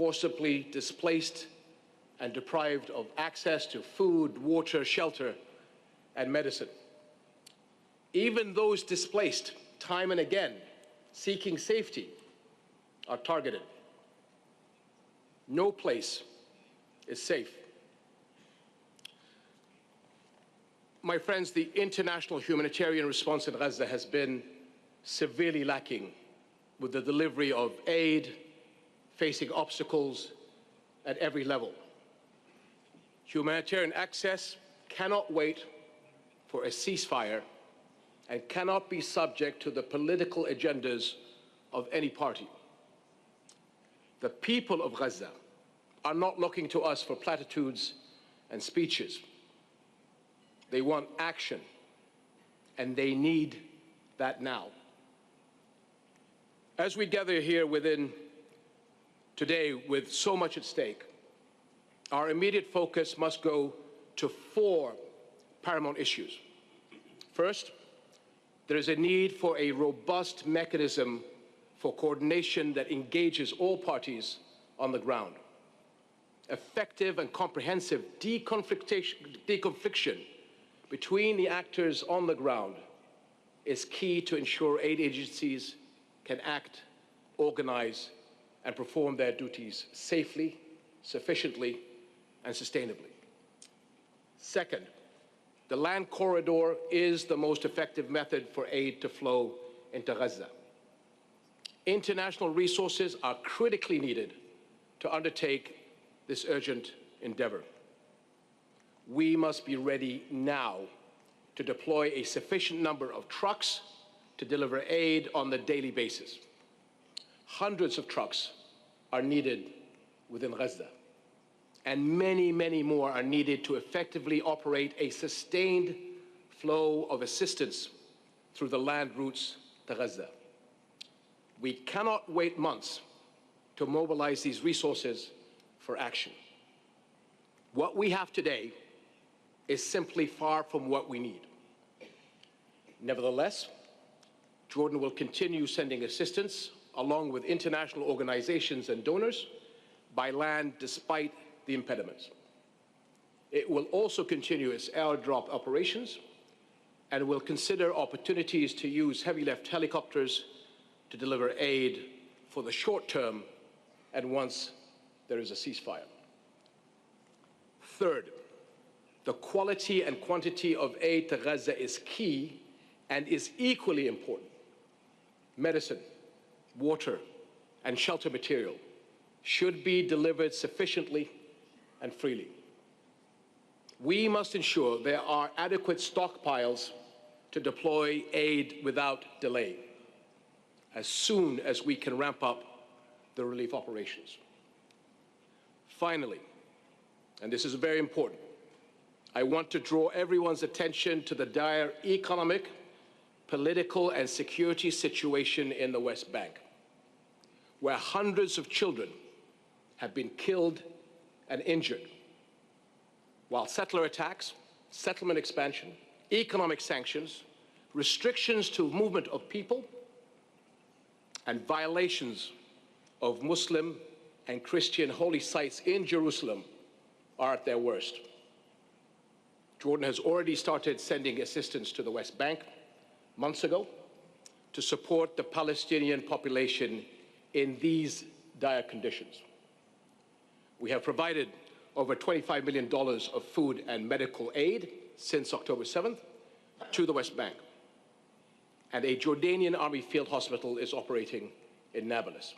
forcibly displaced and deprived of access to food, water, shelter, and medicine. Even those displaced time and again, seeking safety, are targeted. No place is safe. My friends, the international humanitarian response in Gaza has been severely lacking, with the delivery of aid facing obstacles at every level. Humanitarian access cannot wait for a ceasefire and cannot be subject to the political agendas of any party. The people of Gaza are not looking to us for platitudes and speeches. They want action, and they need that now. As we gather here today with so much at stake, our immediate focus must go to 4 paramount issues. First, there is a need for a robust mechanism for coordination that engages all parties on the ground. Effective and comprehensive deconfliction between the actors on the ground is key to ensure aid agencies can act, organize, and perform their duties safely, sufficiently, and sustainably. Second, the land corridor is the most effective method for aid to flow into Gaza. International resources are critically needed to undertake this urgent endeavor. We must be ready now to deploy a sufficient number of trucks to deliver aid on a daily basis. Hundreds of trucks are needed within Gaza, and many, many more are needed to effectively operate a sustained flow of assistance through the land routes to Gaza. We cannot wait months to mobilize these resources for action. What we have today is simply far from what we need. Nevertheless, Jordan will continue sending assistance along with international organizations and donors by land despite the impediments. It will also continue its airdrop operations and will consider opportunities to use heavy-lift helicopters to deliver aid for the short term and once there is a ceasefire. Third, the quality and quantity of aid to Gaza is key and is equally important. Medicine, water, and shelter material should be delivered sufficiently and freely. We must ensure there are adequate stockpiles to deploy aid without delay as soon as we can ramp up the relief operations. Finally, and this is very important, I want to draw everyone's attention to the dire economic, political, and security situation in the West Bank, where hundreds of children have been killed and injured, while settler attacks, settlement expansion, economic sanctions, restrictions to movement of people, and violations of Muslim and Christian holy sites in Jerusalem are at their worst. Jordan has already started sending assistance to the West Bank months ago to support the Palestinian population in these dire conditions. We have provided over $25 million of food and medical aid since October 7th to the West Bank. And a Jordanian Army field hospital is operating in Nablus.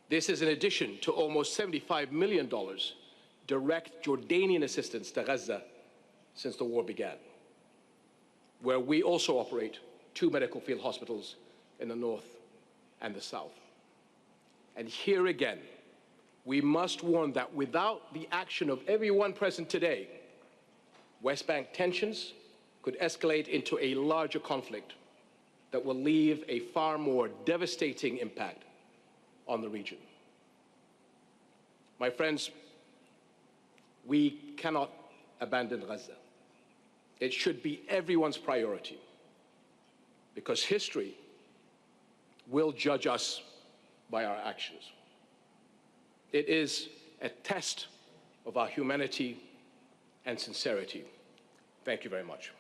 This is in addition to almost $75 million direct Jordanian assistance to Gaza since the war began, where we also operate 2 medical field hospitals in the north and the south. And here again, we must warn that without the action of everyone present today, West Bank tensions could escalate into a larger conflict that will leave a far more devastating impact on the region. My friends, we cannot abandon Gaza. It should be everyone's priority, because history will judge us by our actions. It is a test of our humanity and sincerity. Thank you very much.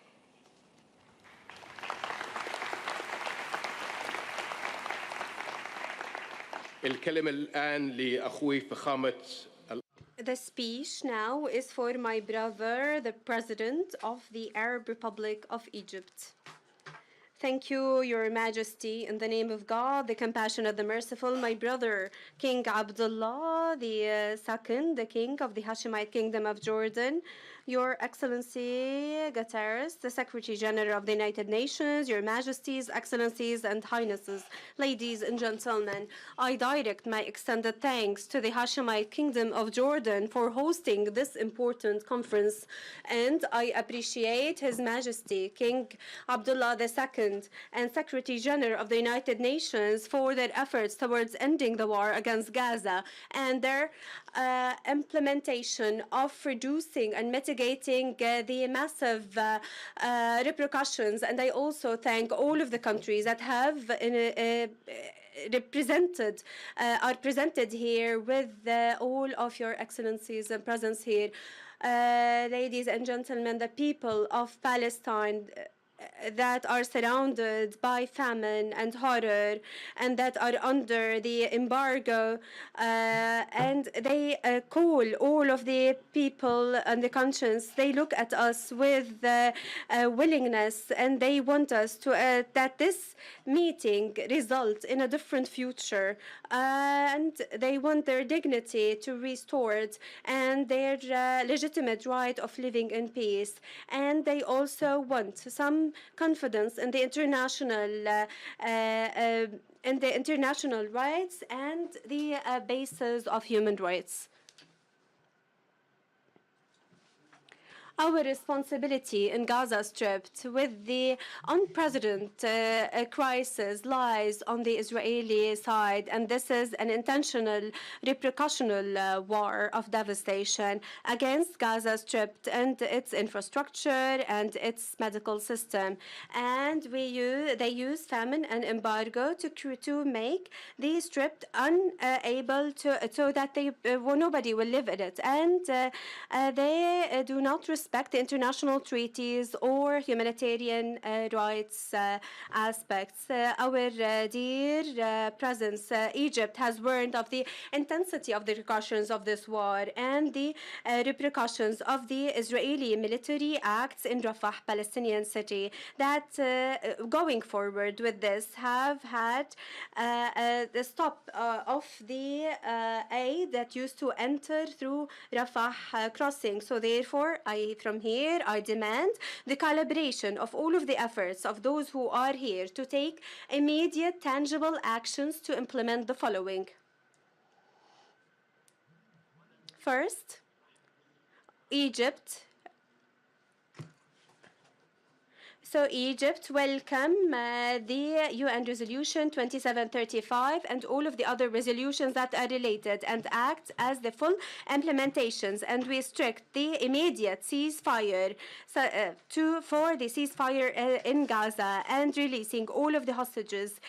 الكلمة الآن لأخوي فخامة. The speech now is for my brother, the President of the Arab Republic of Egypt. Thank you, Your Majesty, in the name of God, the compassionate, the merciful, my brother, King Abdullah, the second, the king of the Hashemite Kingdom of Jordan, Your Excellency Guterres, the Secretary-General of the United Nations, Your Majesties, Excellencies, and Highnesses, ladies and gentlemen, I direct my extended thanks to the Hashemite Kingdom of Jordan for hosting this important conference, and I appreciate His Majesty, King Abdullah II, and Secretary-General of the United Nations for their efforts towards ending the war against Gaza and their implementation of reducing and mitigating the massive repercussions. And I also thank all of the countries that have are presented here with all of your excellencies and presence here. Ladies and gentlemen, the people of Palestine that are surrounded by famine and horror and that are under the embargo, and they call all of the people and the conscience. They look at us with willingness, and they want us to that this meeting result in a different future, and they want their dignity to restored and their legitimate right of living in peace, and they also want some confidence in the international rights and the basis of human rights. Our responsibility in Gaza Strip with the unprecedented crisis lies on the Israeli side, and this is an intentional repercussional war of devastation against Gaza Strip and its infrastructure and its medical system. And they use famine and embargo to make the Strip unable to, so that nobody will live in it, and they do not respect the international treaties or humanitarian rights aspects. Our dear presence, Egypt, has warned of the intensity of the repercussions of this war and the repercussions of the Israeli military acts in Rafah, Palestinian city, that going forward with this have had the stop of the aid that used to enter through Rafah crossing. So therefore, from here, I demand the collaboration of all of the efforts of those who are here to take immediate, tangible actions to implement the following. First, Egypt welcome the UN Resolution 2735 and all of the other resolutions that are related and act as the full implementations, and we restrict the immediate ceasefire for the ceasefire in Gaza and releasing all of the hostages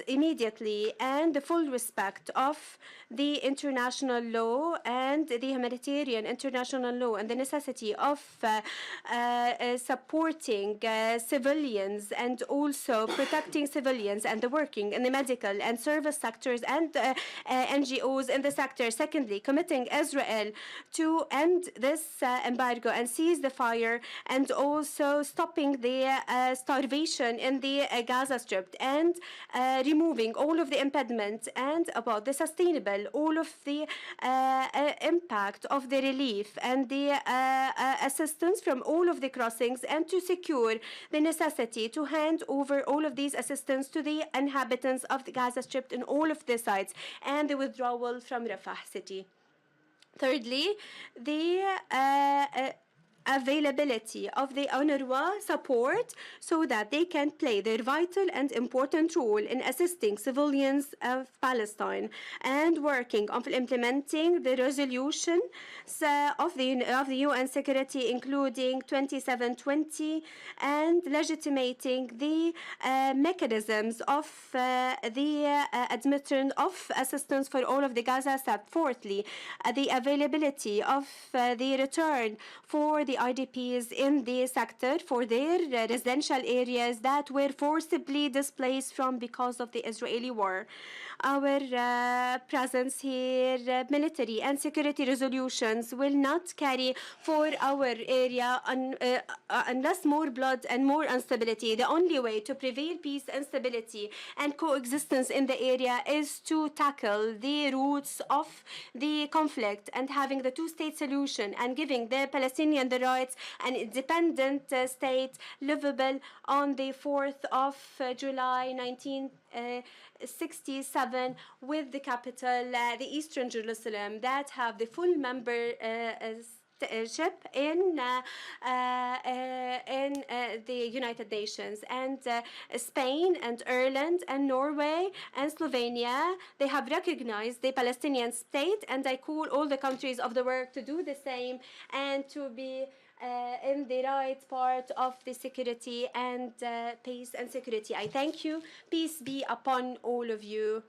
immediately, and the full respect of the international law and the humanitarian international law, and the necessity of supporting civilians and also protecting civilians and the working in the medical and service sectors and NGOs in the sector. Secondly, committing Israel to end this embargo and seize the fire, and also stopping the starvation in the Gaza Strip, and removing all of the impediments, and about the sustainable, all of the impact of the relief and the assistance from all of the crossings, and to secure the necessity to hand over all of these assistance to the inhabitants of the Gaza Strip in all of the sites, and the withdrawal from Rafah city. Thirdly, the availability of the UNRWA support so that they can play their vital and important role in assisting civilians of Palestine and working on implementing the resolutions of the UN Security, including 2720, and legitimating the mechanisms of the admission of assistance for all of the Gaza Strip. Fourthly, the availability of the return for the IDPs in the sector for their residential areas that were forcibly displaced from because of the Israeli war. Our presence here, military and security resolutions will not carry for our area unless more blood and more instability. The only way to prevail peace and stability and coexistence in the area is to tackle the roots of the conflict and having the two-state solution and giving the Palestinian the rights an independent state livable on the 4th of July 1967 with the capital, the Eastern Jerusalem, that have the full membership in the United Nations. And Spain and Ireland and Norway and Slovenia, they have recognized the Palestinian state, and I call all the countries of the world to do the same and to be in the right part of the security and peace and security. I thank you. Peace be upon all of you.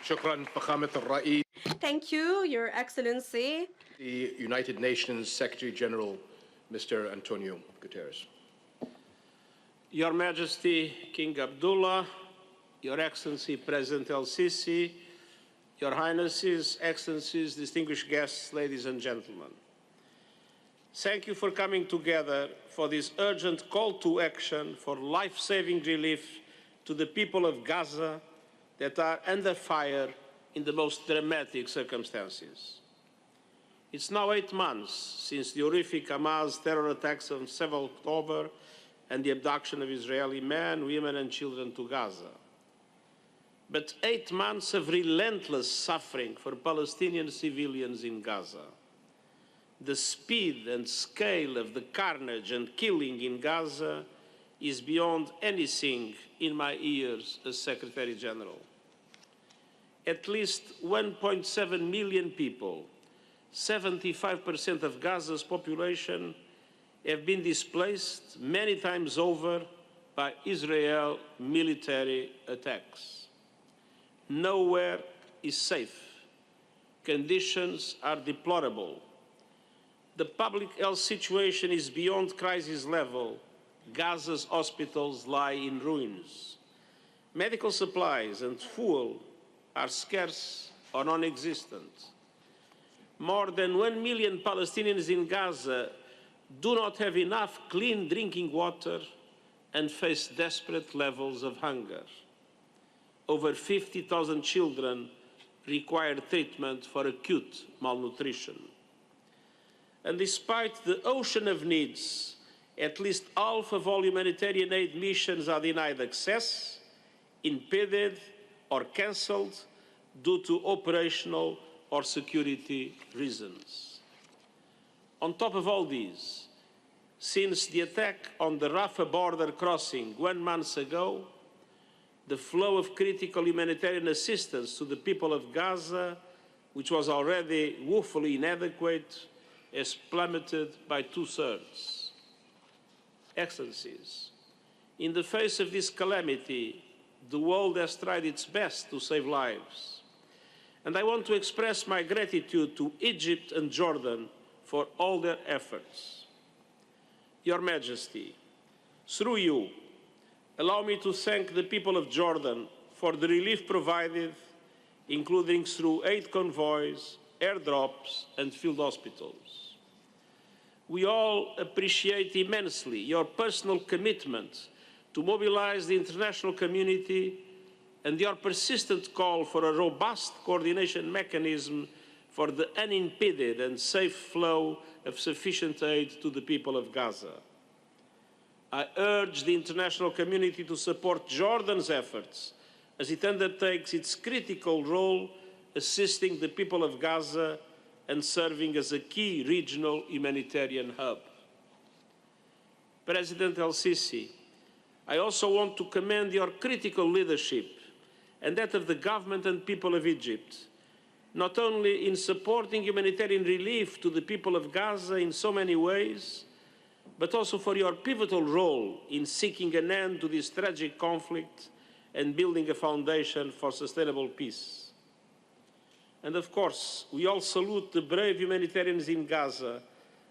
شكرا فخامة الرئيس. Thank you, Your Excellency. The United Nations Secretary-General, Mr. António Guterres. Your Majesty, King Abdullah, Your Excellency, President al-Sisi, Your Highnesses, Excellencies, distinguished guests, ladies and gentlemen. Thank you for coming together for this urgent call to action for life-saving relief to the people of Gaza that are under fire in the most dramatic circumstances. It's now 8 months since the horrific Hamas terror attacks on 7 October and the abduction of Israeli men, women and children to Gaza. But 8 months of relentless suffering for Palestinian civilians in Gaza. The speed and scale of the carnage and killing in Gaza is beyond anything in my ears as Secretary-General. At least 1.7 million people, 75% of Gaza's population, have been displaced many times over by Israel military attacks. Nowhere is safe. Conditions are deplorable. The public health situation is beyond crisis level. Gaza's hospitals lie in ruins. Medical supplies and fuel are scarce or non-existent. More than 1 million Palestinians in Gaza do not have enough clean drinking water and face desperate levels of hunger. Over 50,000 children require treatment for acute malnutrition. And despite the ocean of needs, at least half of all humanitarian aid missions are denied access, impeded or cancelled due to operational or security reasons. On top of all these, since the attack on the Rafah border crossing 1 month ago, the flow of critical humanitarian assistance to the people of Gaza, which was already woefully inadequate, has plummeted by 2/3. Excellencies, in the face of this calamity, the world has tried its best to save lives. And I want to express my gratitude to Egypt and Jordan for all their efforts. Your Majesty, through you, allow me to thank the people of Jordan for the relief provided, including through aid convoys, airdrops, and field hospitals. We all appreciate immensely your personal commitment to mobilize the international community and your persistent call for a robust coordination mechanism for the unimpeded and safe flow of sufficient aid to the people of Gaza. I urge the international community to support Jordan's efforts as it undertakes its critical role assisting the people of Gaza and serving as a key regional humanitarian hub. President al-Sisi, I also want to commend your critical leadership and that of the government and people of Egypt, not only in supporting humanitarian relief to the people of Gaza in so many ways, but also for your pivotal role in seeking an end to this tragic conflict and building a foundation for sustainable peace. And of course, we all salute the brave humanitarians in Gaza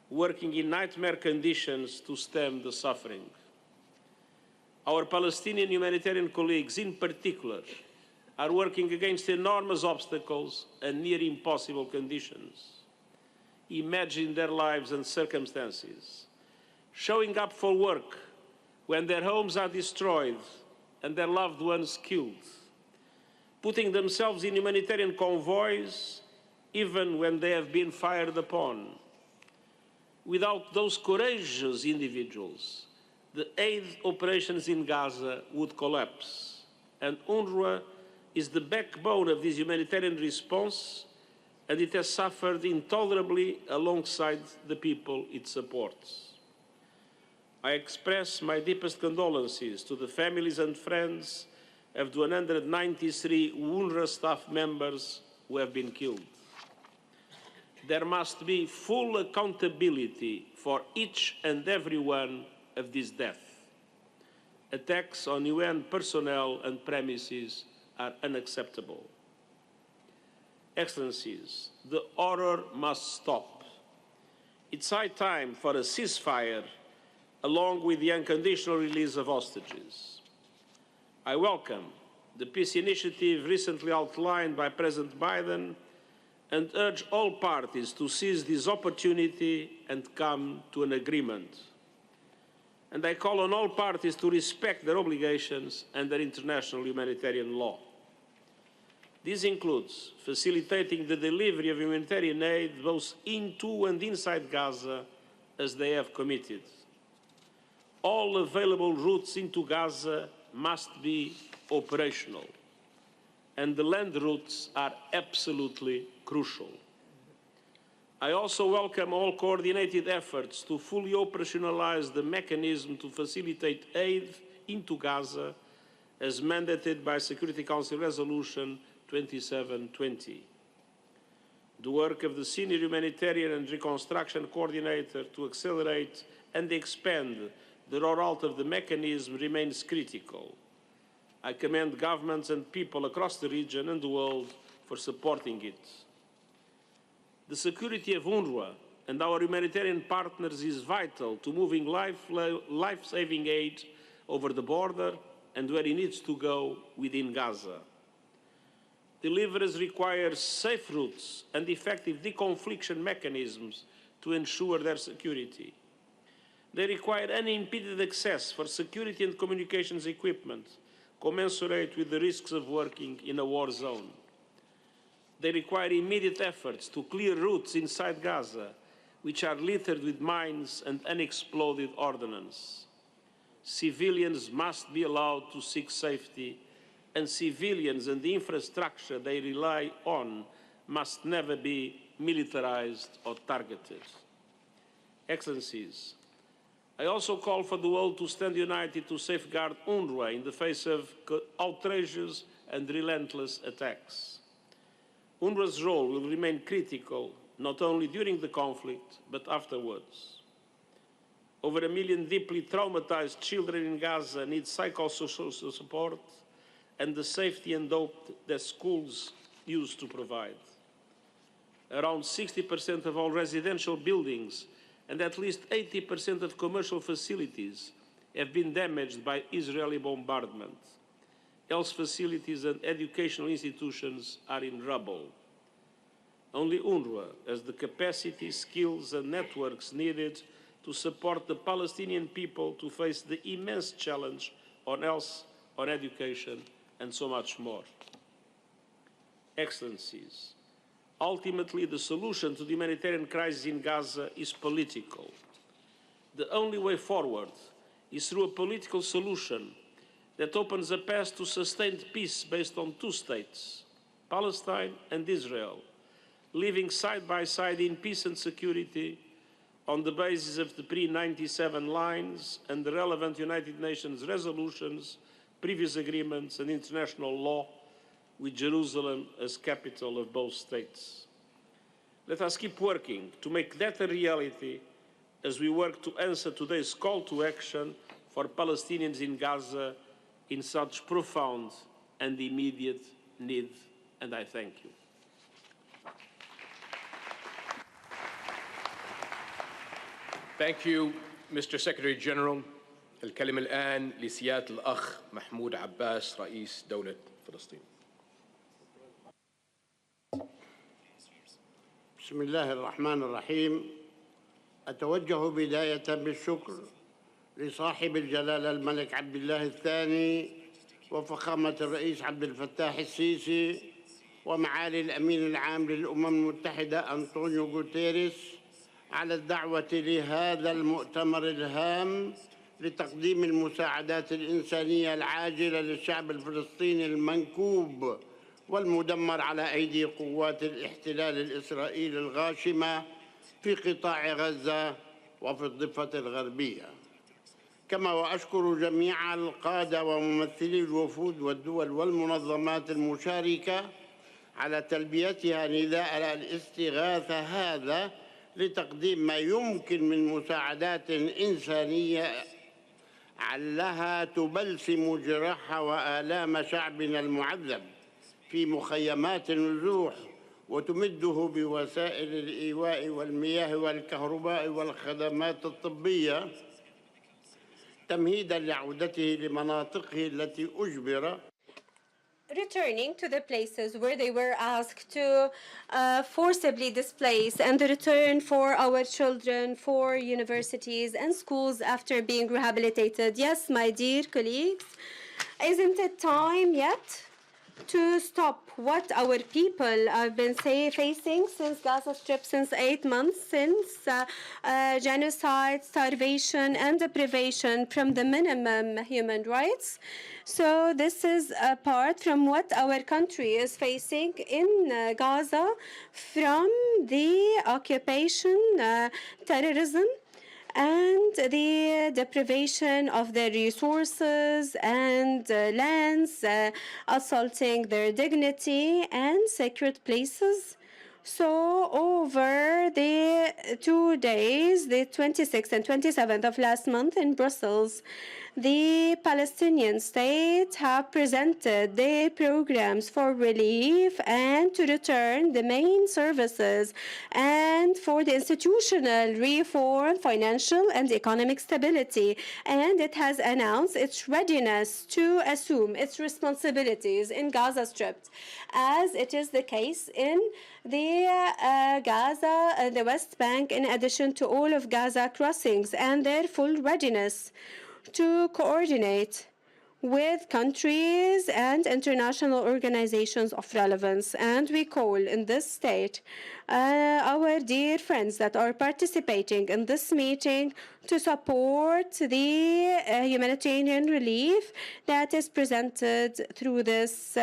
working in nightmare conditions to stem the suffering. Our Palestinian humanitarian colleagues in particular are working against enormous obstacles and near impossible conditions. Imagine their lives and circumstances, showing up for work when their homes are destroyed and their loved ones killed, putting themselves in humanitarian convoys even when they have been fired upon. Without those courageous individuals, the aid operations in Gaza would collapse, and UNRWA is the backbone of this humanitarian response, and it has suffered intolerably alongside the people it supports. I express my deepest condolences to the families and friends of the 193 UNRWA staff members who have been killed. There must be full accountability for each and every one of these deaths. Attacks on UN personnel and premises are unacceptable. Excellencies, the horror must stop. It's high time for a ceasefire along with the unconditional release of hostages. I welcome the peace initiative recently outlined by President Biden and urge all parties to seize this opportunity and come to an agreement. And I call on all parties to respect their obligations under international humanitarian law. This includes facilitating the delivery of humanitarian aid both into and inside Gaza, as they have committed. All available routes into Gaza must be operational, and the land routes are absolutely crucial. I also welcome all coordinated efforts to fully operationalize the mechanism to facilitate aid into Gaza as mandated by Security Council Resolution 2720. The work of the Senior Humanitarian and Reconstruction Coordinator to accelerate and expand the rollout of the mechanism remains critical. I commend governments and people across the region and the world for supporting it. The security of UNRWA and our humanitarian partners is vital to moving life-saving aid over the border and where it needs to go within Gaza. Deliverers require safe routes and effective deconfliction mechanisms to ensure their security. They require unimpeded access for security and communications equipment, commensurate with the risks of working in a war zone. They require immediate efforts to clear routes inside Gaza, which are littered with mines and unexploded ordnance. Civilians must be allowed to seek safety, and civilians and the infrastructure they rely on must never be militarized or targeted. Excellencies, I also call for the world to stand united to safeguard UNRWA in the face of outrageous and relentless attacks. UNRWA's role will remain critical, not only during the conflict, but afterwards. Over 1 million deeply traumatized children in Gaza need psychosocial support and the safety and hope that schools used to provide. Around 60% of all residential buildings and at least 80% of commercial facilities have been damaged by Israeli bombardment. Health facilities and educational institutions are in rubble. Only UNRWA has the capacity, skills and networks needed to support the Palestinian people to face the immense challenge on health, on education, and so much more. Excellencies, ultimately the solution to the humanitarian crisis in Gaza is political. The only way forward is through a political solution that opens a path to sustained peace based on two states, Palestine and Israel, living side by side in peace and security on the basis of the pre-97 lines and the relevant United Nations resolutions, previous agreements and international law, with Jerusalem as capital of both states. Let us keep working to make that a reality as we work to answer today's call to action for Palestinians in Gaza in such profound and immediate need, and I thank you. Thank you, Mr. Secretary-General. الكلمة الآن لسيادة الأخ محمود عباس رئيس دولة فلسطين. بسم الله الرحمن الرحيم. أتوجه بداية بالشكر لصاحب الجلالة الملك عبد الله الثاني وفخامة الرئيس عبد الفتاح السيسي ومعالي الأمين العام للأمم المتحدة أنطونيو غوتيريس على الدعوة لهذا المؤتمر الهام لتقديم المساعدات الإنسانية العاجلة للشعب الفلسطيني المنكوب والمدمر على أيدي قوات الاحتلال الإسرائيلي الغاشمة في قطاع غزة وفي الضفة الغربية. كما وأشكر جميع القادة وممثلي الوفود والدول والمنظمات المشاركة على تلبيتها نداء الاستغاثة هذا لتقديم ما يمكن من مساعدات إنسانية علها تبلسم جراح وآلام شعبنا المعذب في مخيمات النزوح وتمده بوسائل الإيواء والمياه والكهرباء والخدمات الطبية تمهيداً لعودته لمناطقه التي أجبر returning to the places where they were asked to forcibly displace, and the return for our children, for universities and schools after being rehabilitated. Yes, my dear colleagues, isn't it time yet to stop what our people have been facing since Gaza Strip, since 8 months, since genocide, starvation, and deprivation from the minimum human rights? So this is apart from what our country is facing in Gaza from the occupation, terrorism, and the deprivation of their resources and lands, assaulting their dignity and sacred places. So over the 2 days, the 26th and 27th of last month in Brussels, the Palestinian state have presented their programs for relief and to return the main services and for the institutional reform, financial and economic stability. And it has announced its readiness to assume its responsibilities in Gaza Strip, as it is the case in the Gaza, the West Bank, in addition to all of Gaza crossings, and their full readiness to coordinate with countries and international organizations of relevance. And we call in this state our dear friends that are participating in this meeting to support the humanitarian relief that is presented through this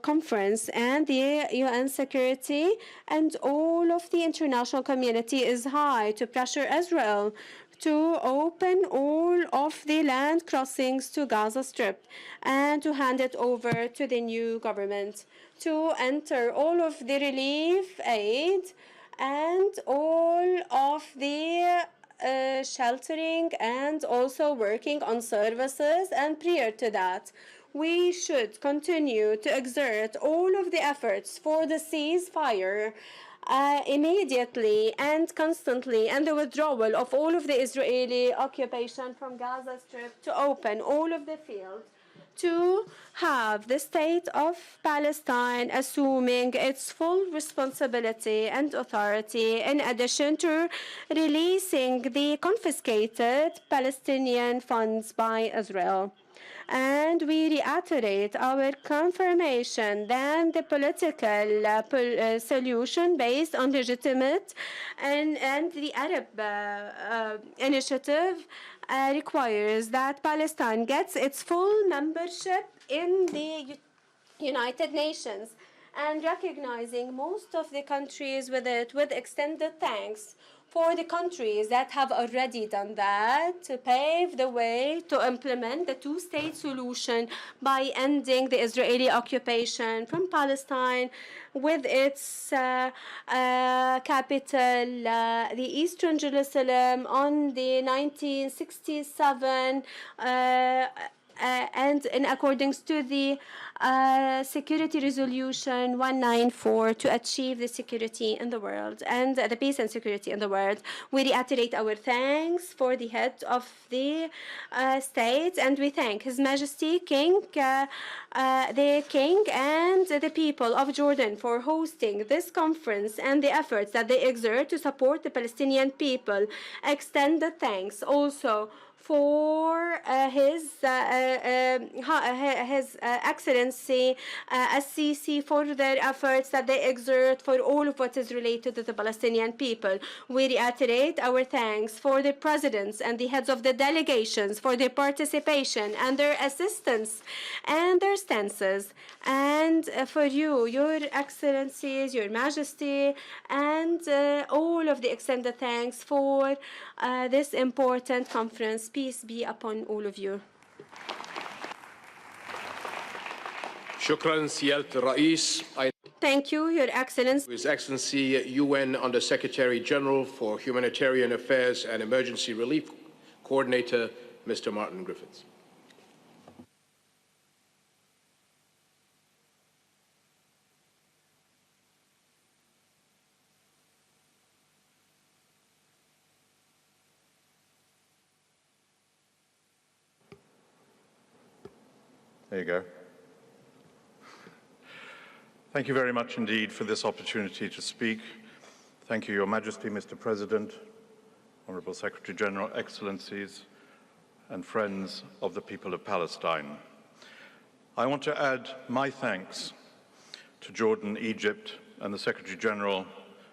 conference. And the UN security and all of the international community is high to pressure Israel to open all of the land crossings to Gaza Strip and to hand it over to the new government, to enter all of the relief aid and all of the sheltering and also working on services. And prior to that, we should continue to exert all of the efforts for the ceasefire immediately and constantly, and the withdrawal of all of the Israeli occupation from Gaza Strip, to open all of the field, to have the state of Palestine assuming its full responsibility and authority, in addition to releasing the confiscated Palestinian funds by Israel. And we reiterate our confirmation that the political solution based on legitimate and the Arab initiative requires that Palestine gets its full membership in the United Nations and recognizing most of the countries with it, with extended thanks for the countries that have already done that, to pave the way to implement the two-state solution by ending the Israeli occupation from Palestine with its capital, the Eastern Jerusalem, on the 1967 and in accordance to the Security Resolution 194 to achieve the security in the world and the peace and security in the world. We reiterate our thanks for the head of the state, and we thank His Majesty the King and the people of Jordan for hosting this conference and the efforts that they exert to support the Palestinian people. Extend the thanks also for His Excellency al-Sisi for their efforts that they exert for all of what is related to the Palestinian people. We reiterate our thanks for the presidents and the heads of the delegations for their participation and their assistance and their stances, and for you, Your Excellencies, Your Majesty, and all of the extended thanks for this important conference. Peace be upon all of you. Shukran, Siyat Rais. Thank you, Your Excellency. His Excellency UN Under Secretary-General for Humanitarian Affairs and Emergency Relief Coordinator, Mr. Martin Griffiths. There you go. Thank you very much indeed for this opportunity to speak. Thank you, Your Majesty, Mr. President, Honorable Secretary-General, Excellencies, and friends of the people of Palestine. I want to add my thanks to Jordan, Egypt, and the Secretary-General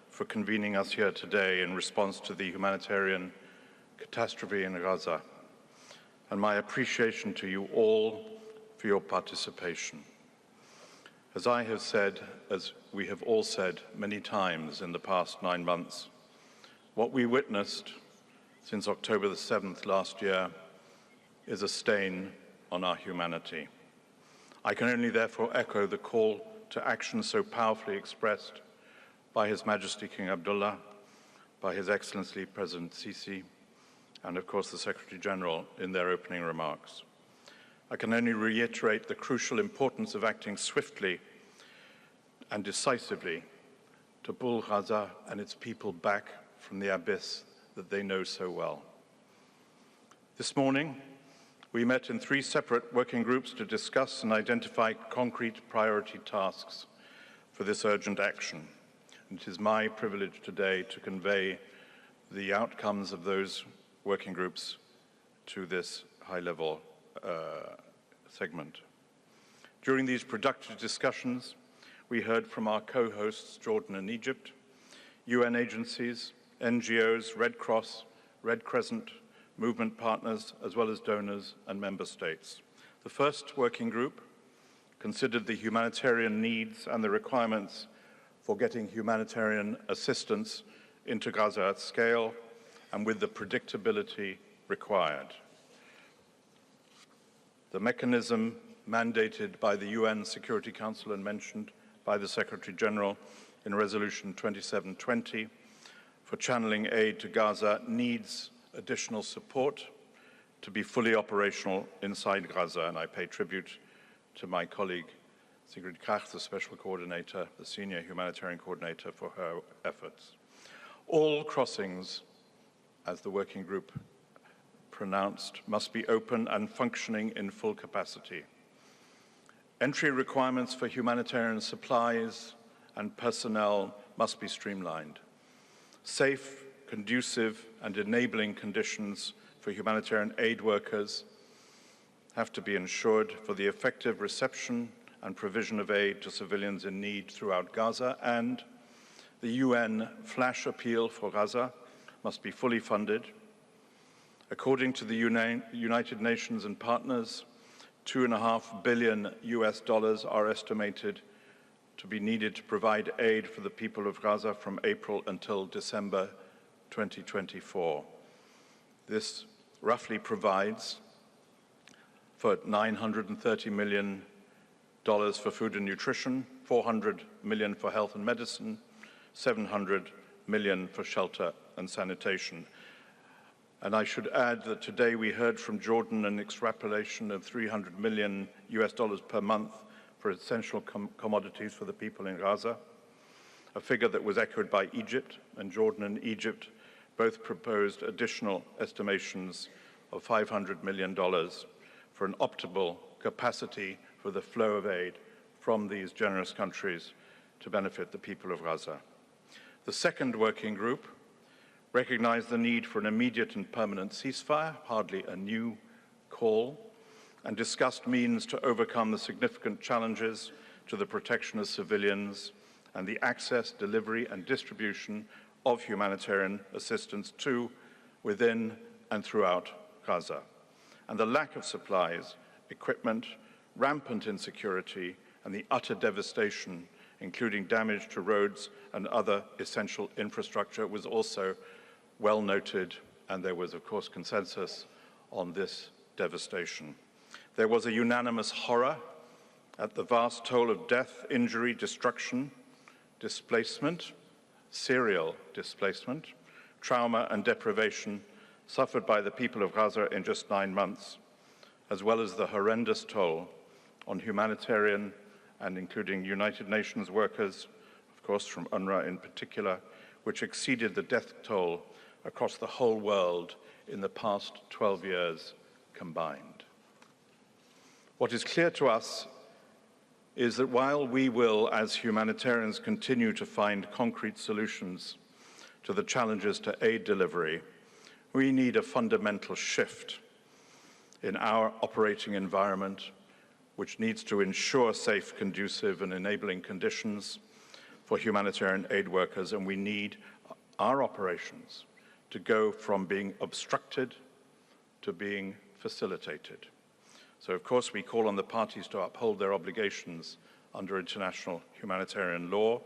for convening us here today in response to the humanitarian catastrophe in Gaza, and my appreciation to you all for your participation. As I have said, as we have all said many times in the past 9 months, what we witnessed since October the 7th last year is a stain on our humanity. I can only therefore echo the call to action so powerfully expressed by His Majesty King Abdullah, by His Excellency President Sisi, and of course the Secretary-General in their opening remarks. I can only reiterate the crucial importance of acting swiftly and decisively to pull Gaza and its people back from the abyss that they know so well. This morning, we met in 3 separate working groups to discuss and identify concrete priority tasks for this urgent action. And it is my privilege today to convey the outcomes of those working groups to this high-level segment. During these productive discussions, we heard from our co-hosts, Jordan and Egypt, UN agencies, NGOs, Red Cross, Red Crescent, movement partners, as well as donors and member states. The first working group considered the humanitarian needs and the requirements for getting humanitarian assistance into Gaza at scale and with the predictability required. The mechanism mandated by the UN Security Council and mentioned by the Secretary-General in Resolution 2720 for channeling aid to Gaza needs additional support to be fully operational inside Gaza, and I pay tribute to my colleague Sigrid Kaag, the Special Coordinator, the Senior Humanitarian Coordinator, for her efforts. All crossings, as the working group pronounced, must be open and functioning in full capacity. Entry requirements for humanitarian supplies and personnel must be streamlined. Safe, conducive, and enabling conditions for humanitarian aid workers have to be ensured for the effective reception and provision of aid to civilians in need throughout Gaza, and the UN flash appeal for Gaza must be fully funded. According to the United Nations and partners, $2.5 billion are estimated to be needed to provide aid for the people of Gaza from April until December 2024. This roughly provides for $930 million for food and nutrition, $400 million for health and medicine, $700 million for shelter and sanitation. And I should add that today we heard from Jordan an extrapolation of $300 million per month for essential commodities for the people in Gaza, a figure that was echoed by Egypt, and Jordan and Egypt both proposed additional estimations of $500 million for an optimal capacity for the flow of aid from these generous countries to benefit the people of Gaza. The second working group recognized the need for an immediate and permanent ceasefire, hardly a new call, and discussed means to overcome the significant challenges to the protection of civilians and the access, delivery, and distribution of humanitarian assistance to, within, and throughout Gaza. And the lack of supplies, equipment, rampant insecurity, and the utter devastation, including damage to roads and other essential infrastructure, was also well noted, and there was, of course, consensus on this devastation. There was a unanimous horror at the vast toll of death, injury, destruction, displacement, serial displacement, trauma and deprivation suffered by the people of Gaza in just 9 months, as well as the horrendous toll on humanitarian and including United Nations workers, of course from UNRWA in particular, which exceeded the death toll across the whole world in the past 12 years combined. What is clear to us is that while we will, as humanitarians, continue to find concrete solutions to the challenges to aid delivery, we need a fundamental shift in our operating environment, which needs to ensure safe, conducive, and enabling conditions for humanitarian aid workers, and we need our operations to go from being obstructed to being facilitated. So, of course, we call on the parties to uphold their obligations under international humanitarian law.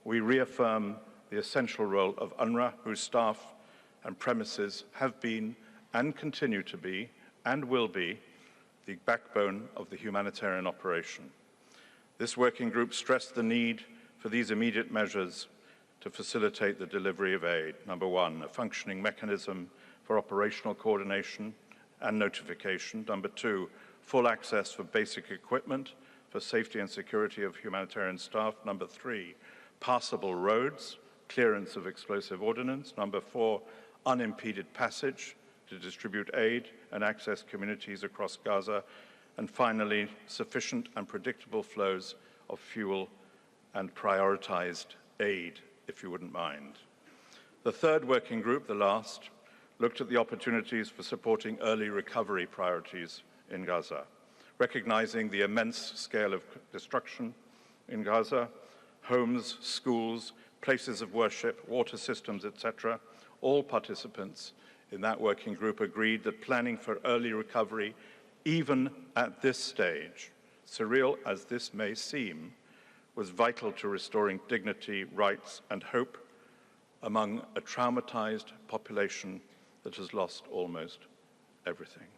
We reaffirm the essential role of UNRWA, whose staff and premises have been and continue to be and will be the backbone of the humanitarian operation. This working group stressed the need for these immediate measures to facilitate the delivery of aid. Number one, a functioning mechanism for operational coordination and notification. Number two, full access for basic equipment for safety and security of humanitarian staff. Number three, passable roads, clearance of explosive ordnance. Number four, unimpeded passage to distribute aid and access communities across Gaza. And finally, sufficient and predictable flows of fuel and prioritized aid, if you wouldn't mind. The third working group, the last, looked at the opportunities for supporting early recovery priorities in Gaza, recognizing the immense scale of destruction in Gaza, homes, schools, places of worship, water systems, etc. All participants in that working group agreed that planning for early recovery, even at this stage, surreal as this may seem, was vital to restoring dignity, rights, and hope among a traumatized population that has lost almost everything.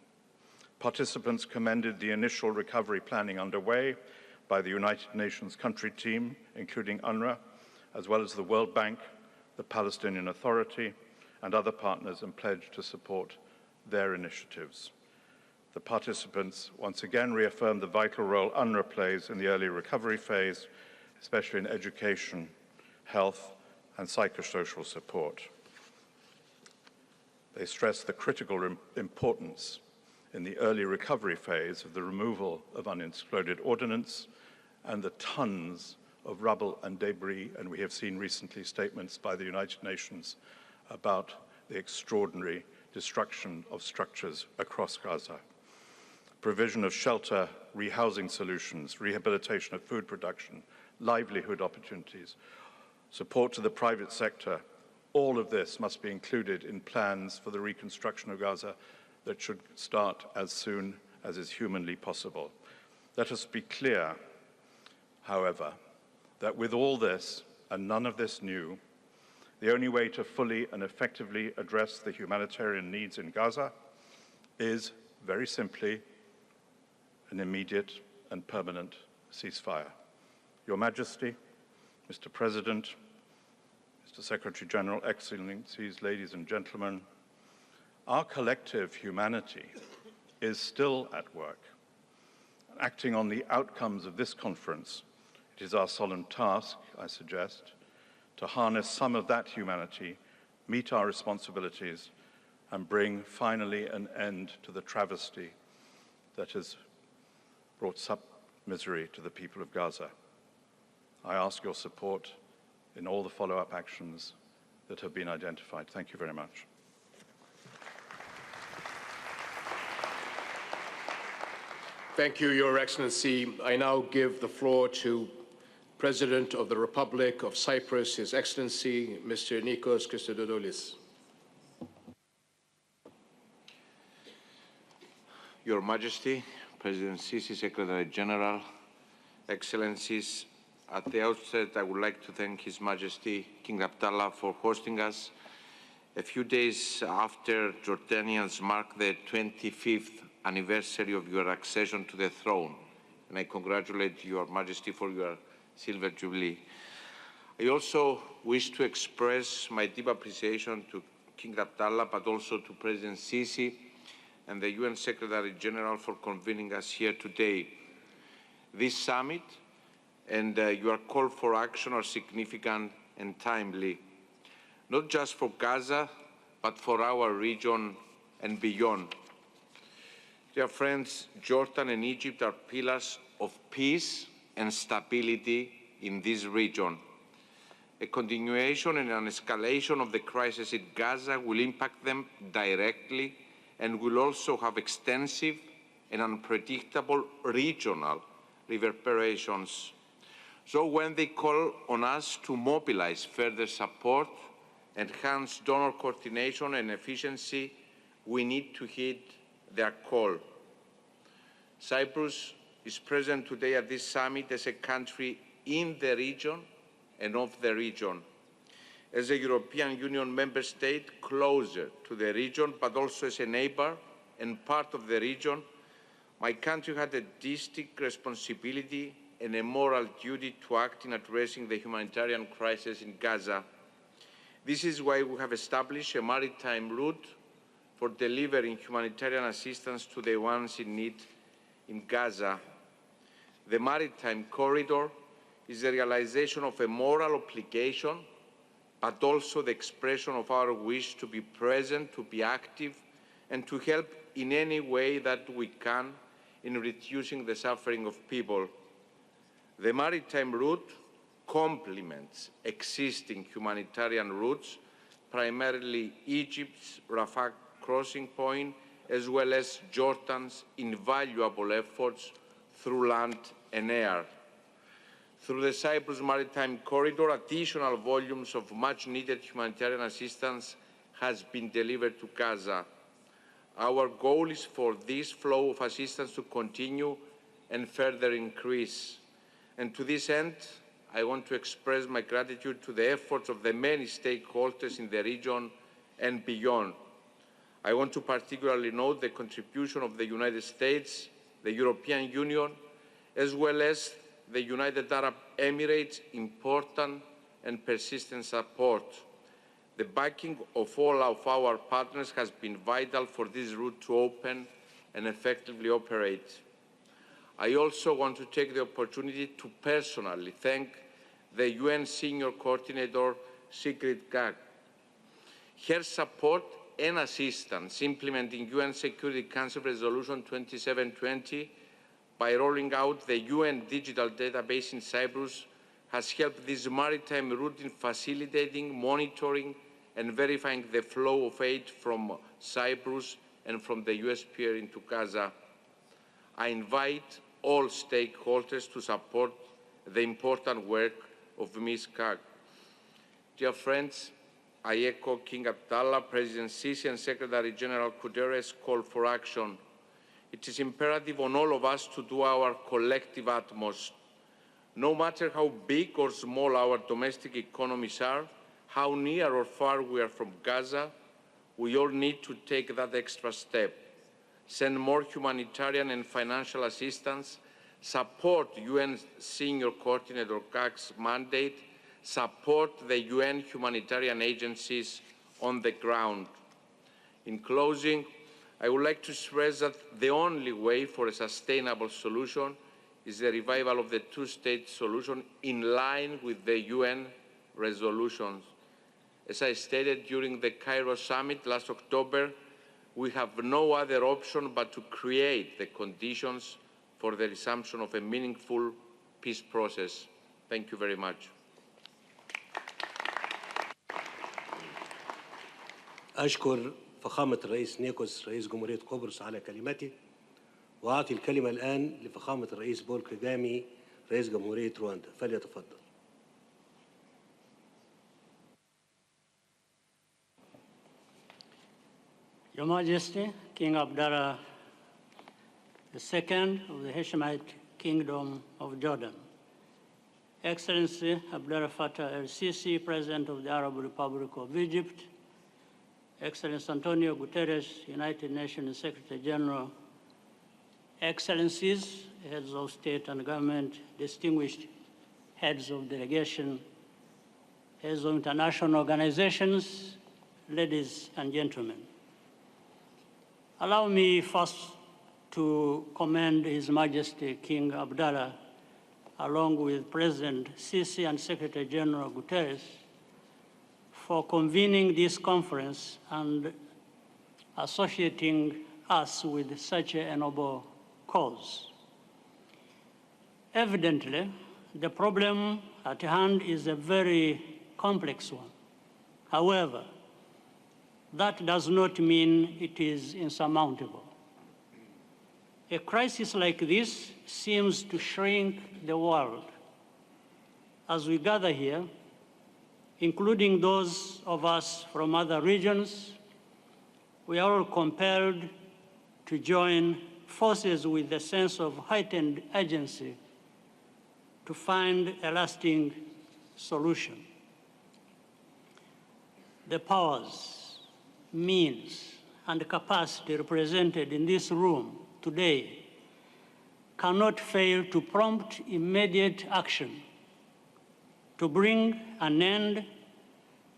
Participants commended the initial recovery planning underway by the United Nations country team, including UNRWA, as well as the World Bank, the Palestinian Authority, and other partners, and pledged to support their initiatives. The participants once again reaffirmed the vital role UNRWA plays in the early recovery phase, especially in education, health, and psychosocial support. They stressed the critical importance in the early recovery phase of the removal of unexploded ordnance and the tons of rubble and debris, and we have seen recently statements by the United Nations about the extraordinary destruction of structures across Gaza. Provision of shelter, rehousing solutions, rehabilitation of food production, livelihood opportunities, support to the private sector, all of this must be included in plans for the reconstruction of Gaza that should start as soon as is humanly possible. Let us be clear, however, that with all this and none of this new, the only way to fully and effectively address the humanitarian needs in Gaza is, very simply, an immediate and permanent ceasefire. Your Majesty, Mr. President, Mr. Secretary-General, Excellencies, ladies and gentlemen, our collective humanity is still at work. Acting on the outcomes of this conference, it is our solemn task, I suggest, to harness some of that humanity, meet our responsibilities, and bring finally an end to the travesty that has brought such misery to the people of Gaza. I ask your support in all the follow-up actions that have been identified. Thank you very much. Thank you, Your Excellency. I now give the floor to President of the Republic of Cyprus, His Excellency, Mr. Nikos Christodoulis. Your Majesty, President Sisi, Secretary-General, Excellencies, at the outset, I would like to thank His Majesty King Abdullah for hosting us a few days after Jordanians mark the 25th anniversary of your accession to the throne, and I congratulate Your Majesty for your Silver Jubilee. I also wish to express my deep appreciation to King Abdullah, but also to President Sisi and the UN Secretary-General for convening us here today. This summit and your call for action are significant and timely, not just for Gaza, but for our region and beyond. Dear friends, Jordan and Egypt are pillars of peace and stability in this region. A continuation and an escalation of the crisis in Gaza will impact them directly and will also have extensive and unpredictable regional reverberations. So when they call on us to mobilize further support, enhance donor coordination and efficiency, we need to heed their call. Cyprus is present today at this summit as a country in the region and of the region, as a European Union member state closer to the region, but also as a neighbor and part of the region. My country had a distinct responsibility and a moral duty to act in addressing the humanitarian crisis in Gaza. This is why we have established a maritime route for delivering humanitarian assistance to the ones in need in Gaza. The maritime corridor is the realization of a moral obligation, but also the expression of our wish to be present, to be active, and to help in any way that we can in reducing the suffering of people. The maritime route complements existing humanitarian routes, primarily Egypt's Rafah crossing point, as well as Jordan's invaluable efforts through land and air. Through the Cyprus Maritime Corridor, additional volumes of much-needed humanitarian assistance has been delivered to Gaza. Our goal is for this flow of assistance to continue and further increase. And to this end, I want to express my gratitude to the efforts of the many stakeholders in the region and beyond. I want to particularly note the contribution of the United States, the European Union, as well as the United Arab Emirates' important and persistent support. The backing of all of our partners has been vital for this route to open and effectively operate. I also want to take the opportunity to personally thank the UN Senior Coordinator, Sigrid Kaag. Her support and assistance implementing UN Security Council Resolution 2720 by rolling out the UN digital database in Cyprus has helped this maritime route in facilitating, monitoring, and verifying the flow of aid from Cyprus and from the US pier into Gaza. I invite all stakeholders to support the important work of Ms. Kaag. Dear friends, I echo King Abdullah, President Sisi, and Secretary-General Guterres' call for action. It is imperative on all of us to do our collective utmost, No matter how big or small our domestic economies are, how near or far we are from Gaza, we all need to take that extra step, send more humanitarian and financial assistance, support UN Senior Coordinator GAC's mandate, support the UN humanitarian agencies on the ground. In closing, I would like to stress that the only way for a sustainable solution is the revival of the two-state solution in line with the UN resolutions. As I stated during the Cairo summit last October, we have no other option but to create the conditions for the resumption of a meaningful peace process. Thank you very much. أشكر فخامة الرئيس نيكوس رئيس جمهورية قبرص على كلمته، وأعطي الكلمة الآن لفخامة الرئيس بول كاغامي رئيس جمهورية رواندا، فليتفضل. Your Majesty, King Abdullah II of the Hashemite Kingdom of Jordan, Excellency Abdel Fattah al-Sisi, President of the Arab Republic of Egypt, Excellency António Guterres, United Nations Secretary-General, Excellencies, heads of state and government, distinguished heads of delegation, heads of international organizations, ladies and gentlemen. Allow me first to commend His Majesty King Abdullah, along with President Sisi and Secretary-General Guterres, for convening this conference and associating us with such a noble cause. Evidently, the problem at hand is a very complex one. However, that does not mean it is insurmountable. A crisis like this seems to shrink the world. As we gather here, including those of us from other regions, we are all compelled to join forces with a sense of heightened urgency to find a lasting solution. The powers, means, and capacity represented in this room today cannot fail to prompt immediate action to bring an end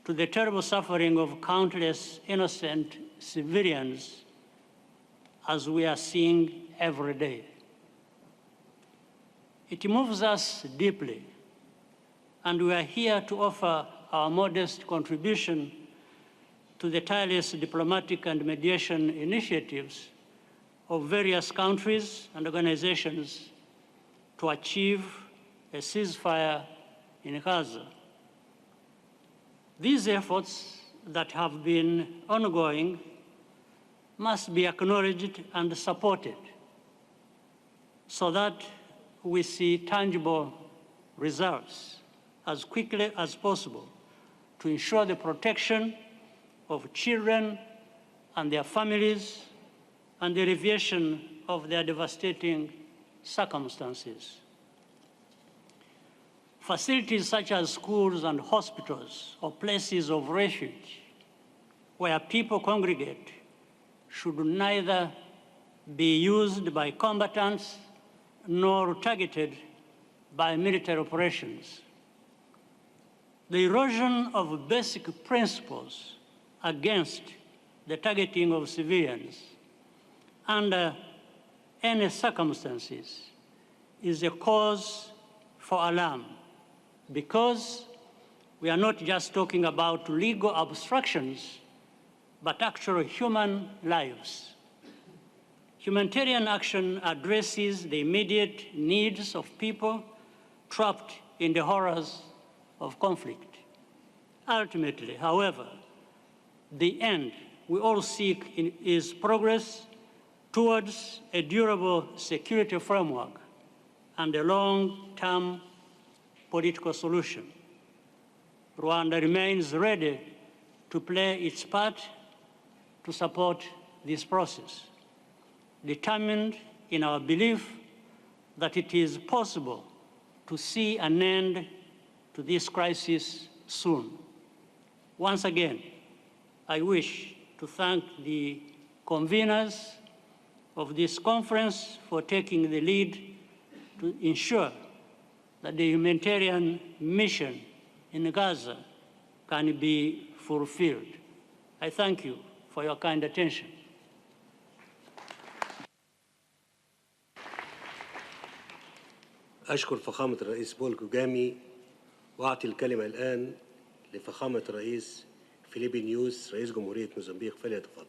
to the terrible suffering of countless innocent civilians as we are seeing every day. It moves us deeply, and we are here to offer our modest contribution to the tireless diplomatic and mediation initiatives of various countries and organizations to achieve a ceasefire in Gaza. These efforts that have been ongoing must be acknowledged and supported so that we see tangible results as quickly as possible to ensure the protection of children and their families and the alleviation of their devastating circumstances. Facilities such as schools and hospitals or places of refuge where people congregate should neither be used by combatants nor targeted by military operations. The erosion of basic principles against the targeting of civilians under any circumstances is a cause for alarm, because we are not just talking about legal obstructions, but actual human lives. Humanitarian action addresses the immediate needs of people trapped in the horrors of conflict. Ultimately, however, the end we all seek is progress towards a durable security framework and a long-term political solution. Rwanda remains ready to play its part to support this process, determined in our belief that it is possible to see an end to this crisis soon. Once again, I wish to thank the conveners of this conference for taking the lead to ensure that the humanitarian mission in Gaza can be fulfilled. I thank you for your kind attention. أشكر فخامة الرئيس بول كوجامي وأعطي الكلمة الآن لفخامة الرئيس فيليبي نيوس رئيس جمهورية موزمبيق فليتفضل.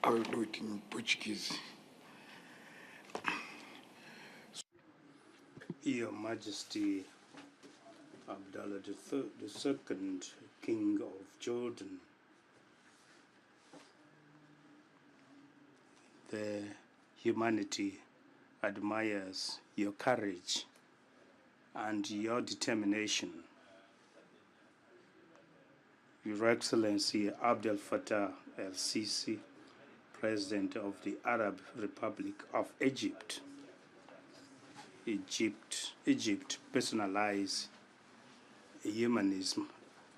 I will do it in Portuguese. Your Majesty Abdullah II, King of Jordan, the humanity admires your courage and your determination. Your Excellency Abdel Fattah al-Sisi, President of the Arab Republic of Egypt. Egypt personalizes the humanism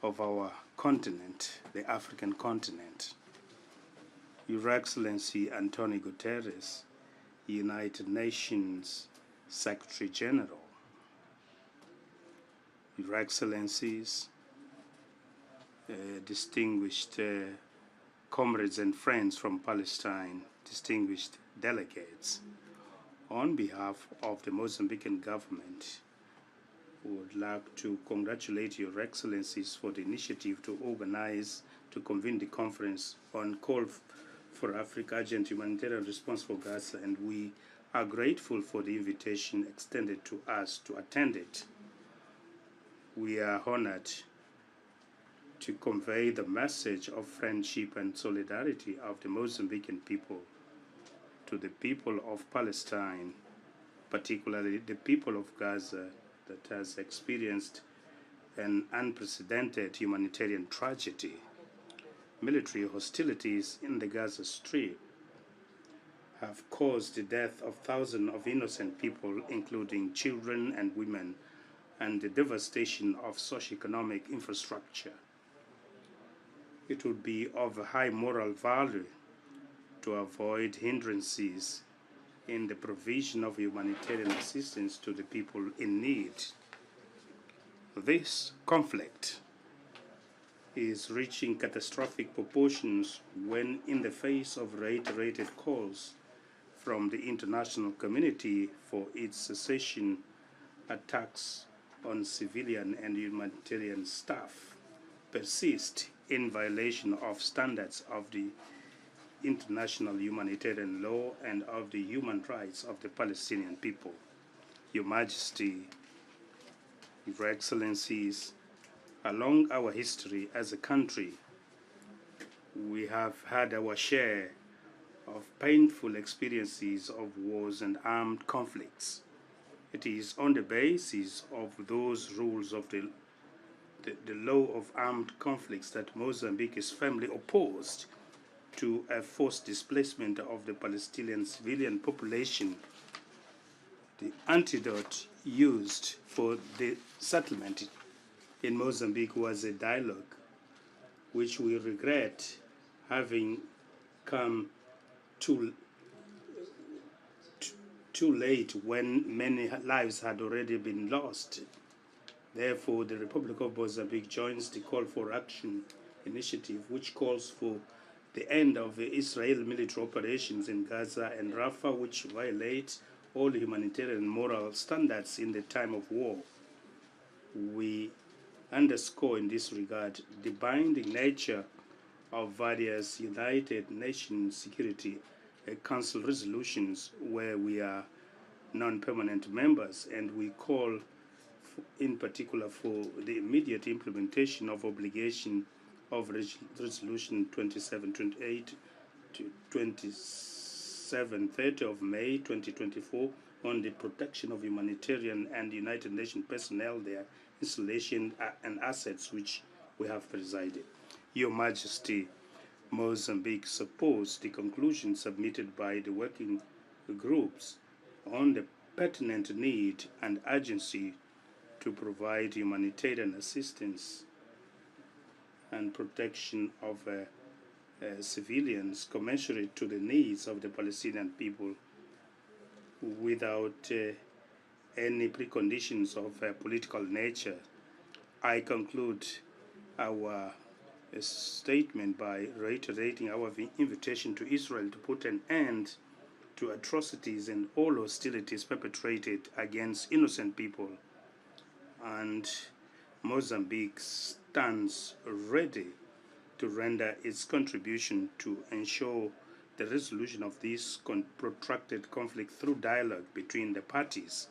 of our continent, the African continent. Your Excellency António Guterres, United Nations Secretary-General. Your Excellencies, distinguished comrades and friends from Palestine, distinguished delegates, on behalf of the Mozambican government, we would like to congratulate Your Excellencies for the initiative to convene the conference on call for Africa Urgent Humanitarian Response for Gaza, and we are grateful for the invitation extended to us to attend it. We are honored to convey the message of friendship and solidarity of the Mozambican people to the people of Palestine, particularly the people of Gaza that has experienced an unprecedented humanitarian tragedy. Military hostilities in the Gaza Strip have caused the death of thousands of innocent people, including children and women, and the devastation of socioeconomic infrastructure. It would be of a high moral value to avoid hindrances in the provision of humanitarian assistance to the people in need. This conflict is reaching catastrophic proportions when, in the face of reiterated calls from the international community for its cessation, attacks on civilian and humanitarian staff persist in violation of standards of the international humanitarian law and of the human rights of the Palestinian people. Your Majesty, Your Excellencies, along our history as a country, we have had our share of painful experiences of wars and armed conflicts. It is on the basis of those rules of the law of armed conflicts that Mozambique is firmly opposed to a forced displacement of the Palestinian civilian population. The antidote used for the settlement in Mozambique was a dialogue, which we regret having come too late when many lives had already been lost. Therefore, the Republic of Mozambique joins the Call for Action initiative, which calls for the end of the Israeli military operations in Gaza and Rafah, which violate all humanitarian and moral standards in the time of war. We underscore in this regard the binding nature of various United Nations Security Council resolutions where we are non-permanent members, and we call in particular for the immediate implementation of obligation of Resolution 2728 to 2730 of May 2024 on the protection of humanitarian and United Nations personnel, their installation and assets, which we have presided. Your Majesty, Mozambique supports the conclusion submitted by the Working groups on the pertinent need and urgency to provide humanitarian assistance and protection of civilians commensurate to the needs of the Palestinian people without any preconditions of political nature. I conclude our statement by reiterating our invitation to Israel to put an end to atrocities and all hostilities perpetrated against innocent people, and Mozambique stands ready to render its contribution to ensure the resolution of this protracted conflict through dialogue between the parties.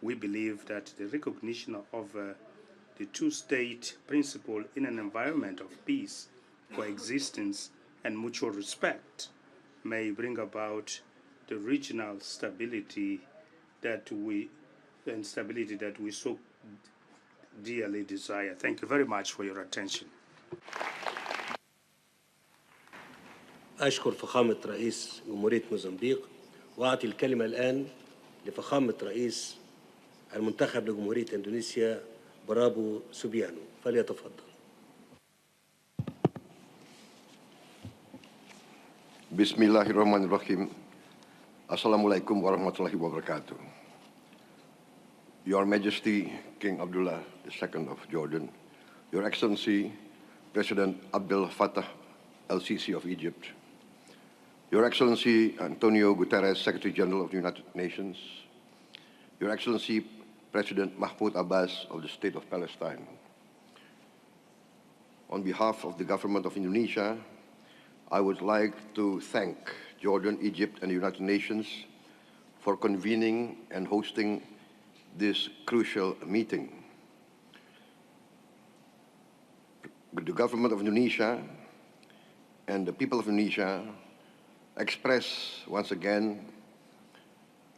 We believe that the recognition of the two-state principle in an environment of peace, coexistence, and mutual respect may bring about the regional stability that we so dearly desire. Thank you very much for your attention. أشكر فخامة رئيس جمهورية موزمبيق وأعطي الكلمة الآن لفخامة رئيس المنتخب لجمهورية إندونيسيا برابو سوبيانو فليتفضل. Bismillahirrahmanirrahim. Assalamualaikum warahmatullahi wabarakatuh. Your Majesty, King Abdullah II of Jordan, Your Excellency, President Abdel Fattah, al-Sisi of Egypt, Your Excellency António Guterres, Secretary-General of the United Nations, Your Excellency President Mahmoud Abbas of the State of Palestine. On behalf of the government of Indonesia, I would like to thank Jordan, Egypt, and the United Nations for convening and hosting this crucial meeting. The government of Indonesia and the people of Indonesia express once again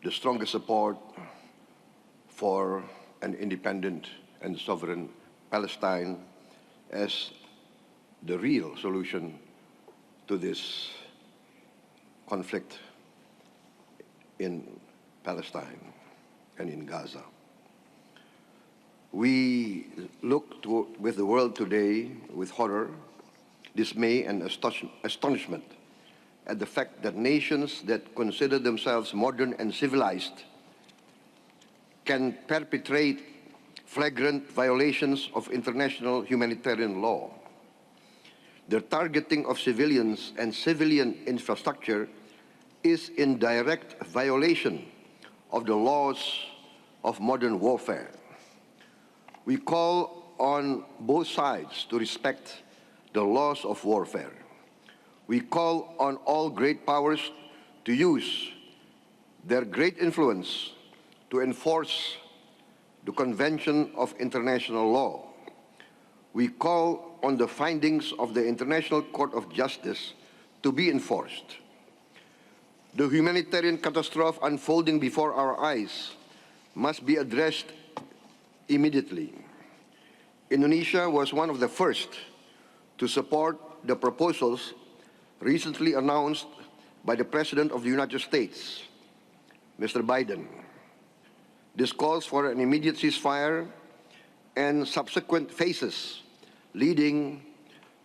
the strongest support for an independent and sovereign Palestine as the real solution to this conflict in Palestine and in Gaza. We look with the world today with horror, dismay, and astonishment at the fact that nations that consider themselves modern and civilized can perpetrate flagrant violations of international humanitarian law. The targeting of civilians and civilian infrastructure is in direct violation of the laws of modern warfare. We call on both sides to respect the laws of warfare. We call on all great powers to use their great influence to enforce the Convention of International Law. We call on the findings of the International Court of Justice to be enforced. The humanitarian catastrophe unfolding before our eyes must be addressed immediately. Indonesia was one of the first to support the proposals recently announced by the President of the United States, Mr. Biden. This calls for an immediate ceasefire and subsequent phases leading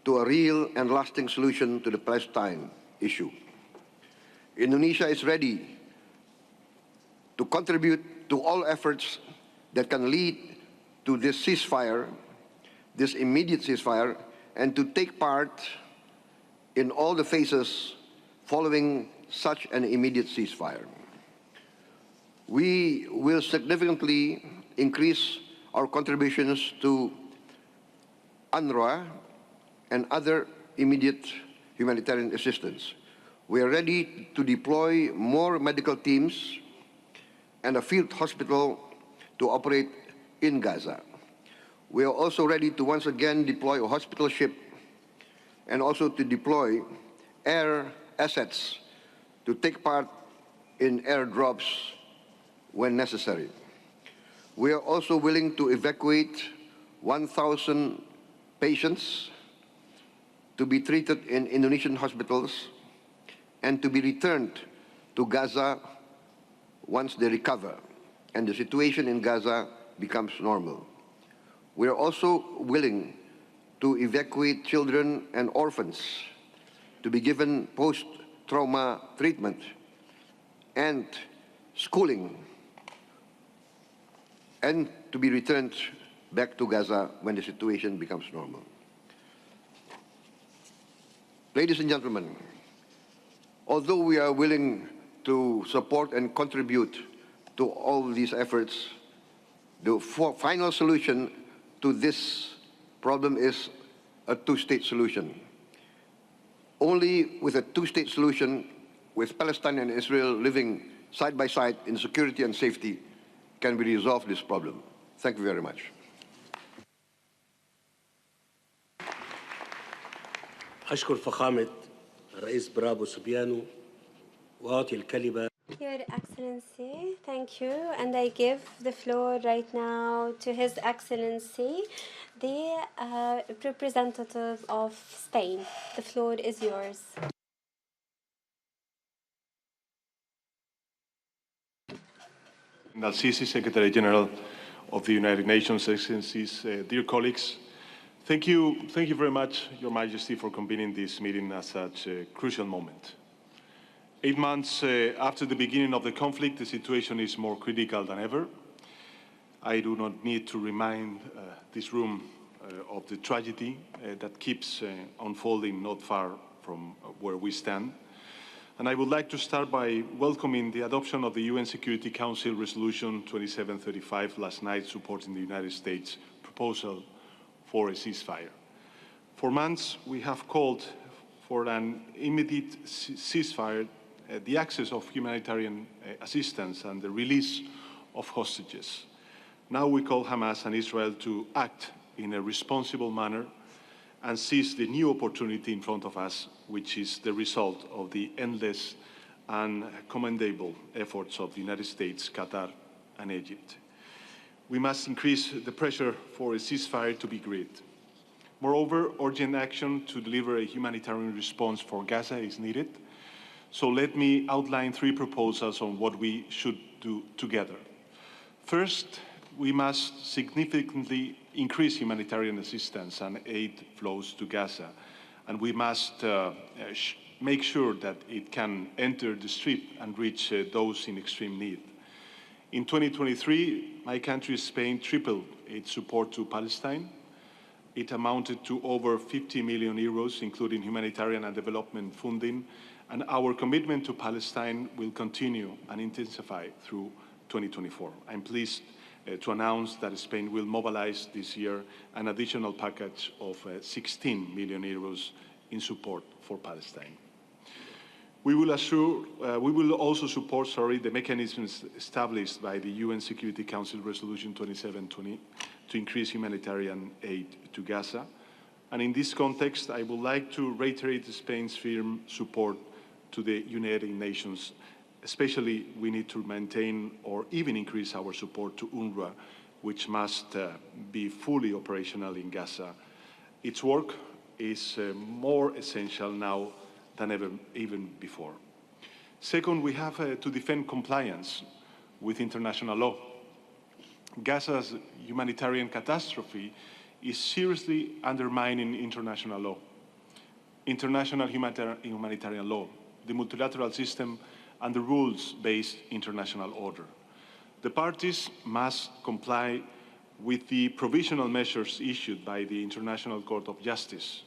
to a real and lasting solution to the Palestine issue. Indonesia is ready to contribute to all efforts that can lead to this ceasefire, this immediate ceasefire, and to take part in all the phases following such an immediate ceasefire. We will significantly increase our contributions to UNRWA and other immediate humanitarian assistance. We are ready to deploy more medical teams and a field hospital to operate in Gaza. We are also ready to once again deploy a hospital ship and also to deploy air assets to take part in airdrops when necessary. We are also willing to evacuate 1,000 patients to be treated in Indonesian hospitals and to be returned to Gaza once they recover and the situation in Gaza becomes normal. We are also willing to evacuate children and orphans to be given post-trauma treatment and schooling, and to be returned back to Gaza when the situation becomes normal. Ladies and gentlemen, although we are willing to support and contribute to all these efforts, the final solution to this problem is a two-state solution. Only with a two-state solution, with Palestine and Israel living side by side in security and safety, can we resolve this problem. Thank you very much. أشكر فخامة الرئيس برابو سبيانو وأعطي الكلمة. Your Excellency, thank you. And I give the floor right now to His Excellency, the representative of Spain. The floor is yours. Al-Sisi, Secretary-General of the United Nations, Excellencies, dear colleagues, thank you very much, Your Majesty, for convening this meeting at such a crucial moment. 8 months after the beginning of the conflict, the situation is more critical than ever. I do not need to remind this room of the tragedy that keeps unfolding not far from where we stand. And I would like to start by welcoming the adoption of the UN Security Council Resolution 2735 last night, supporting the United States proposal for a ceasefire. For months, we have called for an immediate ceasefire, the access of humanitarian assistance and the release of hostages. Now we call Hamas and Israel to act in a responsible manner and seize the new opportunity in front of us, which is the result of the endless and commendable efforts of the United States, Qatar, and Egypt. We must increase the pressure for a ceasefire to be agreed. Moreover, urgent action to deliver a humanitarian response for Gaza is needed. So let me outline 3 proposals on what we should do together. First, we must significantly increase humanitarian assistance and aid flows to Gaza, and we must make sure that it can enter the street and reach those in extreme need. In 2023, my country, Spain, tripled its support to Palestine. It amounted to over 50 million euros, including humanitarian and development funding, and our commitment to Palestine will continue and intensify through 2024. I'm pleased to announce that Spain will mobilize this year an additional package of 16 million euros in support for Palestine. We will also support the mechanisms established by the UN Security Council Resolution 2720 to increase humanitarian aid to Gaza. And in this context, I would like to reiterate Spain's firm support to the United Nations. Especially, we need to maintain or even increase our support to UNRWA, which must be fully operational in Gaza. Its work is more essential now than ever, even before. Second, we have to defend compliance with international law. Gaza's humanitarian catastrophe is seriously undermining international law, international humanitarian law, the multilateral system, and the rules-based international order. The parties must comply with the provisional measures issued by the International Court of Justice,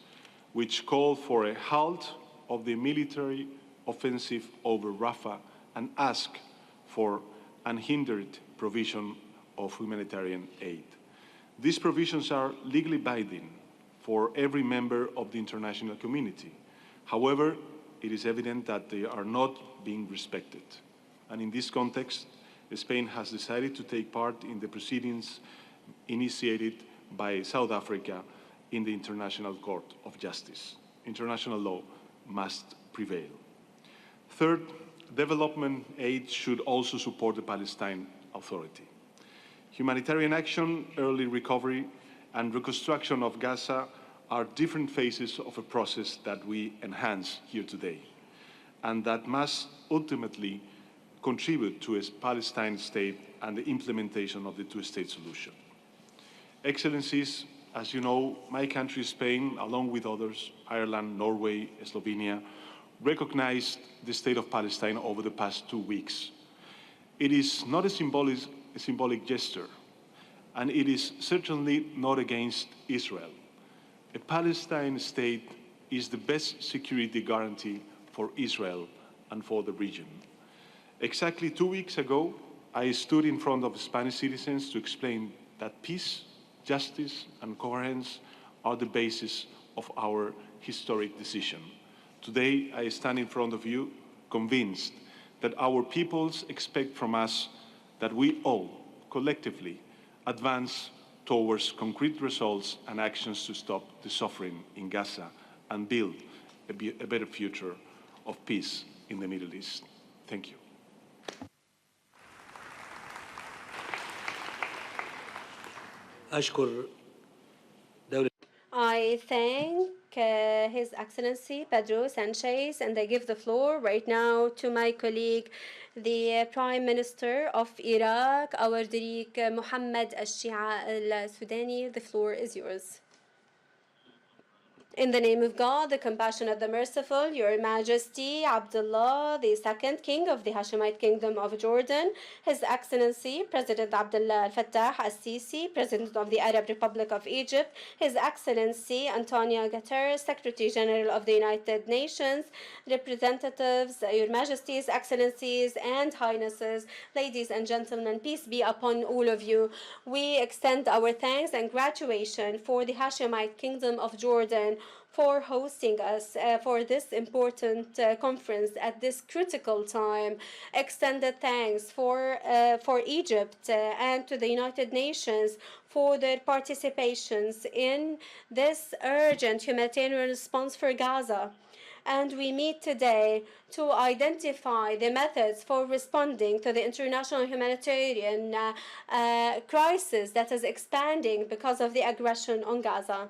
which call for a halt of the military offensive over Rafah and ask for unhindered provision of humanitarian aid. These provisions are legally binding for every member of the international community. However, it is evident that they are not being respected. And in this context, Spain has decided to take part in the proceedings initiated by South Africa in the International Court of Justice. International law must prevail. Third, development aid should also support the Palestine Authority. Humanitarian action, early recovery, and reconstruction of Gaza are different phases of a process that we enhance here today, and that must ultimately contribute to a Palestine state and the implementation of the two-state solution. Excellencies, as you know, my country, Spain, along with others, Ireland, Norway, Slovenia, recognized the state of Palestine over the past 2 weeks. It is not a symbolic gesture, and it is certainly not against Israel. A Palestine state is the best security guarantee for Israel and for the region. Exactly 2 weeks ago, I stood in front of Spanish citizens to explain that peace, justice, and coherence are the basis of our historic decision. Today, I stand in front of you convinced that our peoples expect from us that we all, collectively, advance towards concrete results and actions to stop the suffering in Gaza and build a better future of peace in the Middle East. Thank you. I thank His Excellency Pedro Sanchez, and I give the floor right now to my colleague, the Prime Minister of Iraq, our Dariq Mohammed al-Shia al-Sudani. The floor is yours. In the name of God, the compassionate, the merciful, Your Majesty Abdullah II, King of the Hashemite Kingdom of Jordan, His Excellency President Abdel Fattah al-Sisi, President of the Arab Republic of Egypt, His Excellency António Guterres, Secretary-General of the United Nations, representatives, Your Majesties, Excellencies, and Highnesses, ladies and gentlemen, peace be upon all of you. We extend our thanks and gratulation for the Hashemite Kingdom of Jordan for hosting us for this important conference at this critical time. Extended thanks for Egypt and to the United Nations for their participations in this urgent humanitarian response for Gaza. And we meet today to identify the methods for responding to the international humanitarian crisis that is expanding because of the aggression on Gaza.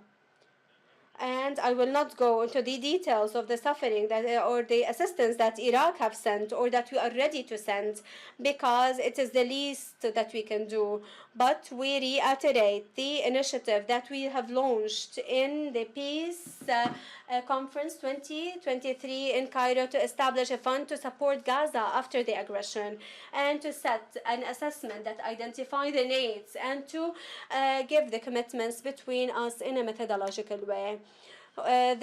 And I will not go into the details of the suffering or the assistance that Iraq have sent or that we are ready to send, because it is the least that we can do. But we reiterate the initiative that we have launched in the Peace Conference 2023 in Cairo to establish a fund to support Gaza after the aggression, and to set an assessment that identify the needs and to give the commitments between us in a methodological way.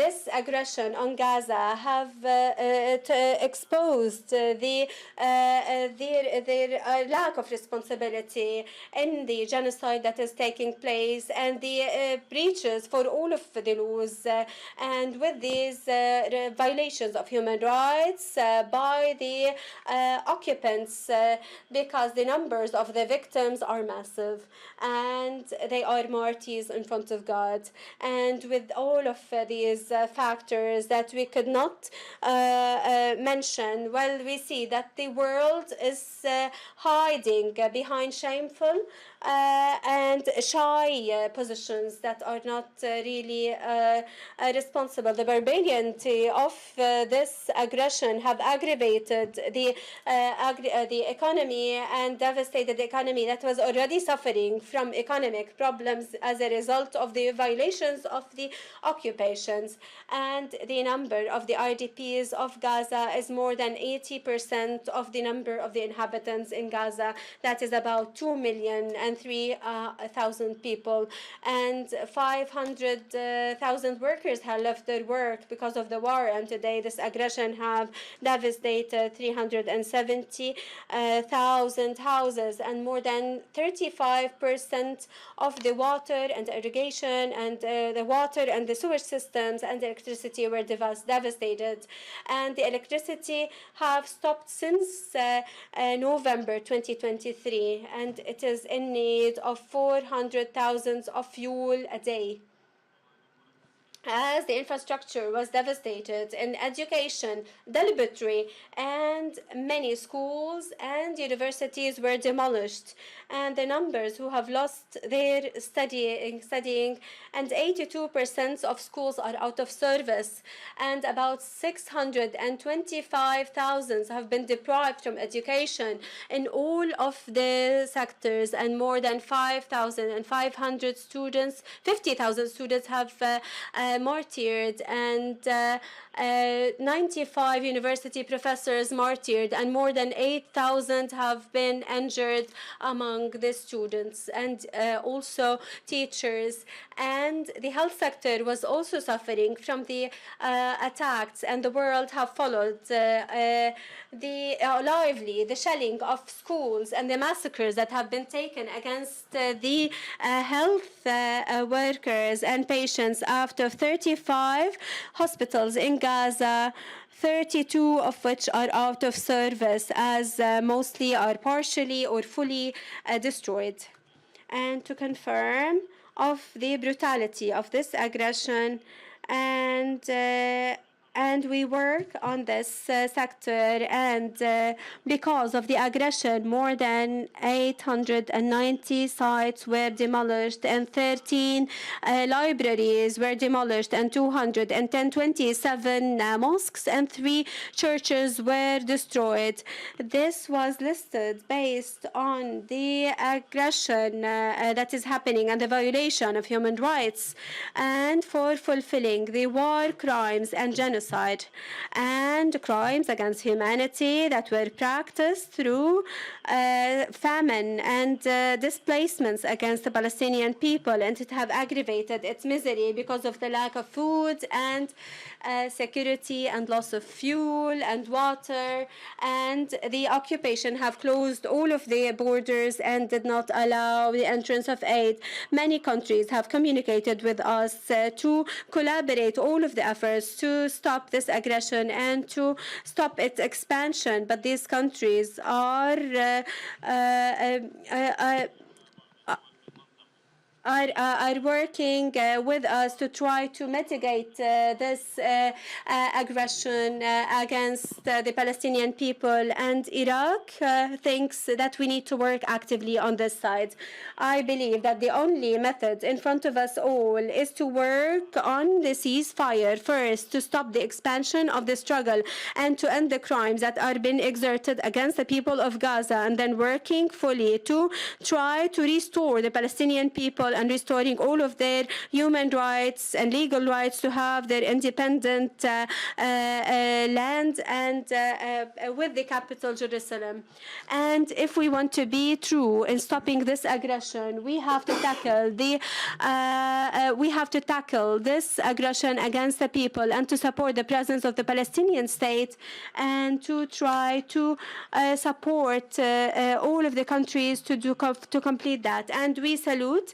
This aggression on Gaza have exposed their lack of responsibility in the genocide that is taking place and the breaches for all of the laws, and with these violations of human rights by the occupants, because the numbers of the victims are massive and they are martyrs in front of God. And with all of these factors that we could not mention, well, we see that the world is hiding behind shameful and shy positions that are not really responsible. The barbarianity of this aggression have aggravated the economy and devastated the economy that was already suffering from economic problems as a result of the violations of the occupations. And the number of the IDPs of Gaza is more than 80% of the number of the inhabitants in Gaza. That is about 2,003,000 people, and 500,000 workers have left their work because of the war. And today, this aggression have devastated 370,000 houses, and more than 35% of the water and irrigation and the water and the sewage systems and the electricity were devastated. And the electricity have stopped since November 2023, and it is in need of 400,000 of fuel a day. as the infrastructure was devastated in education, the laboratory, and many schools and universities were demolished, and the numbers who have lost their studying, and 82% of schools are out of service, and about 625,000 have been deprived from education in all of the sectors, and more than 5,500 students, 50,000 students have martyred, and 95 university professors martyred, and more than 8,000 have been injured among the students, and also teachers. And the health sector was also suffering from the attacks, and the world have followed lively the shelling of schools and the massacres that have been taken against the health workers and patients. After 35 hospitals in Gaza, 32 of which are out of service, as mostly are partially or fully destroyed. And to confirm of the brutality of this aggression, and we work on this sector, and because of the aggression, more than 890 sites were demolished, and 13 libraries were demolished, and 227 mosques and 3 churches were destroyed. This was listed based on the aggression that is happening and the violation of human rights, and for fulfilling the war crimes and genocide and crimes against humanity that were practiced through famine and displacements against the Palestinian people, and it have aggravated its misery because of the lack of food and security and loss of fuel and water, and the occupation have closed all of the borders and did not allow the entrance of aid. Many countries have communicated with us to collaborate all of the efforts to stop this aggression and to stop its expansion, but these countries are working with us to try to mitigate this aggression against the Palestinian people, and Iraq thinks that we need to work actively on this side. I believe that the only method in front of us all is to work on the ceasefire first, to stop the expansion of the struggle and to end the crimes that are being exerted against the people of Gaza, and then working fully to try to restore the Palestinian people and restoring all of their human rights and legal rights to have their independent land and with the capital Jerusalem. And if we want to be true in stopping this aggression, we have to tackle this aggression against the people, and to support the presence of the Palestinian state, and to try to support all of the countries to complete that. And we salute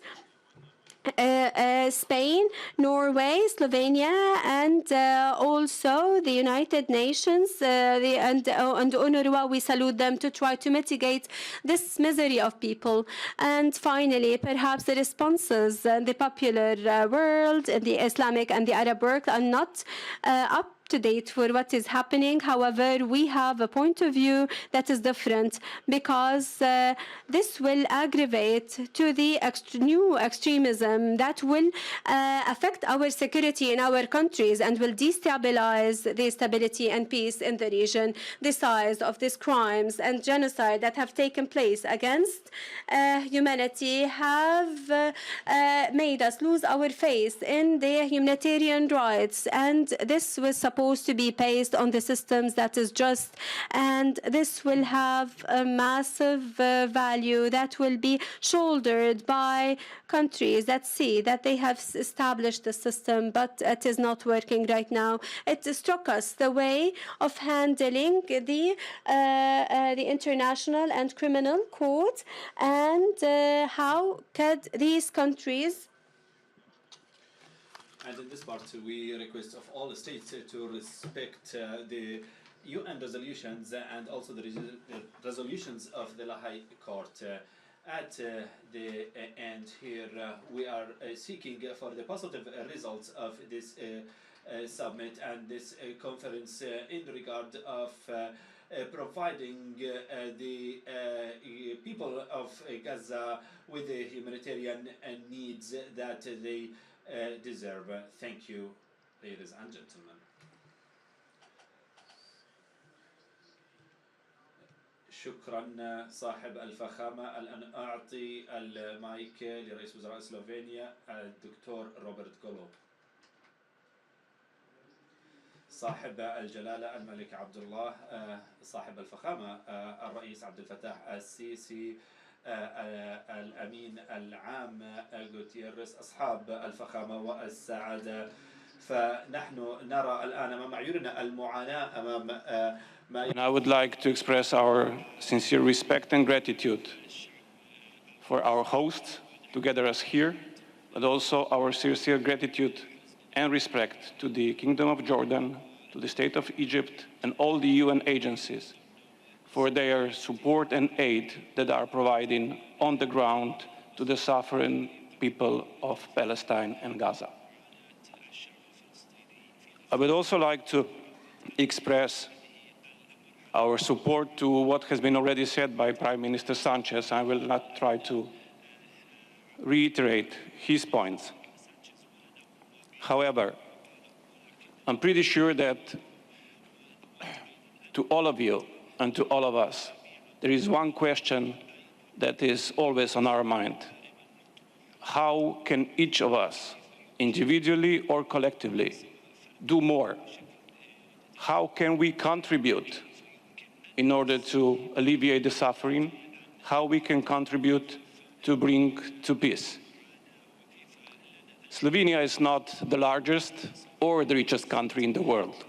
Spain, Norway, Slovenia, and also the United Nations and UNRWA. We salute them to try to mitigate this misery of people. And finally, perhaps the responses in the popular world, in the Islamic and the Arab world, are not up to date for what is happening. However, we have a point of view that is different, because this will aggravate to the new extremism that will affect our security in our countries and will destabilize the stability and peace in the region. The size of these crimes and genocide that have taken place against humanity have made us lose our faith in the humanitarian rights, and this was supposed to be based on the systems that is just, and this will have a massive value that will be shouldered by countries that see that they have established the system, but it is not working right now. It struck us the way of handling the international and criminal court, and how could these countries. And in this part, we request of all states to respect the UN resolutions and also the resolutions of the High Court. at the end here. We are seeking for the positive results of this summit and this conference in regard of providing the people of Gaza with the humanitarian needs that they deserve. Thank you, ladies and gentlemen. شكرا صاحب الفخامة. الآن أعطي المايك لرئيس وزراء سلوفينيا الدكتور روبرت كولوب. صاحب الجلالة الملك عبد الله، صاحب الفخامة الرئيس عبد الفتاح السيسي، الأمين العام غوتيريس، أصحاب الفخامة والسعادة، فنحن نرى الآن أمام عيوننا المعاناة أمام And I would like to express our sincere respect and gratitude for our hosts to gather us here, but also our sincere gratitude and respect to the Kingdom of Jordan, to the State of Egypt, and all the UN agencies for their support and aid that are providing on the ground to the suffering people of Palestine and Gaza. I would also like to express our support to what has been already said by Prime Minister Sanchez. I will not try to reiterate his points. However, I'm pretty sure that to all of you and to all of us, there is one question that is always on our mind. How can each of us, individually or collectively, do more? How can we contribute in order to alleviate the suffering? How we can contribute to bring to peace? Slovenia is not the largest or the richest country in the world,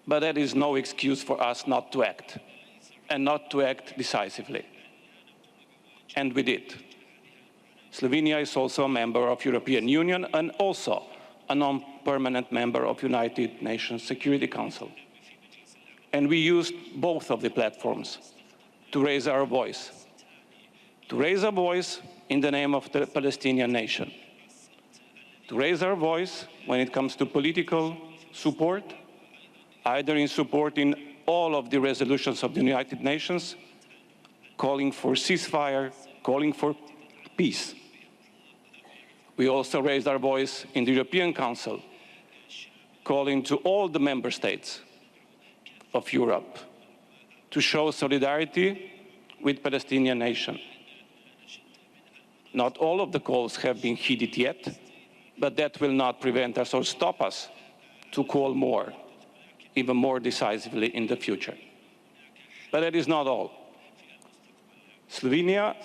but that is no excuse for us not to act, and not to act decisively. And we did. Slovenia is also a member of European Union and also a non-permanent member of United Nations Security Council. And we used both of the platforms to raise our voice in the name of the Palestinian nation, to raise our voice when it comes to political support, either in supporting all of the resolutions of the United Nations, calling for ceasefire, calling for peace. We also raised our voice in the European Council, calling to all the member states of Europe to show solidarity with the Palestinian nation. Not all of the calls have been heeded yet, but that will not prevent us or stop us to call more, even more decisively in the future. But that is not all. Slovenia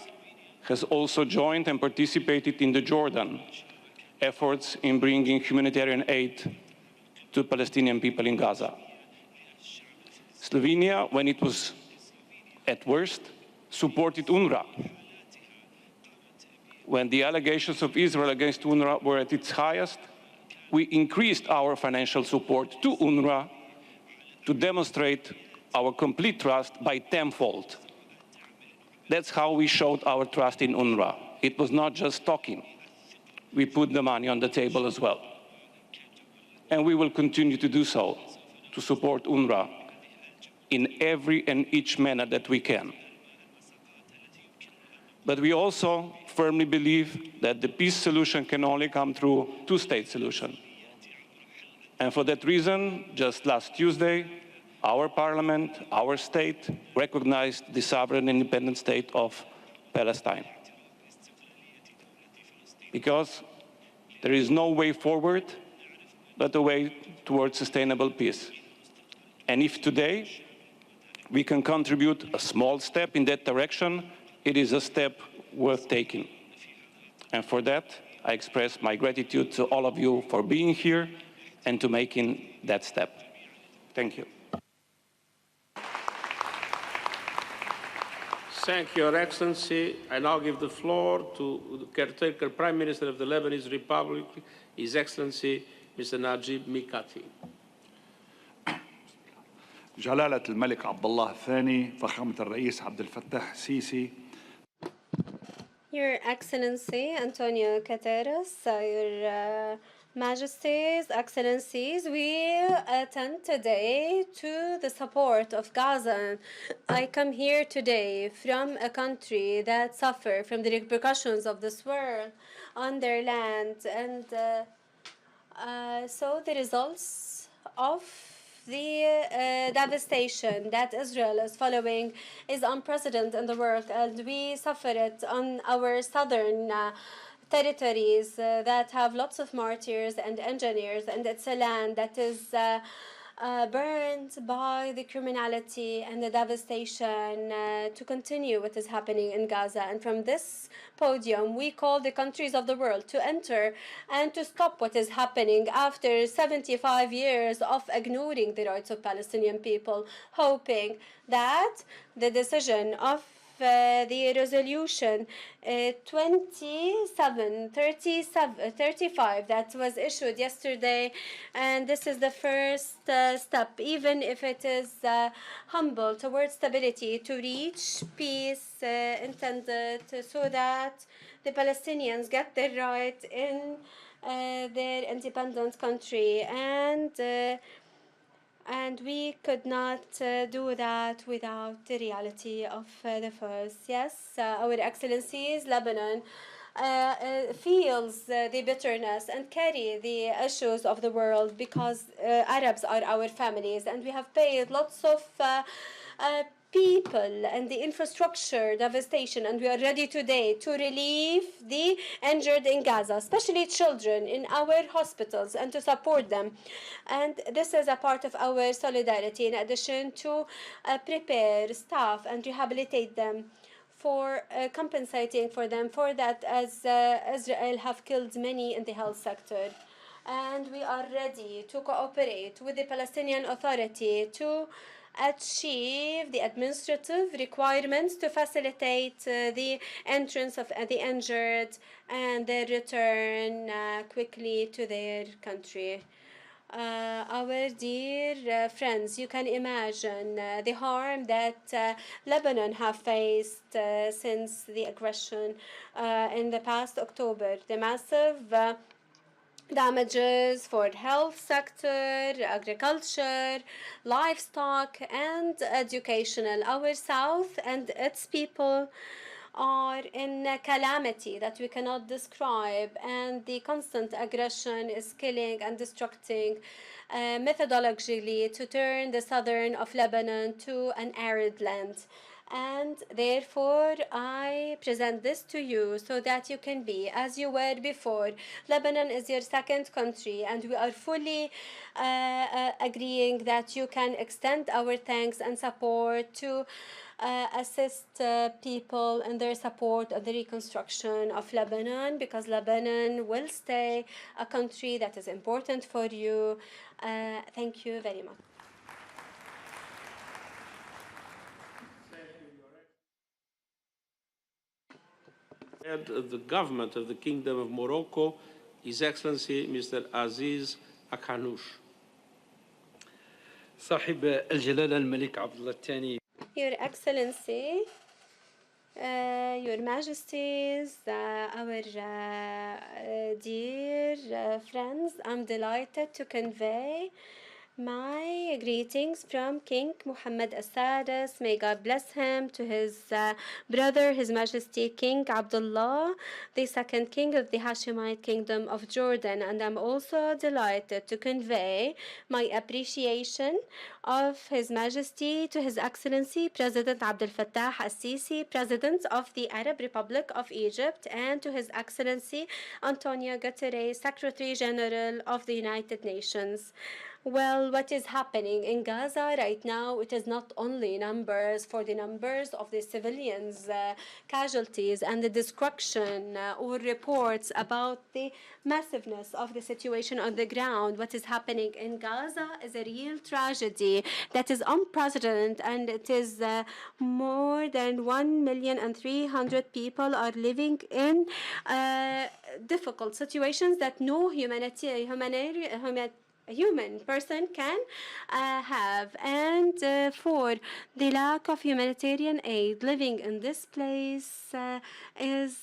has also joined and participated in the Jordan efforts in bringing humanitarian aid to Palestinian people in Gaza. Slovenia, when it was at worst, supported UNRWA. When the allegations of Israel against UNRWA were at its highest, we increased our financial support to UNRWA to demonstrate our complete trust by tenfold. That's how we showed our trust in UNRWA. It was not just talking. We put the money on the table as well. And we will continue to do so, to support UNRWA in every and each manner that we can. But we also firmly believe that the peace solution can only come through a two-state solution. And for that reason, just last Tuesday, our parliament, our state, recognized the sovereign independent state of Palestine. Because there is no way forward but a way towards sustainable peace. And if today we can contribute a small step in that direction, it is a step worth taking. And for that, I express my gratitude to all of you for being here and to making that step. Thank you. Thank you, Your Excellency. I now give the floor to the caretaker Prime Minister of the Lebanese Republic, His Excellency Mr. Najib Mikati. جلالة الملك عبد الله الثاني، فخامة الرئيس عبد الفتاح السيسي. Your Excellency António Guterres, Your Majesties, Excellencies, we attend today to the support of Gaza. I come here today from a country that suffer from the repercussions of this war on their land, and so the results of the devastation that Israel is following is unprecedented in the world, and we suffer it on our southern territories that have lots of martyrs and engineers, and it's a land that is burned by the criminality and the devastation to continue what is happening in Gaza. And from this podium, we call the countries of the world to enter and to stop what is happening after 75 years of ignoring the rights of Palestinian people, hoping that the decision of the resolution 2735 that was issued yesterday, and this is the first step, even if it is humble, towards stability, to reach peace intended so that the Palestinians get their right in their independent country. And we could not do that without the reality of the first. Yes, Our Excellencies, Lebanon feels the bitterness and carry the issues of the world because Arabs are our families, and we have paid lots of people and the infrastructure devastation, and we are ready today to relieve the injured in Gaza, especially children in our hospitals, and to support them. And this is a part of our solidarity, in addition to prepare staff and rehabilitate them, for compensating for them for that, as Israel have killed many in the health sector. And we are ready to cooperate with the Palestinian Authority to achieve the administrative requirements to facilitate the entrance of the injured and their return quickly to their country. Our dear friends, you can imagine the harm that Lebanon have faced since the aggression in the past October. The massive damages for health sector, agriculture, livestock, and educational. Our South and its people are in a calamity that we cannot describe, and the constant aggression is killing and destructing methodologically to turn the southern of Lebanon to an arid land. And therefore, I present this to you so that you can be as you were before. Lebanon is your second country, and we are fully agreeing that you can extend our thanks and support to assist people in their support of the reconstruction of Lebanon, because Lebanon will stay a country that is important for you. Thank you very much. Head of the government of the Kingdom of Morocco, His Excellency Mr. Aziz Akhanouch. صاحب الجلالة الملك عبد الله الثاني. Your Excellency, Your Majesties, our dear friends, I'm delighted to convey my greetings from King Mohammed As-Sadis. May God bless him, to his brother, His Majesty King Abdullah, the second king of the Hashemite Kingdom of Jordan. And I'm also delighted to convey my appreciation of His Majesty to His Excellency President Abdel Fattah al-Sisi, President of the Arab Republic of Egypt, and to His Excellency António Guterres, Secretary-General of the United Nations. Well, what is happening in Gaza right now, it is not only numbers for the numbers of the civilians, casualties, and the destruction, or reports about the massiveness of the situation on the ground. What is happening in Gaza is a real tragedy that is unprecedented, and it is more than 1,300,000 people are living in a human person can have. And for the lack of humanitarian aid, living in this place is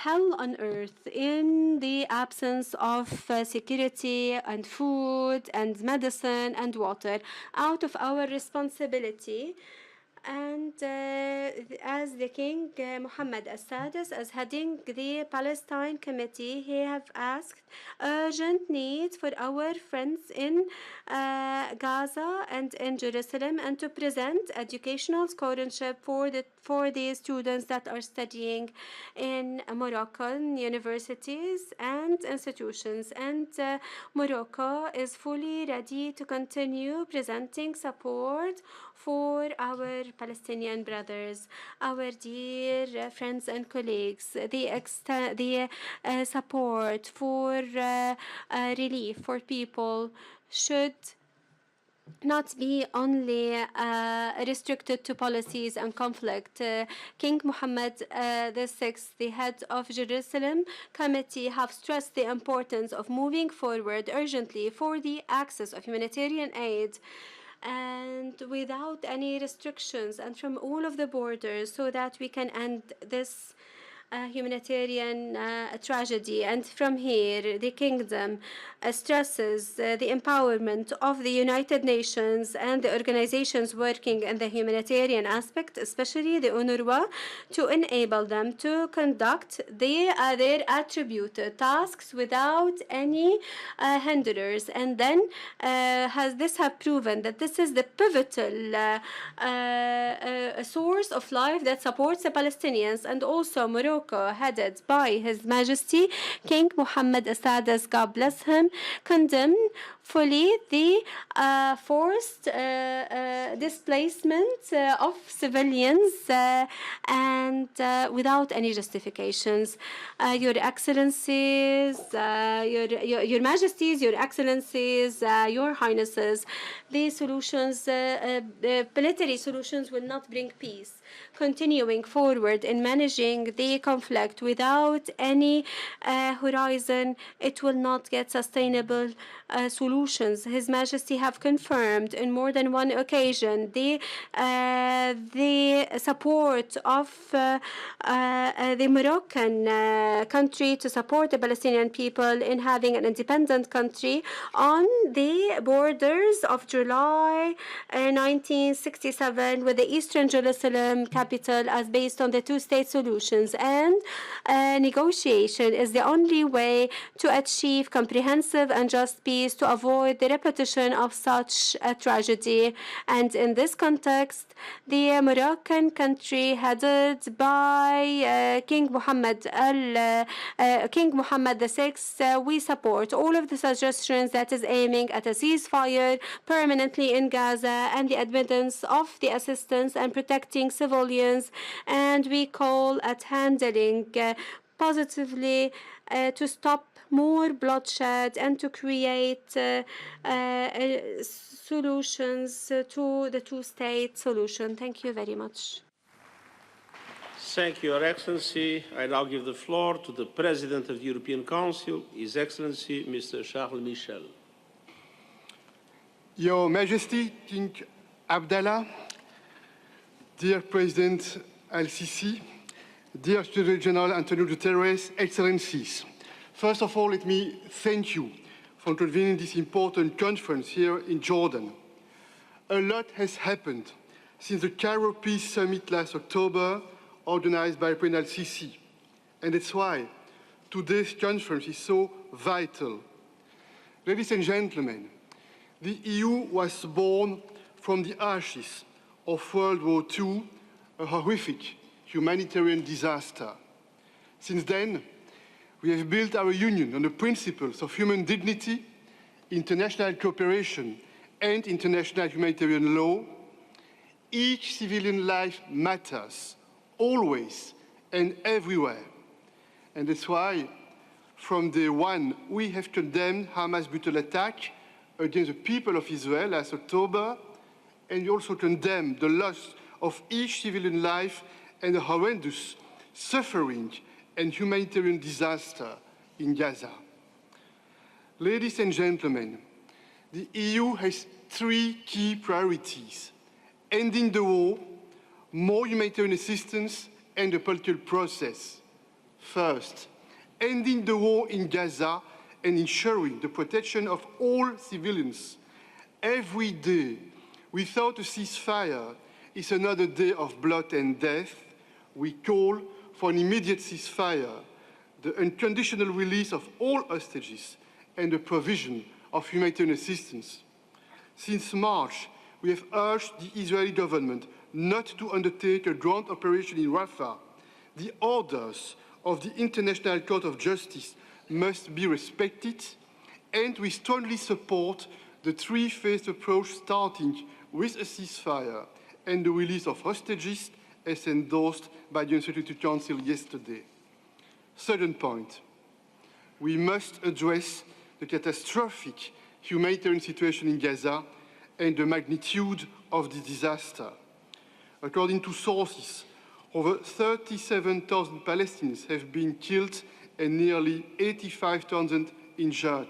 hell on earth in the absence of security and food and medicine and water. Out of our responsibility, and as the King Mohammed Al-Sadis, as heading the Palestine Committee, he have asked urgent needs for our friends in Gaza and in Jerusalem, and to present educational scholarship for the students that are studying in Moroccan universities and institutions. And Morocco is fully ready to continue presenting support for our Palestinian brothers, our dear friends and colleagues. The support for relief for people should not be only restricted to policies and conflict. King Mohammed VI, the head of Jerusalem Committee, have stressed the importance of moving forward urgently for the access of humanitarian aid and without any restrictions and from all of the borders, so that we can end this humanitarian tragedy. And from here, the kingdom stresses the empowerment of the United Nations and the organizations working in the humanitarian aspect, especially the UNRWA, to enable them to conduct their attributed tasks without any hindrance. And then this have proven that this is the pivotal source of life that supports the Palestinians. And also Morocco, headed by His Majesty King Mohammed Al-Sadis, God bless him, condemned fully the forced displacement of civilians and without any justifications. Your Excellencies, Your Majesties, Your Excellencies, Your Highnesses, the solutions, plenary solutions will not bring peace. Continuing forward in managing the conflict without any horizon, it will not get sustainable solutions. His Majesty have confirmed in more than one occasion the support of the Moroccan country to support the Palestinian people in having an independent country on the borders of July 1967 with the Eastern Jerusalem capital as based on the two-state solutions. And negotiation is the only way to achieve comprehensive and just peace, to avoid the repetition of such a tragedy. And in this context, the Moroccan country headed by King Mohammed VI, we support all of the suggestions that is aiming at a ceasefire permanently in Gaza and the admittance of the assistance and protecting civilians. And we call at handling positively to stop more bloodshed and to create solutions to the two-state solution. Thank you very much. Thank you, Your Excellency. I now give the floor to the President of the European Council, His Excellency, Mr. Charles Michel. Your Majesty, King Abdullah, dear President al-Sisi, dear Secretary-General António Guterres, Excellencies. First of all, let me thank you for convening this important conference here in Jordan. A lot has happened since the Cairo Peace Summit last October, organized by President al-Sisi. And that's why today's conference is so vital. Ladies and gentlemen, the EU was born from the ashes of World War II, a horrific humanitarian disaster. Since then, we have built our union on the principles of human dignity, international cooperation, and international humanitarian law. Each civilian life matters, always and everywhere. And that's why, from day one, we have condemned Hamas' brutal attack against the people of Israel last October, and we also condemn the loss of each civilian life and the horrendous suffering and humanitarian disaster in Gaza. Ladies and gentlemen, the EU has three key priorities: ending the war, more humanitarian assistance, and a political process. First, ending the war in Gaza and ensuring the protection of all civilians. Every day without a ceasefire is another day of blood and death. We call for an immediate ceasefire, the unconditional release of all hostages, and the provision of humanitarian assistance. Since March, we have urged the Israeli government not to undertake a ground operation in Rafah. The orders of the International Court of Justice must be respected, and we strongly support the three-phase approach, starting with a ceasefire and the release of hostages as endorsed by the UN Security Council yesterday. Second point, we must address the catastrophic humanitarian situation in Gaza and the magnitude of the disaster. According to sources, over 37,000 Palestinians have been killed and nearly 85,000 injured.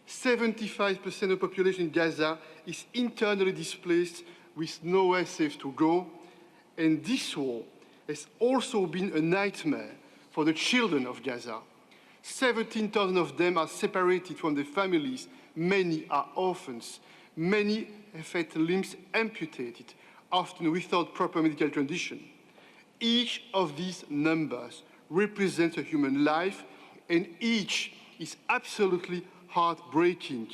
75% of the population in Gaza is internally displaced with nowhere safe to go, and this war has also been a nightmare for the children of Gaza. 17,000 of them are separated from their families, many are orphans, many have had limbs amputated, often without proper medical condition. Each of these numbers represents a human life, and each is absolutely heartbreaking.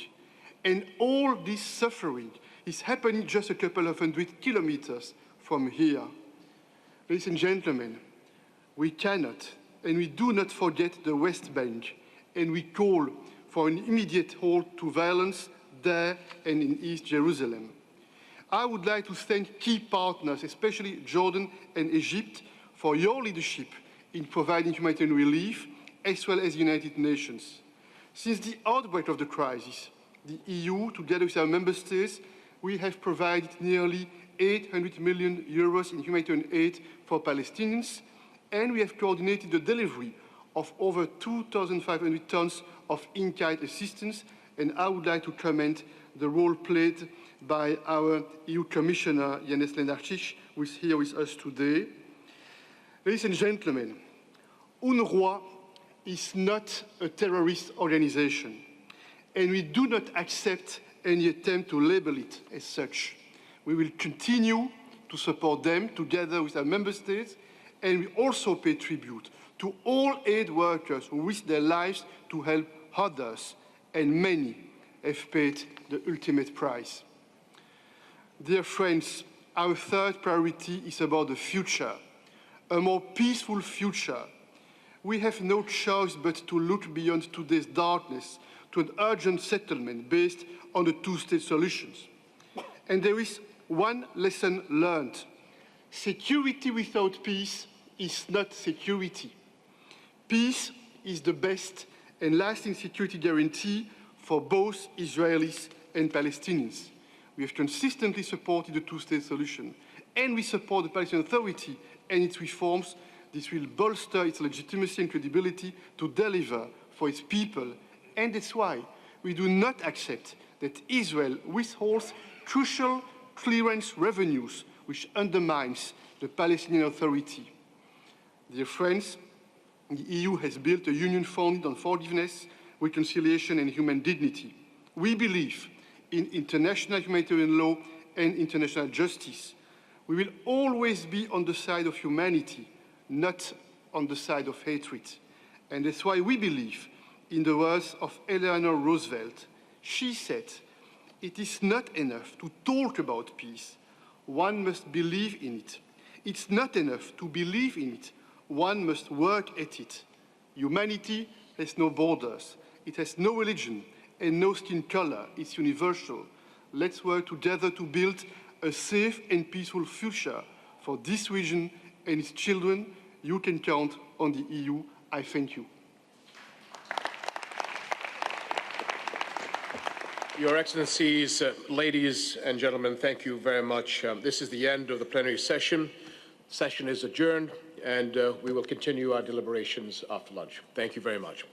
And all this suffering is happening just a couple of 100 kilometers from here. Ladies and gentlemen, we cannot and we do not forget the West Bank, and we call for an immediate halt to violence there and in East Jerusalem. I would like to thank key partners, especially Jordan and Egypt, for your leadership in providing humanitarian relief, as well as the United Nations. Since the outbreak of the crisis, the EU, together with our member states, we have provided nearly 800 million euros in humanitarian aid for Palestinians, and we have coordinated the delivery of over 2,500 tons of in-kind assistance, and I would like to commend the role played by our EU Commissioner, Janez Lenarčič, who is here with us today. Ladies and gentlemen, UNRWA is not a terrorist organization, and we do not accept any attempt to label it as such. We will continue to support them together with our member states, and we also pay tribute to all aid workers who risk their lives to help others, and many have paid the ultimate price. Dear friends, our third priority is about the future, a more peaceful future. We have no choice but to look beyond today's darkness to an urgent settlement based on the two-state solutions. And there is one lesson learned. Security without peace is not security. Peace is the best and lasting security guarantee for both Israelis and Palestinians. We have consistently supported the two-state solution, and we support the Palestinian Authority and its reforms. This will bolster its legitimacy and credibility to deliver for its people, and that's why we do not accept that Israel withholds crucial clearance revenues, which undermines the Palestinian Authority. Dear friends, the EU has built a union founded on forgiveness, reconciliation, and human dignity. We believe in international humanitarian law and international justice. We will always be on the side of humanity, not on the side of hatred. And that's why we believe in the words of Eleanor Roosevelt. She said, "It is not enough to talk about peace. One must believe in it. It's not enough to believe in it. One must work at it." Humanity has no borders. It has no religion and no skin color. It's universal. Let's work together to build a safe and peaceful future for this region and its children. You can count on the EU. I thank you. Your Excellencies, ladies and gentlemen, thank you very much. This is the end of the plenary session. Session is adjourned, and we will continue our deliberations after lunch. Thank you very much.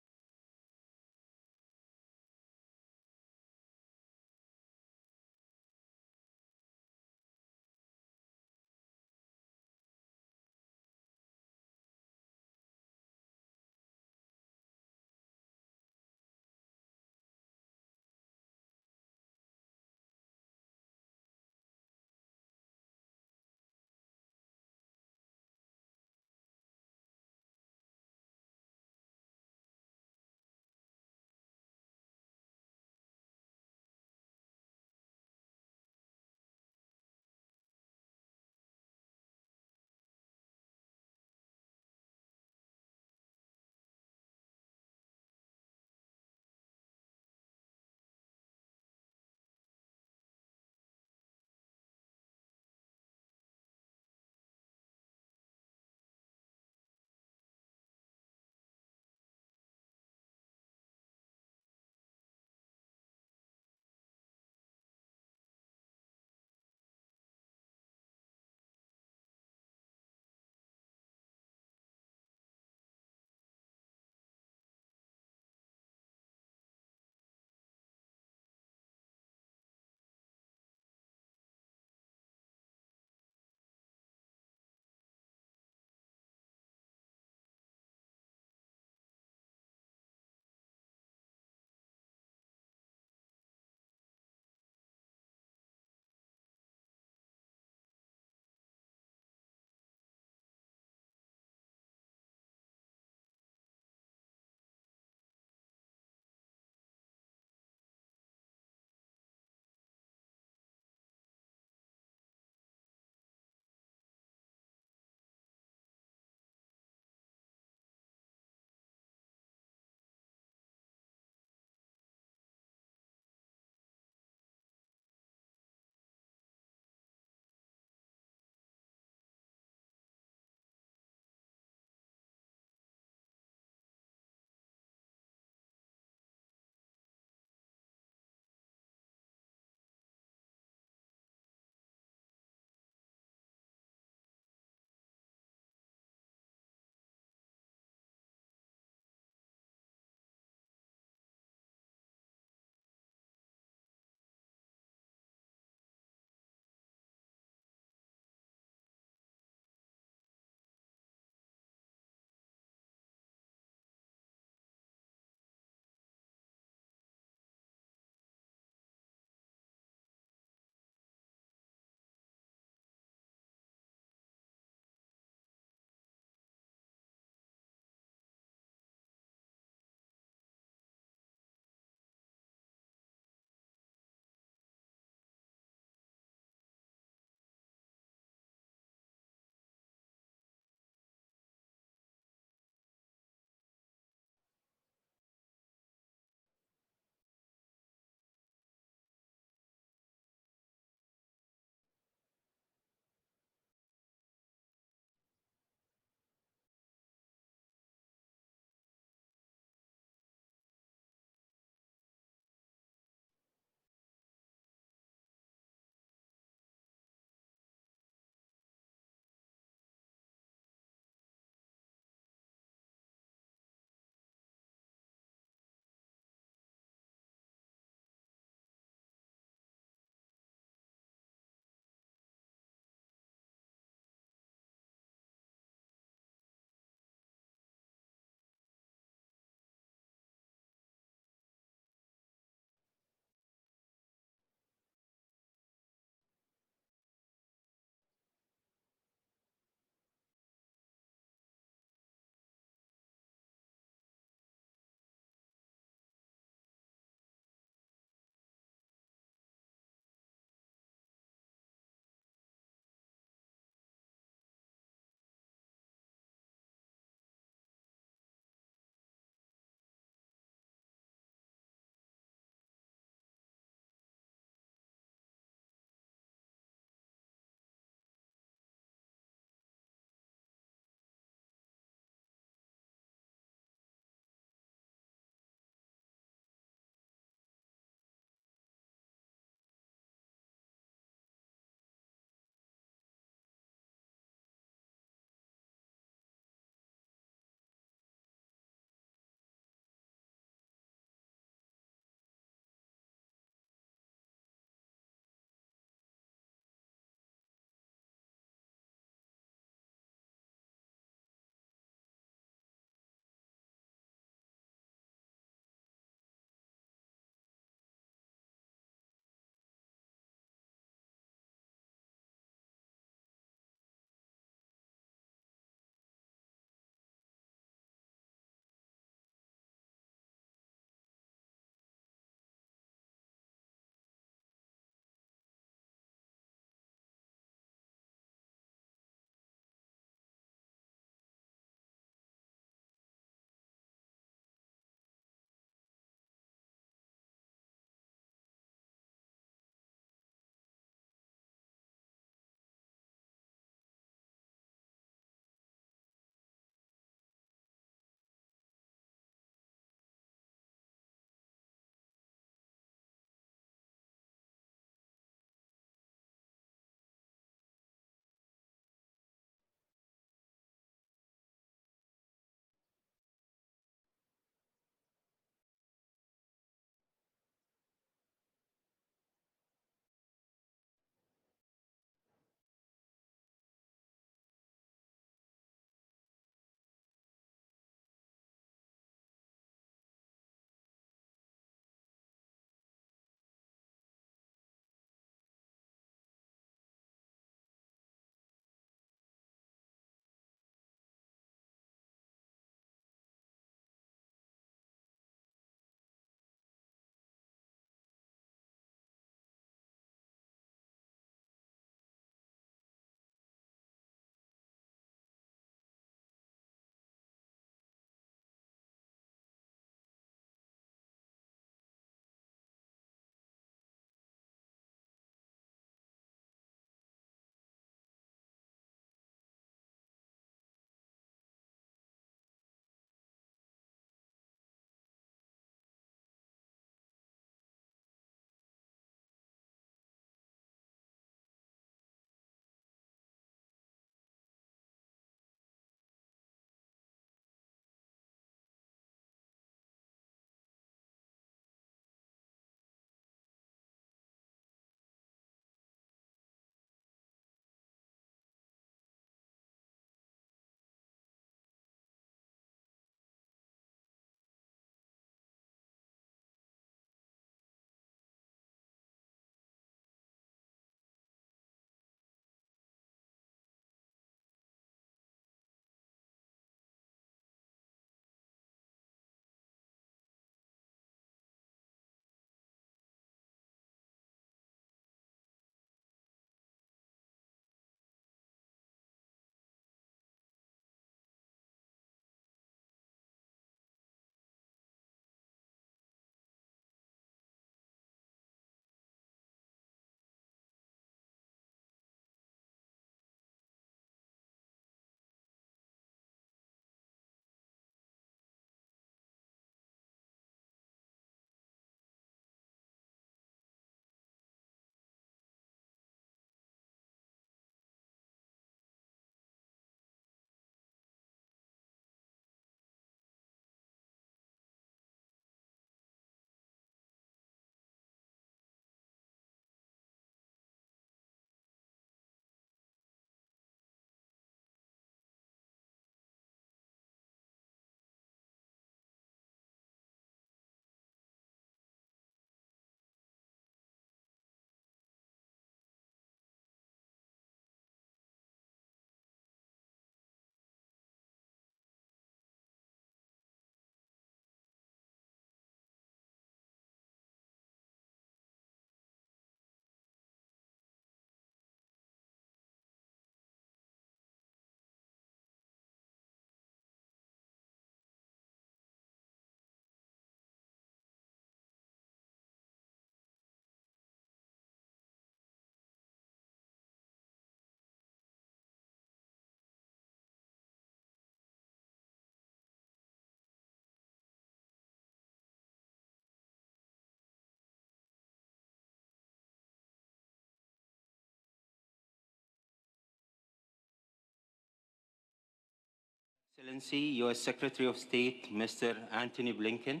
Excellency, U.S. Secretary of State, Mr. Antony Blinken.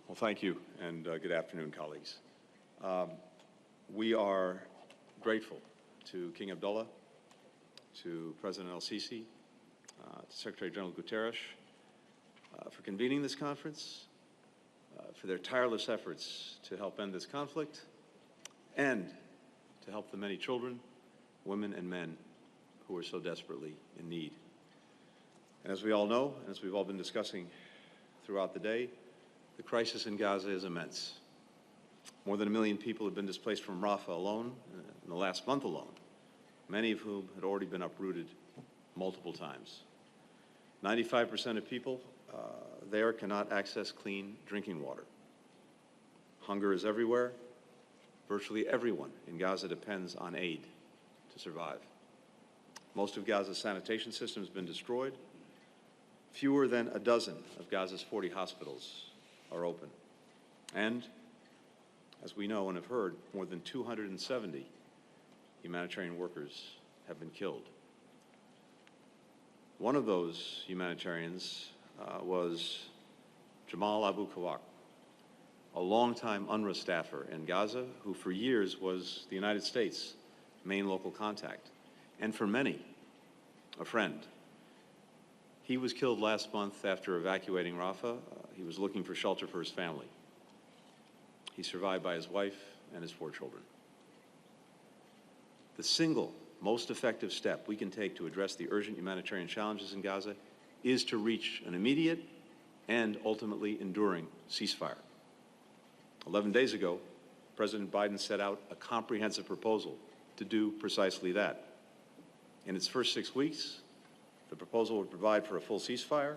Well, thank you, and good afternoon, colleagues. We are grateful to King Abdullah, to President al-Sisi, to Secretary-General Guterres for convening this conference, for their tireless efforts to help end this conflict, and to help the many children, women, and men who are so desperately in need. And as we all know, and as we've all been discussing throughout the day, the crisis in Gaza is immense. More than 1 million people have been displaced from Rafah alone in the last month alone, many of whom had already been uprooted multiple times. 95% of people there cannot access clean drinking water. Hunger is everywhere. Virtually everyone in Gaza depends on aid to survive. Most of Gaza's sanitation system has been destroyed. Fewer than a dozen of Gaza's 40 hospitals are open. And, as we know and have heard, more than 270 humanitarian workers have been killed. One of those humanitarians was Jamal Abu Kawak, a longtime UNRWA staffer in Gaza who for years was the United States' main local contact, and for many, a friend. He was killed last month after evacuating Rafah. He was looking for shelter for his family. He's survived by his wife and his 4 children. The single most effective step we can take to address the urgent humanitarian challenges in Gaza is to reach an immediate and ultimately enduring ceasefire. 11 days ago, President Biden set out a comprehensive proposal to do precisely that. In its first 6 weeks, the proposal would provide for a full ceasefire,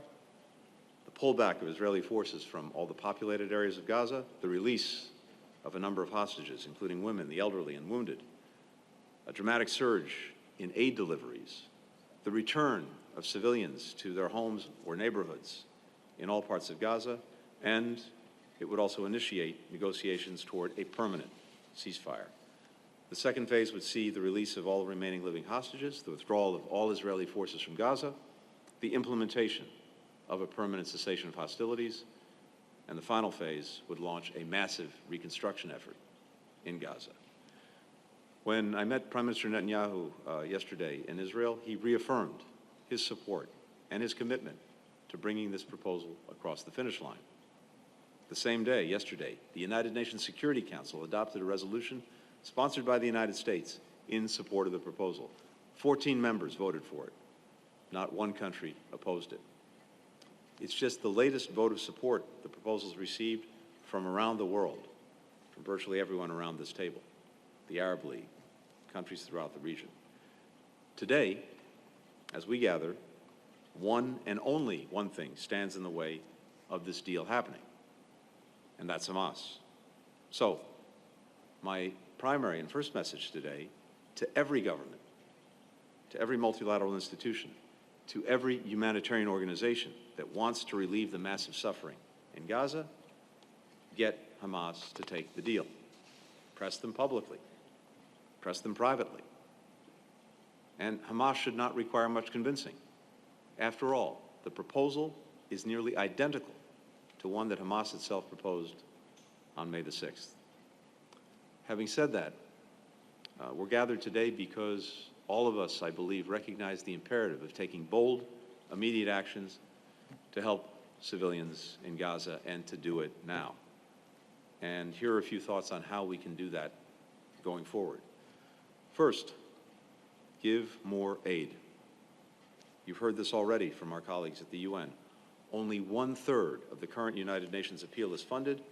the pullback of Israeli forces from all the populated areas of Gaza, the release of a number of hostages, including women, the elderly, and wounded, a dramatic surge in aid deliveries, the return of civilians to their homes or neighborhoods in all parts of Gaza, and it would also initiate negotiations toward a permanent ceasefire. The second phase would see the release of all remaining living hostages, the withdrawal of all Israeli forces from Gaza, the implementation of a permanent cessation of hostilities, and the final phase would launch a massive reconstruction effort in Gaza. When I met Prime Minister Netanyahu yesterday in Israel, he reaffirmed his support and his commitment to bringing this proposal across the finish line. The same day, yesterday, the United Nations Security Council adopted a resolution sponsored by the United States in support of the proposal. 14 members voted for it. Not one country opposed it. It's just the latest vote of support the proposal's received from around the world, from virtually everyone around this table, the Arab League, countries throughout the region. Today, as we gather, one and only one thing stands in the way of this deal happening, and that's Hamas. So, my primary and first message today to every government, to every multilateral institution, to every humanitarian organization that wants to relieve the massive suffering in Gaza, get Hamas to take the deal. Press them publicly. Press them privately. And Hamas should not require much convincing. After all, the proposal is nearly identical to one that Hamas itself proposed on May the 6th. Having said that, we're gathered today because all of us, I believe, recognize the imperative of taking bold, immediate actions to help civilians in Gaza and to do it now. And here are a few thoughts on how we can do that going forward. First, give more aid. You've heard this already from our colleagues at the UN. Only 1/3 of the current United Nations appeal is funded.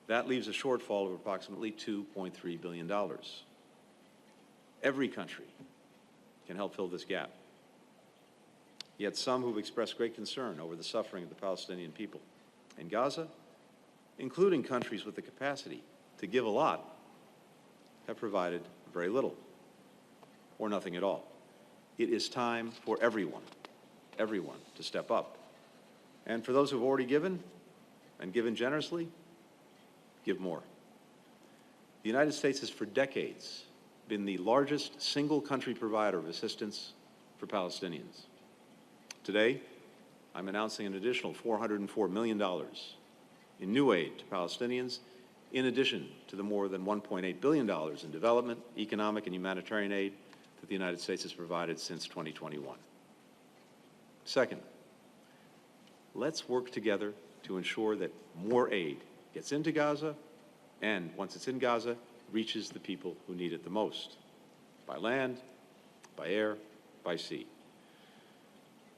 That leaves a shortfall of approximately $2.3 billion. Every country can help fill this gap. Yet some who've expressed great concern over the suffering of the Palestinian people in Gaza, including countries with the capacity to give a lot, have provided very little or nothing at all. It is time for everyone to step up. And for those who've already given, and given generously, give more. the United States has for decades been the largest single country provider of assistance for Palestinians. Today, I'm announcing an additional $404 million in new aid to Palestinians, in addition to the more than $1.8 billion in development, economic, and humanitarian aid that the United States has provided since 2021. Second, let's work together to ensure that more aid gets into Gaza and, once it's in Gaza, reaches the people who need it the most, by land, by air, by sea.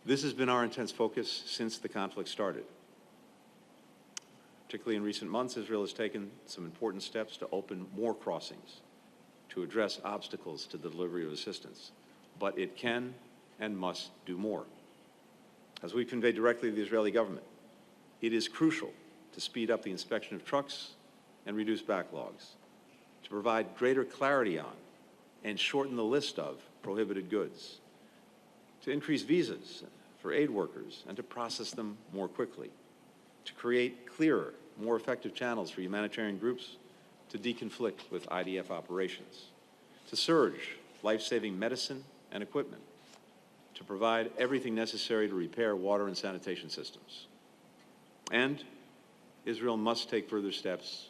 This has been our intense focus since the conflict started. Particularly in recent months, Israel has taken some important steps to open more crossings, to address obstacles to the delivery of assistance. But it can and must do more. As we conveyed directly to the Israeli government, it is crucial to speed up the inspection of trucks and reduce backlogs, to provide greater clarity on and shorten the list of prohibited goods, to increase visas for aid workers and to process them more quickly, to create clearer, more effective channels for humanitarian groups to deconflict with IDF operations, to surge life-saving medicine and equipment, to provide everything necessary to repair water and sanitation systems. And Israel must take further steps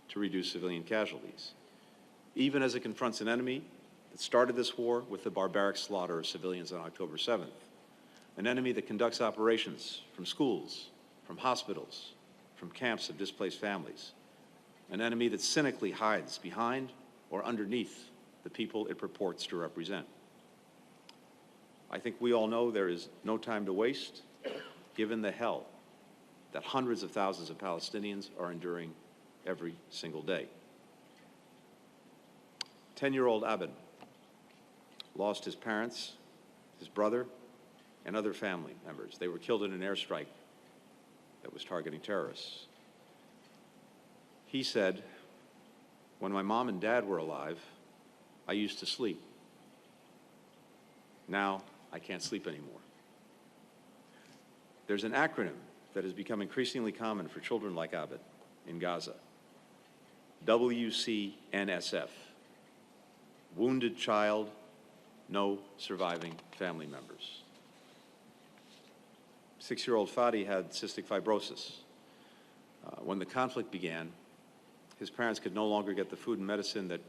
to reduce civilian casualties, even as it confronts an enemy that started this war with the barbaric slaughter of civilians on October 7th, an enemy that conducts operations from schools, from hospitals, from camps of displaced families, an enemy that cynically hides behind or underneath the people it purports to represent. I think we all know there is no time to waste, given the hell that hundreds of thousands of Palestinians are enduring every single day. 10-year-old Abed lost his parents, his brother, and other family members. They were killed in an airstrike that was targeting terrorists. He said, "When my mom and dad were alive, I used to sleep. Now I can't sleep anymore." There's an acronym that has become increasingly common for children like Abed in Gaza. WCNSF. Wounded child, no surviving family members. 6-year-old Fadi had cystic fibrosis. When the conflict began, his parents could no longer get the food and medicine that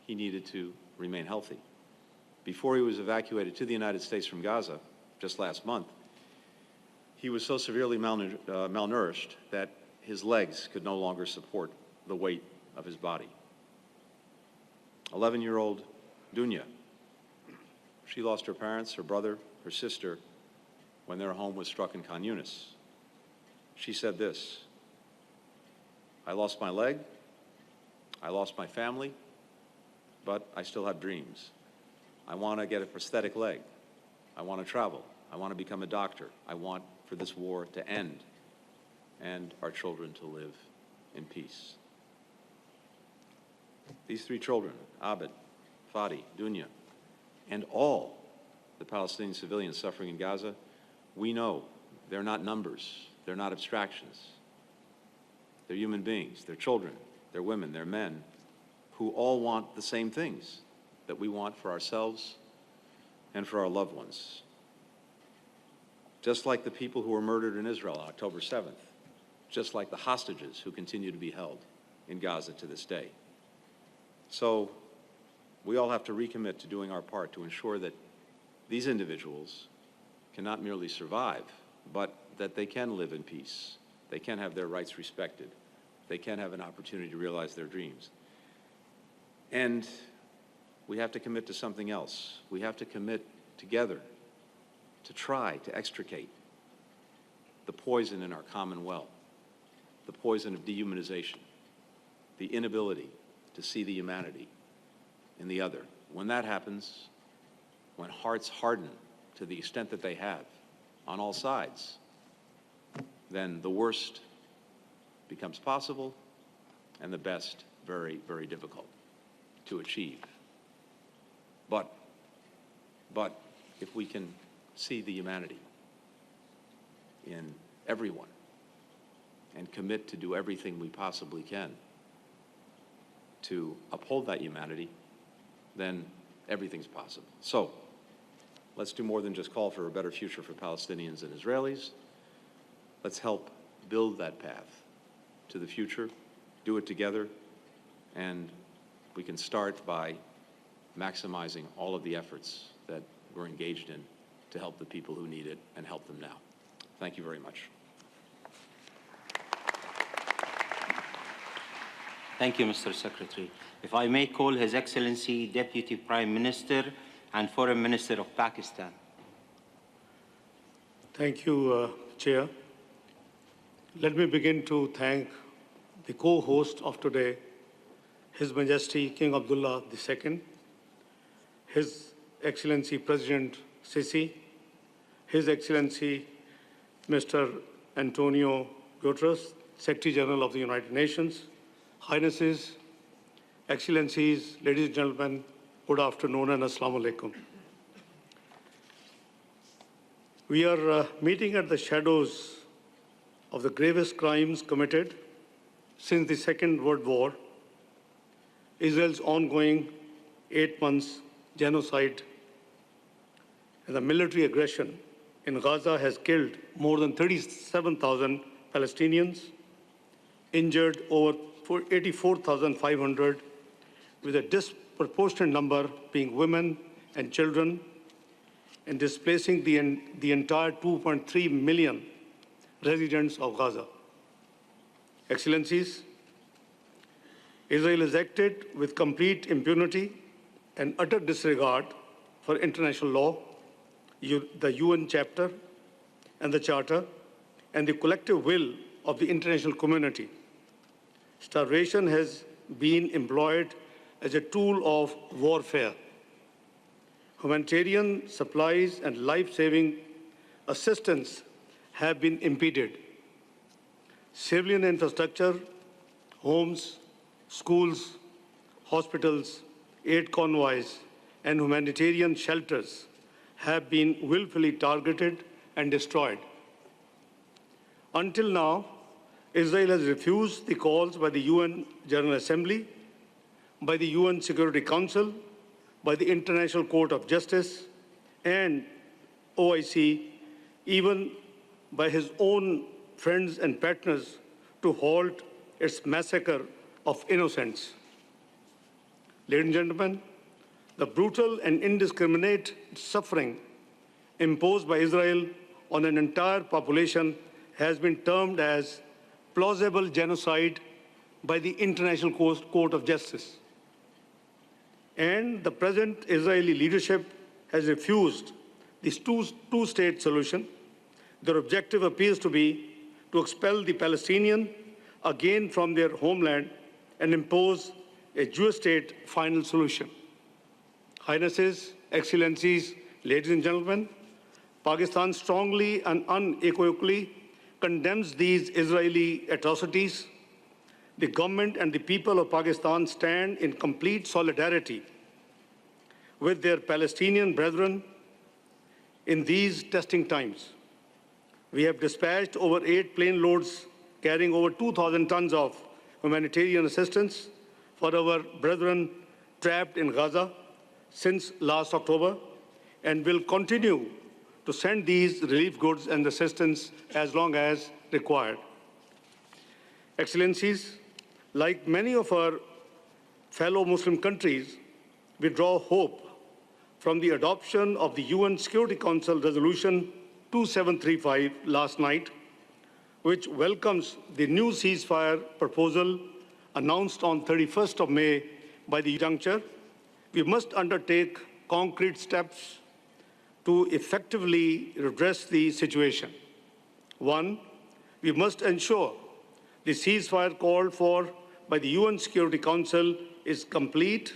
he needed to remain healthy. Before he was evacuated to the United States from Gaza, just last month, he was so severely malnourished that his legs could no longer support the weight of his body. 11-year-old Dunya. She lost her parents, her brother, her sister when their home was struck in Khan Yunis. She said this, "I lost my leg, I lost my family, but I still have dreams. I want to get a prosthetic leg. I want to travel. I want to become a doctor. I want for this war to end and our children to live in peace." These three children, Abed, Fadi, Dunya, and all the Palestinian civilians suffering in Gaza, we know they're not numbers, they're not abstractions. They're human beings, they're children, they're women, they're men, who all want the same things that we want for ourselves and for our loved ones. Just like the people who were murdered in Israel on October 7th, just like the hostages who continue to be held in Gaza to this day. So we all have to recommit to doing our part to ensure that these individuals can not merely survive, but that they can live in peace. They can have their rights respected. They can have an opportunity to realize their dreams. And we have to commit to something else. We have to commit together to try to extricate the poison in our common well, the poison of dehumanization, the inability to see the humanity in the other. When that happens, when hearts harden to the extent that they have on all sides, then the worst becomes possible and the best very, very difficult to achieve. But if we can see the humanity in everyone and commit to do everything we possibly can to uphold that humanity, then everything's possible. So let's do more than just call for a better future for Palestinians and Israelis. Let's help build that path to the future, do it together, and we can start by maximizing all of the efforts that we're engaged in to help the people who need it and help them now. Thank you very much. Thank you, Mr. Secretary. If I may call His Excellency Deputy Prime Minister and Foreign Minister of Pakistan. Thank you, Chair. Let me begin to thank the co-host of today, His Majesty King Abdullah II, His Excellency President Sisi, His Excellency Mr. António Guterres, Secretary-General of the United Nations, Highnesses, Excellencies, ladies and gentlemen, good afternoon and Assalamu alaikum. We are meeting at the shadows of the gravest crimes committed since the Second World War, Israel's ongoing 8 months genocide, and the military aggression in Gaza has killed more than 37,000 Palestinians, injured over 84,500, with a disproportionate number being women and children, and displacing the entire 2.3 million residents of Gaza. Excellencies, Israel has acted with complete impunity and utter disregard for international law, the UN chapter and the charter, and the collective will of the international community. Starvation has been employed as a tool of warfare. Humanitarian supplies and life-saving assistance have been impeded. Civilian infrastructure, homes, schools, hospitals, aid convoys, and humanitarian shelters have been willfully targeted and destroyed. Until now, Israel has refused the calls by the UN General Assembly, by the UN Security Council, by the International Court of Justice, and OIC, even by his own friends and partners, to halt its massacre of innocents. Ladies and gentlemen, the brutal and indiscriminate suffering imposed by Israel on an entire population has been termed as plausible genocide by the International Court of Justice. And the present Israeli leadership has refused this two-state solution. Their objective appears to be to expel the Palestinian again from their homeland and impose a Jewish state final solution. Highnesses, Excellencies, ladies and gentlemen, Pakistan strongly and unequivocally condemns these Israeli atrocities. The government and the people of Pakistan stand in complete solidarity with their Palestinian brethren in these testing times. We have dispatched over 8 plane loads carrying over 2,000 tons of humanitarian assistance for our brethren trapped in Gaza since last October, and will continue to send these relief goods and assistance as long as required. Excellencies, like many of our fellow Muslim countries, we draw hope from the adoption of the UN Security Council Resolution 2735 last night, which welcomes the new ceasefire proposal announced on 31st of May by the juncture. We must undertake concrete steps to effectively redress the situation. 1, we must ensure the ceasefire called for by the UN Security Council is complete,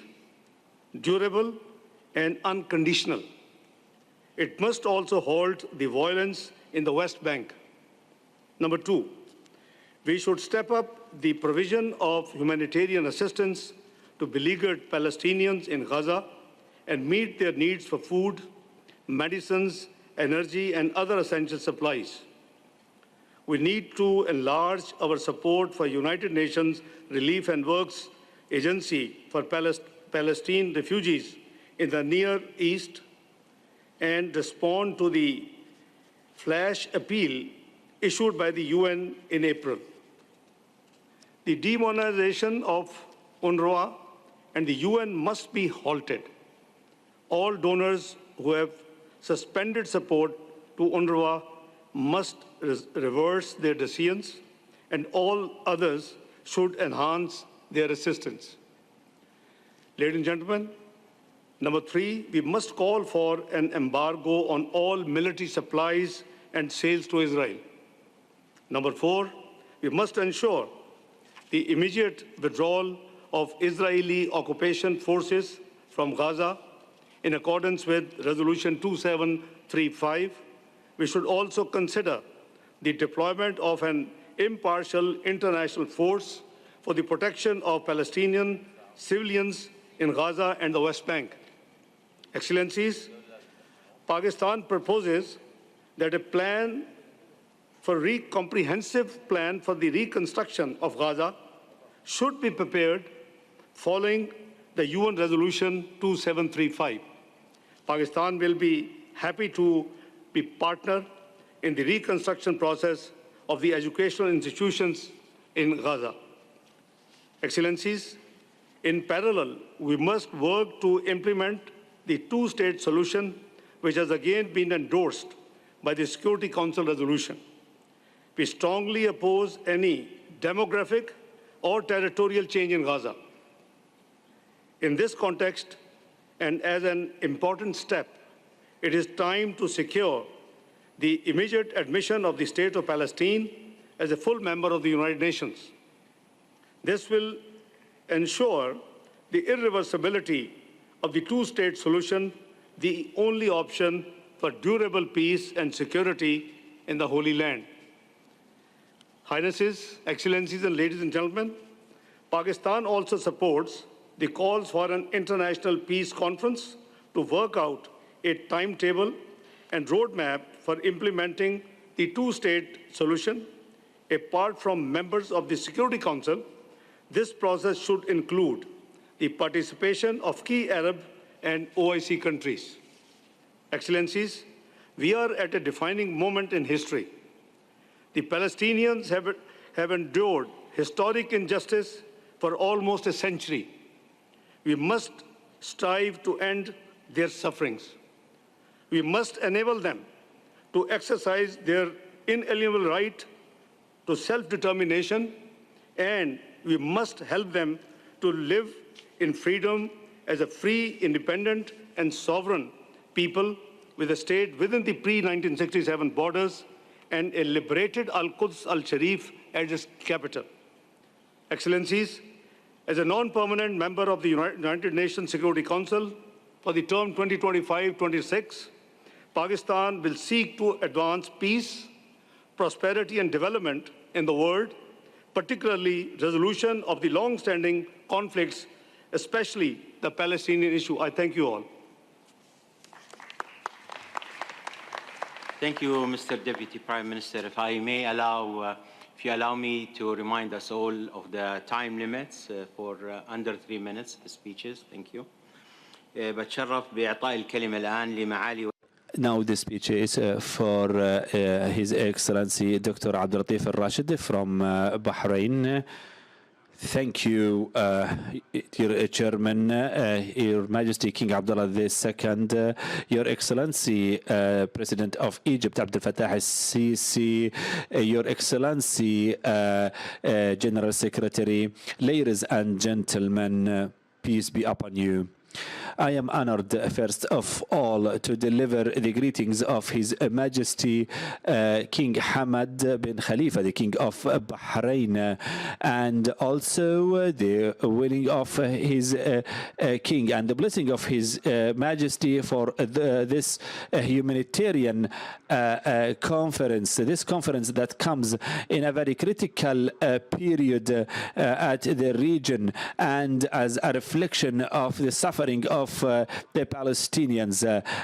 durable, and unconditional. It must also halt the violence in the West Bank. Number 2, we should step up the provision of humanitarian assistance to beleaguered Palestinians in Gaza and meet their needs for food, medicines, energy, and other essential supplies. We need to enlarge our support for United Nations relief and works Agency for Palestine Refugees in the Near East and respond to the flash appeal issued by the UN in April. The demonization of UNRWA and the UN must be halted. All donors who have suspended support to UNRWA must reverse their decisions, and all others should enhance their assistance. Ladies and gentlemen, number 3, we must call for an embargo on all military supplies and sales to Israel. Number 4, we must ensure the immediate withdrawal of Israeli occupation forces from Gaza in accordance with Resolution 2735. We should also consider the deployment of an impartial international force for the protection of Palestinian civilians in Gaza and the West Bank. Excellencies, Pakistan proposes that a comprehensive plan for the reconstruction of Gaza should be prepared following the UN Resolution 2735. Pakistan will be happy to be partner in the reconstruction process of the educational institutions in Gaza. Excellencies, in parallel, we must work to implement the two-state solution, which has again been endorsed by the Security Council resolution. We strongly oppose any demographic or territorial change in Gaza. In this context, and as an important step, it is time to secure the immediate admission of the State of Palestine as a full member of the United Nations. This will ensure the irreversibility of the two-state solution, the only option for durable peace and security in the Holy Land. Highnesses, Excellencies, and ladies and gentlemen, Pakistan also supports the calls for an international peace conference to work out a timetable and roadmap for implementing the two-state solution. Apart from members of the Security Council, this process should include the participation of key Arab and OIC countries. Excellencies, we are at a defining moment in history. The Palestinians have endured historic injustice for almost a century. We must strive to end their sufferings. We must enable them to exercise their inalienable right to self-determination, and we must help them to live in freedom as a free, independent, and sovereign people with a state within the pre-1967 borders and a liberated Al-Quds al-Sharif as its capital. Excellencies, as a non-permanent member of the United Nations Security Council for the term 2025-26, Pakistan will seek to advance peace, prosperity, and development in the world, particularly resolution of the long-standing conflicts, especially the Palestinian issue. I thank you all. Thank you, Mr. Deputy Prime Minister. If you allow me to remind us all of the time limits for under 3 minutes, the speeches. Thank you. بتشرف بإعطاء الكلمة الآن لمعالي. Now the speech is for His Excellency Dr. Abdel Fattah al-Rashid from Bahrain. Thank you, dear Chairman, Your Majesty King Abdullah II, Your Excellency President of Egypt Abdel Fattah al-Sisi, Your Excellency General Secretary, ladies and gentlemen, peace be upon you. I am honored, first of all, to deliver the greetings of His Majesty King Hamad bin Khalifa, the King of Bahrain, and also the willing of his King and the blessing of His Majesty for this humanitarian conference. This conference that comes in a very critical period at the region and as a reflection of the suffering of of the Palestinians,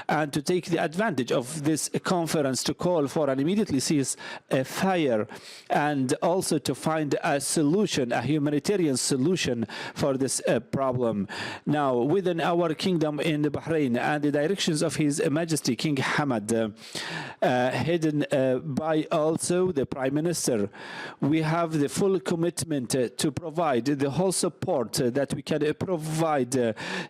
and to take the advantage of this conference to call for an immediately ceasefire, and also to find a solution, a humanitarian solution for this problem. Now, within our kingdom in Bahrain and the directions of His Majesty King Hamad, headed by also the Prime Minister, we have the full commitment to provide the whole support that we can provide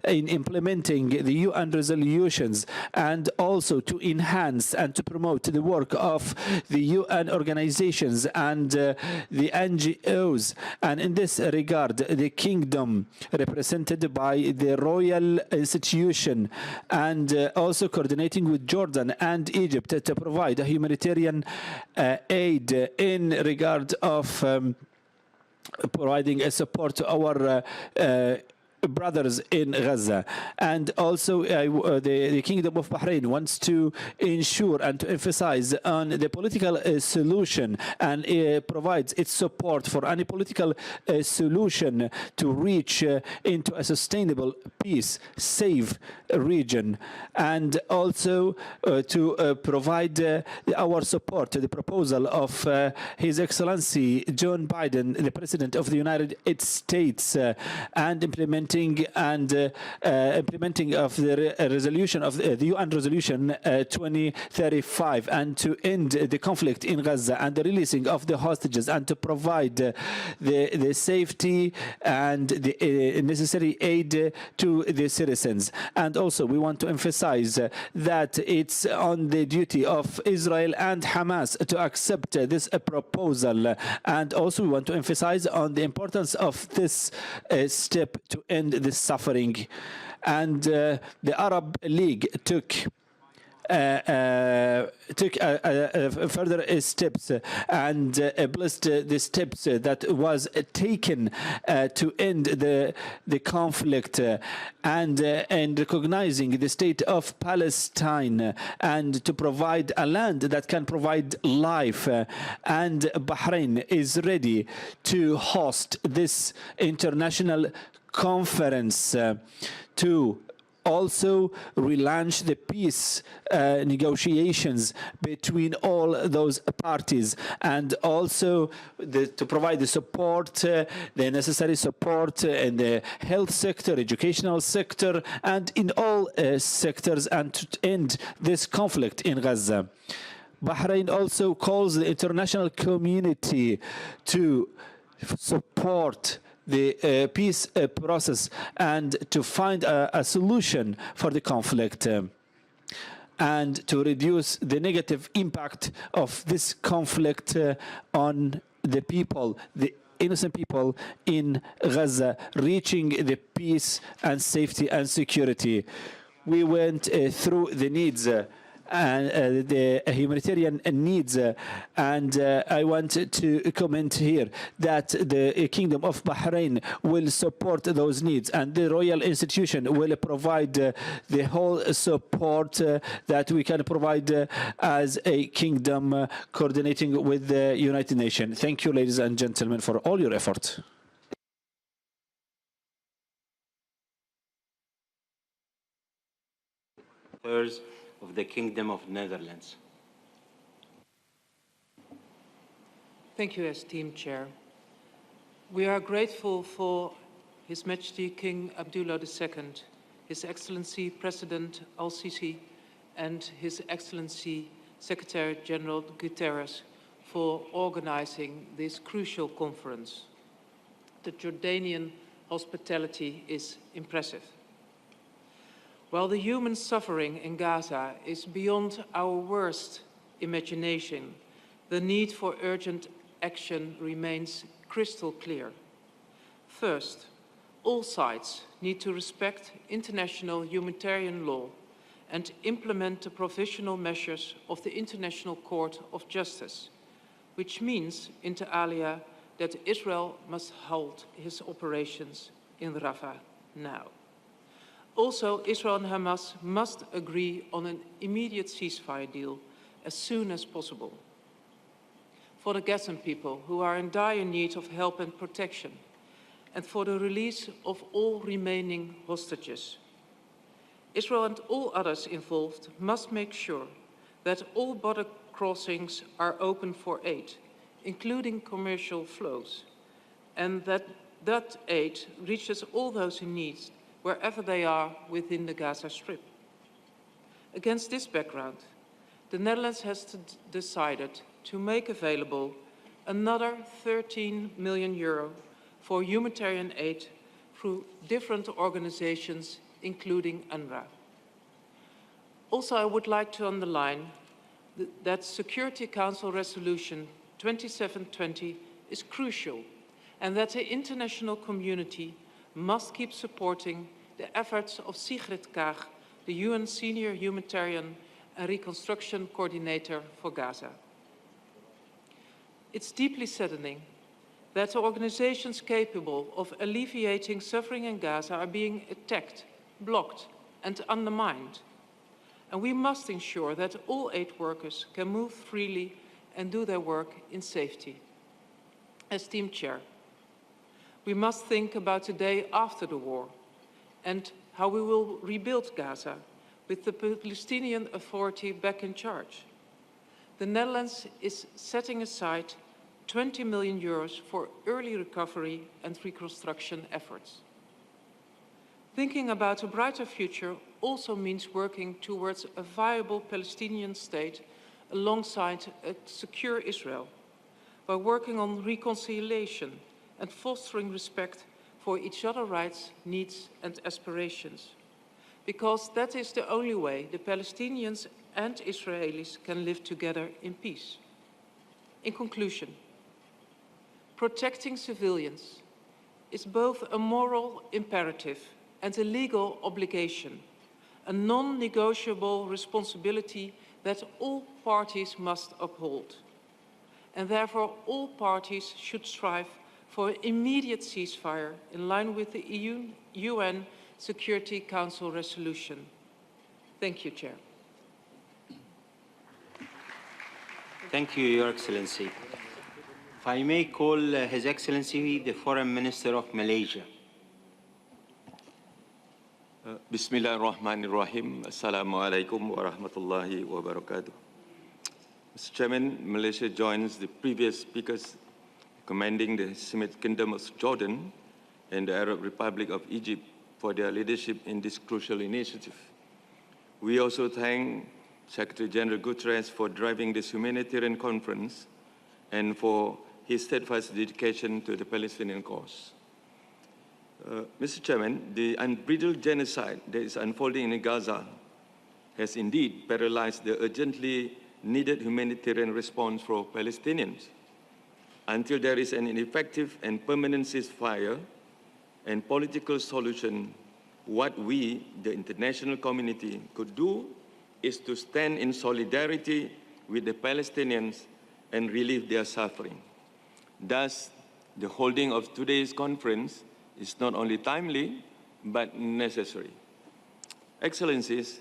in implementing the UN resolutions, and also to enhance and to promote the work of the UN organizations and the NGOs. And in this regard, the kingdom, represented by the royal institution, and also coordinating with Jordan and Egypt to provide a humanitarian aid in regard of providing a support to our brothers in Gaza. And also the Kingdom of Bahrain wants to ensure and to emphasize on the political solution, and provides its support for any political solution to reach into a sustainable peace, safe region, and also to provide our support to the proposal of His Excellency John Biden, the President of the United States, and implementing of the resolution of the UN resolution 2035, and to end the conflict in Gaza and the releasing of the hostages, and to provide the safety and the necessary aid to the citizens. And also we want to emphasize that it's on the duty of Israel and Hamas to accept this proposal, and also we want to emphasize on the importance of this step to end this suffering. And the Arab League took further steps and blessed the steps that was taken to end the conflict, and recognizing the state of Palestine, and to provide a land that can provide life. And Bahrain is ready to host this international conference to also relaunch the peace negotiations between all those parties, and also to provide the support, the necessary support in the health sector, educational sector, and in all sectors, and to end this conflict in Gaza. Bahrain also calls the international community to support the peace process and to find a solution for the conflict, and to reduce the negative impact of this conflict on the people, the innocent people in Gaza, reaching the peace and safety and security. We went through the needs and the humanitarian needs, and I want to comment here that the Kingdom of Bahrain will support those needs, and the Royal Institution will provide the whole support that we can provide as a kingdom, coordinating with the United Nations. Thank you, ladies and gentlemen, for all your effort. Of the Kingdom of Netherlands. Thank you, esteemed Chair. We are grateful for His Majesty King Abdullah II, His Excellency President al-Sisi, and His Excellency Secretary-General Guterres for organizing this crucial conference. The Jordanian hospitality is impressive. While the human suffering in Gaza is beyond our worst imagination, the need for urgent action remains crystal clear. First, all sides need to respect international humanitarian law and implement the provisional measures of the International Court of Justice, which means, inter alia, that Israel must halt its operations in Rafah now. Also, Israel and Hamas must agree on an immediate ceasefire deal as soon as possible. For the Gazan people, who are in dire need of help and protection, and for the release of all remaining hostages. Israel and all others involved must make sure that all border crossings are open for aid, including commercial flows, and that aid reaches all those in need, wherever they are within the Gaza Strip. Against this background, the Netherlands has decided to make available another €13 million for humanitarian aid through different organizations, including UNRWA. Also, I would like to underline that Security Council Resolution 2720 is crucial and that the international community must keep supporting the efforts of Sigrid Kaag, the UN Senior Humanitarian and Reconstruction Coordinator for Gaza. It's deeply saddening that organizations capable of alleviating suffering in Gaza are being attacked, blocked, and undermined. And we must ensure that all aid workers can move freely and do their work in safety. As Team Chair, we must think about the day after the war and how we will rebuild Gaza with the Palestinian Authority back in charge. The Netherlands is setting aside €20 million for early recovery and reconstruction efforts. Thinking about a brighter future also means working towards a viable Palestinian state alongside a secure Israel, by working on reconciliation and fostering respect for each other's rights, needs and aspirations. Because that is the only way the Palestinians and Israelis can live together in peace. In conclusion, protecting civilians is both a moral imperative and a legal obligation, a non-negotiable responsibility that all parties must uphold. And therefore, all parties should strive for an immediate ceasefire in line with the UN Security Council resolution. Thank you, Chair. Thank you, Your Excellency. If I may call His Excellency the Foreign Minister of Malaysia. Bismillahirrahmanirrahim. Assalamualaikum warahmatullahi wabarakatuh. Mr. Chairman, Malaysia joins the previous speakers commending the Semitic Kingdom of Jordan and the Arab Republic of Egypt for their leadership in this crucial initiative. We also thank Secretary-General Guterres for driving this humanitarian conference and for his steadfast dedication to the Palestinian cause. Mr. Chairman, the unbridled genocide that is unfolding in Gaza has indeed paralyzed the urgently needed humanitarian response for Palestinians. Until there is an effective and permanent ceasefire and political solution, what we, the international community, could do is to stand in solidarity with the Palestinians and relieve their suffering. Thus, the holding of today's conference is not only timely, but necessary. Excellencies,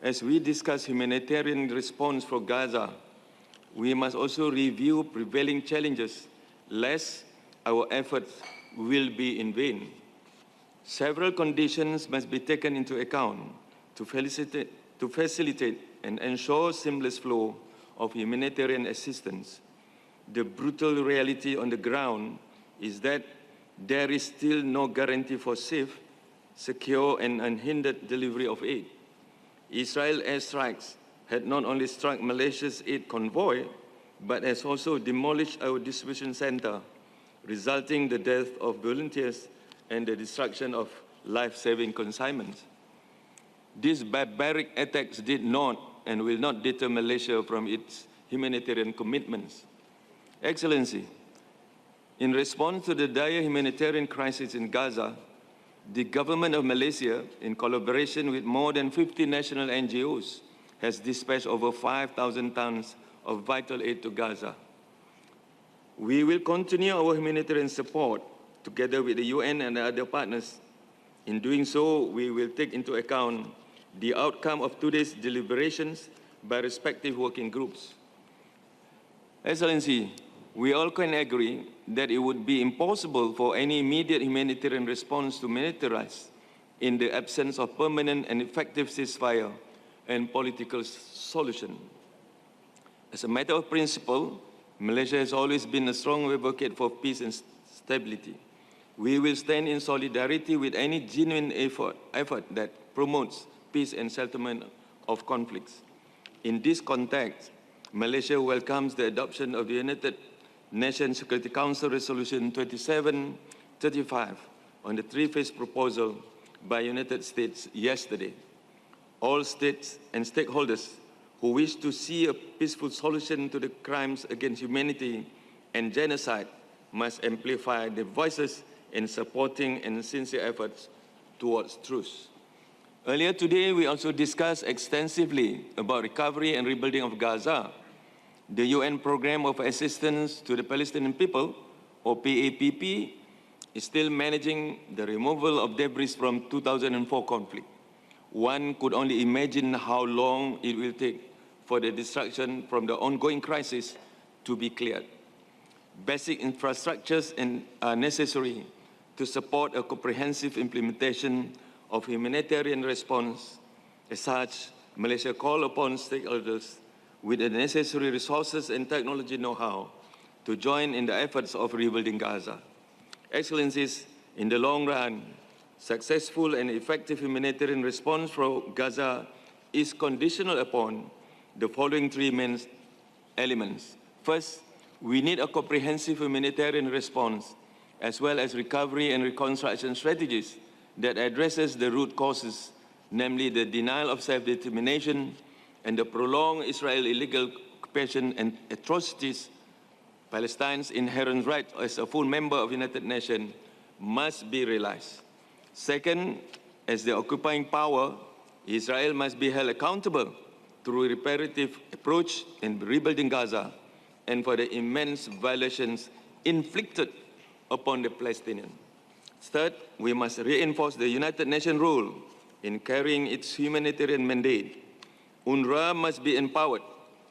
as we discuss humanitarian response for Gaza, we must also review prevailing challenges, lest our efforts will be in vain. Several conditions must be taken into account to facilitate and ensure seamless flow of humanitarian assistance. The brutal reality on the ground is that there is still no guarantee for safe, secure, and unhindered delivery of aid. Israel airstrikes had not only struck Malaysia's aid convoy, but has also demolished our distribution center, resulting in the death of volunteers and the destruction of life-saving consignments. These barbaric attacks did not and will not deter Malaysia from its humanitarian commitments. Excellency, in response to the dire humanitarian crisis in Gaza, the government of Malaysia, in collaboration with more than 50 national NGOs, has dispatched over 5,000 tons of vital aid to Gaza. We will continue our humanitarian support together with the UN and other partners. In doing so, we will take into account the outcome of today's deliberations by respective working groups. Excellency, we all can agree that it would be impossible for any immediate humanitarian response to materialize in the absence of permanent and effective ceasefire and political solution. As a matter of principle, Malaysia has always been a strong advocate for peace and stability. We will stand in solidarity with any genuine effort that promotes peace and settlement of conflicts. In this context, Malaysia welcomes the adoption of the United Nations Security Council Resolution 2735 on the three-phase proposal by United States yesterday. All states and stakeholders who wish to see a peaceful solution to the crimes against humanity and genocide must amplify their voices in supporting and sincere efforts towards truth. Earlier today, we also discussed extensively about recovery and rebuilding of Gaza. The UN Program of Assistance to the Palestinian People, or PAPP, is still managing the removal of debris from 2004 conflict. One could only imagine how long it will take for the destruction from the ongoing crisis to be cleared. Basic infrastructures are necessary to support a comprehensive implementation of humanitarian response. As such, Malaysia calls upon stakeholders with the necessary resources and technology know-how to join in the efforts of rebuilding Gaza. Excellencies, in the long run, successful and effective humanitarian response for Gaza is conditional upon the following three main elements. First, we need a comprehensive humanitarian response, as well as recovery and reconstruction strategies that addresses the root causes, namely the denial of self-determination and the prolonged Israeli illegal occupation and atrocities. Palestine's inherent right as a full member of the United Nations must be realized. Second, as the occupying power, Israel must be held accountable through a reparative approach in rebuilding Gaza and for the immense violations inflicted upon the Palestinians. Third, we must reinforce the United Nations role in carrying its humanitarian mandate. UNRWA must be empowered,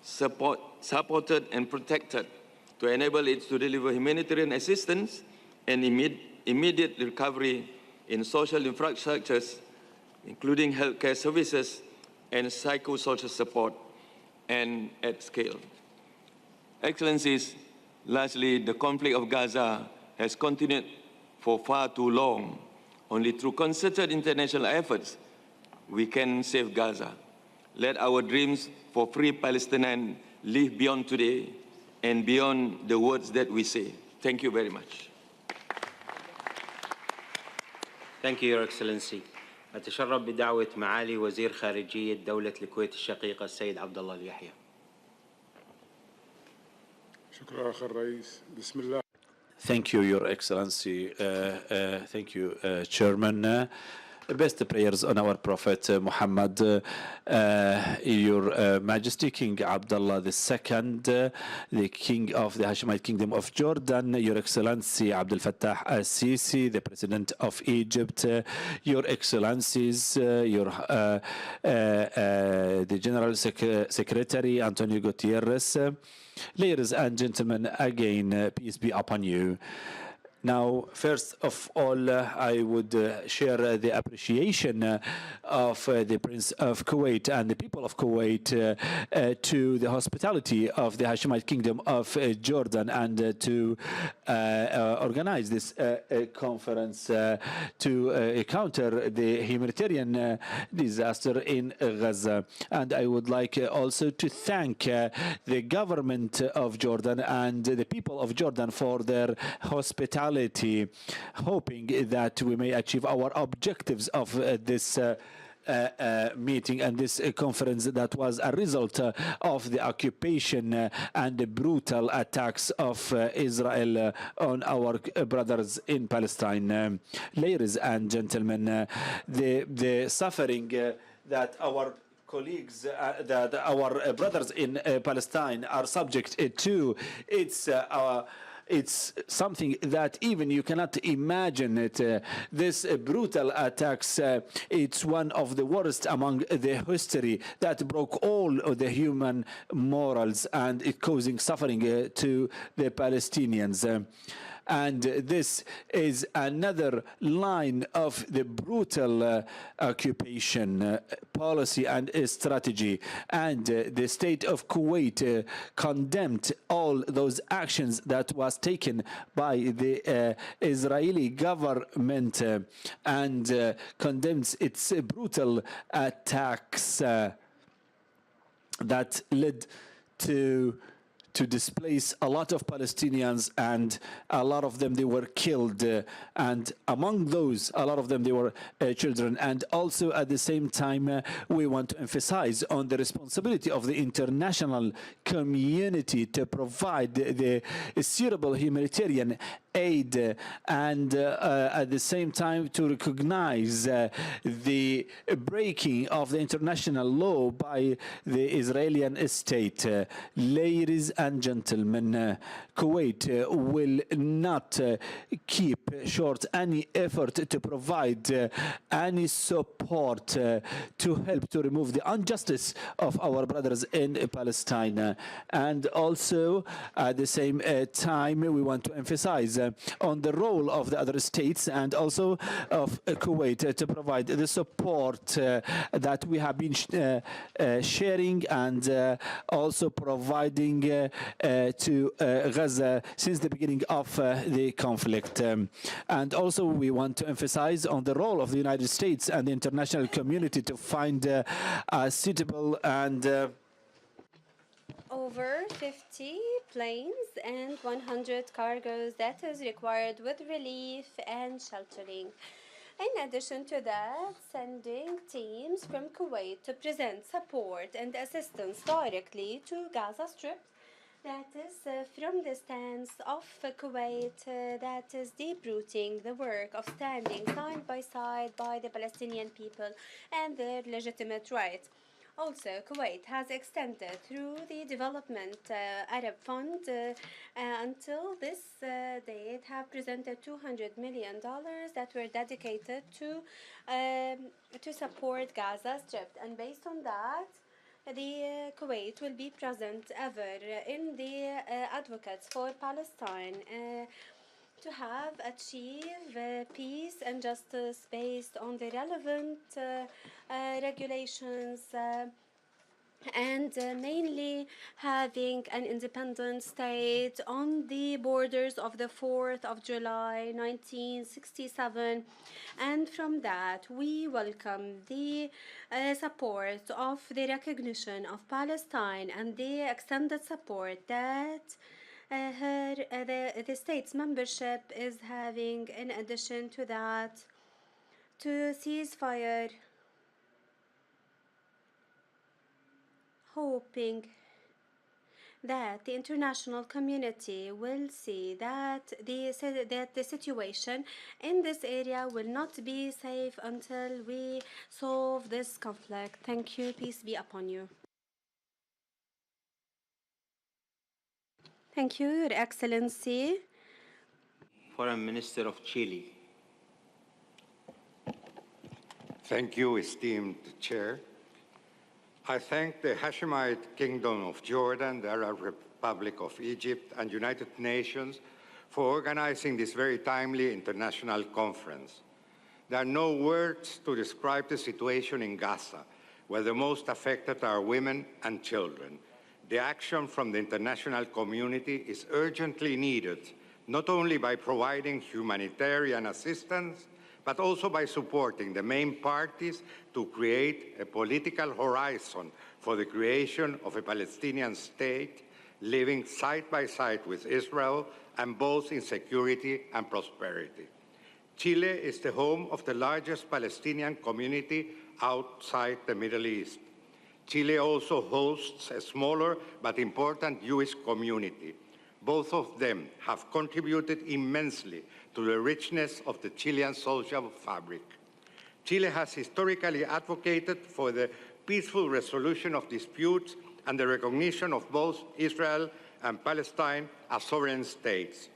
supported and protected to enable it to deliver humanitarian assistance and immediate recovery in social infrastructures, including healthcare services and psychosocial support, and at scale. Excellencies, lastly, the conflict of Gaza has continued for far too long. Only through concerted international efforts we can save Gaza. Let our dreams for free Palestine live beyond today and beyond the words that we say. Thank you very much. Thank you, Your Excellency. أتشرف بدعوة معالي وزير خارجية دولة الكويت الشقيقة السيد عبد الله اليحيى. شكرا أخ الرئيس. بسم الله. Thank you, Your Excellency. Thank you, Chairman. Best prayers on our Prophet Muhammad, Your Majesty King Abdullah II, the King of the Hashemite Kingdom of Jordan, Your Excellency Abdel Fattah al-Sisi, the President of Egypt, Your Excellencies, the General Secretary António Guterres, ladies and gentlemen, again, peace be upon you. Now, first of all, I would share the appreciation of the Prince of Kuwait and the people of Kuwait to the hospitality of the Hashemite Kingdom of Jordan and to organize this conference to counter the humanitarian disaster in Gaza. And I would like also to thank the government of Jordan and the people of Jordan for their hospitality, hoping that we may achieve our objectives of this meeting and this conference that was a result of the occupation and the brutal attacks of Israel on our brothers in Palestine. Ladies and gentlemen, the suffering that our colleagues, that our brothers in Palestine are subject to, it's something that even you cannot imagine it. This brutal attacks, it's one of the worst among the history that broke all of the human morals and it causing suffering to the Palestinians. And this is another line of the brutal occupation policy and strategy. And the state of Kuwait condemned all those actions that was taken by the Israeli government and condemns its brutal attacks that led to displace a lot of Palestinians, and a lot of them, they were killed. And among those, a lot of them, they were children. And also at the same time, we want to emphasize on the responsibility of the international community to provide the suitable humanitarian aid, and at the same time to recognize the breaking of the international law by the Israeli state. Ladies and gentlemen, Kuwait will not keep short any effort to provide any support to help to remove the injustice of our brothers in Palestine. And also at the same time, we want to emphasize on the role of the other states and also of Kuwait to provide the support that we have been sharing and also providing to Gaza since the beginning of the conflict. And also we want to emphasize on the role of the United States and the international community to find a suitable and over 50 planes and 100 cargoes that is required with relief and sheltering. In addition to that, sending teams from Kuwait to present support and assistance directly to Gaza Strip, that is from the stance of Kuwait that is deep-rooting the work of standing side by side by the Palestinian people and their legitimate rights. Also, Kuwait has extended through the Development Arab Fund until this date have presented $200 million that were dedicated to support Gaza Strip. And based on that, the Kuwait will be present ever in the advocates for Palestine to have achieved peace and justice based on the relevant regulations and mainly having an independent state on the borders of the 4th of July 1967. And from that, we welcome the support of the recognition of Palestine and the extended support that the state's membership is having. In addition to that, to ceasefire, hoping that the international community will see that the situation in this area will not be safe until we solve this conflict. Thank you. Peace be upon you. Thank you, Your Excellency. Foreign Minister of Chile. Thank you, esteemed Chair. I thank the Hashemite Kingdom of Jordan, the Arab Republic of Egypt, and United Nations for organizing this very timely international conference. There are no words to describe the situation in Gaza, where the most affected are women and children. The action from the international community is urgently needed, not only by providing humanitarian assistance, but also by supporting the main parties to create a political horizon for the creation of a Palestinian state living side by side with Israel, and both in security and prosperity. Chile is the home of the largest Palestinian community outside the Middle East. Chile also hosts a smaller but important Jewish community. Both of them have contributed immensely to the richness of the Chilean social fabric. Chile has historically advocated for the peaceful resolution of disputes and the recognition of both Israel and Palestine as sovereign states.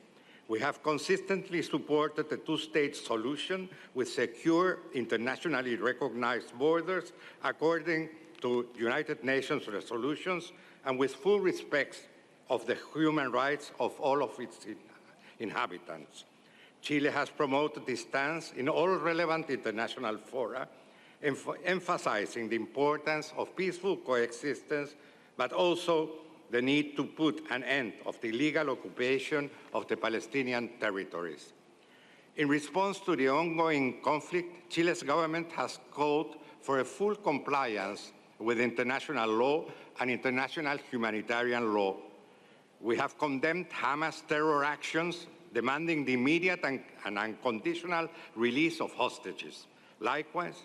We have consistently supported the two-state solution with secure, internationally recognized borders according to United Nations resolutions and with full respect of the human rights of all of its inhabitants. Chile has promoted this stance in all relevant international fora, emphasizing the importance of peaceful coexistence, but also the need to put an end to the illegal occupation of the Palestinian territories. In response to the ongoing conflict, Chile's government has called for a full compliance with international law and international humanitarian law. We have condemned Hamas terror actions, demanding the immediate and unconditional release of hostages. Likewise,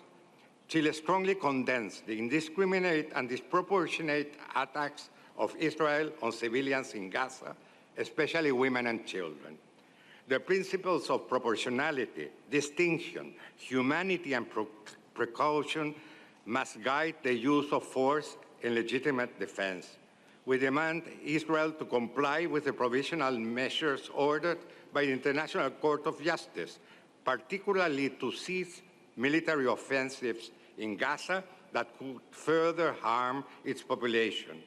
Chile strongly condemns the indiscriminate and disproportionate attacks of Israel on civilians in Gaza, especially women and children. The principles of proportionality, distinction, humanity, and precaution must guide the use of force in legitimate defense. We demand Israel to comply with the provisional measures ordered by the International Court of Justice, particularly to cease military offensives in Gaza that could further harm its population.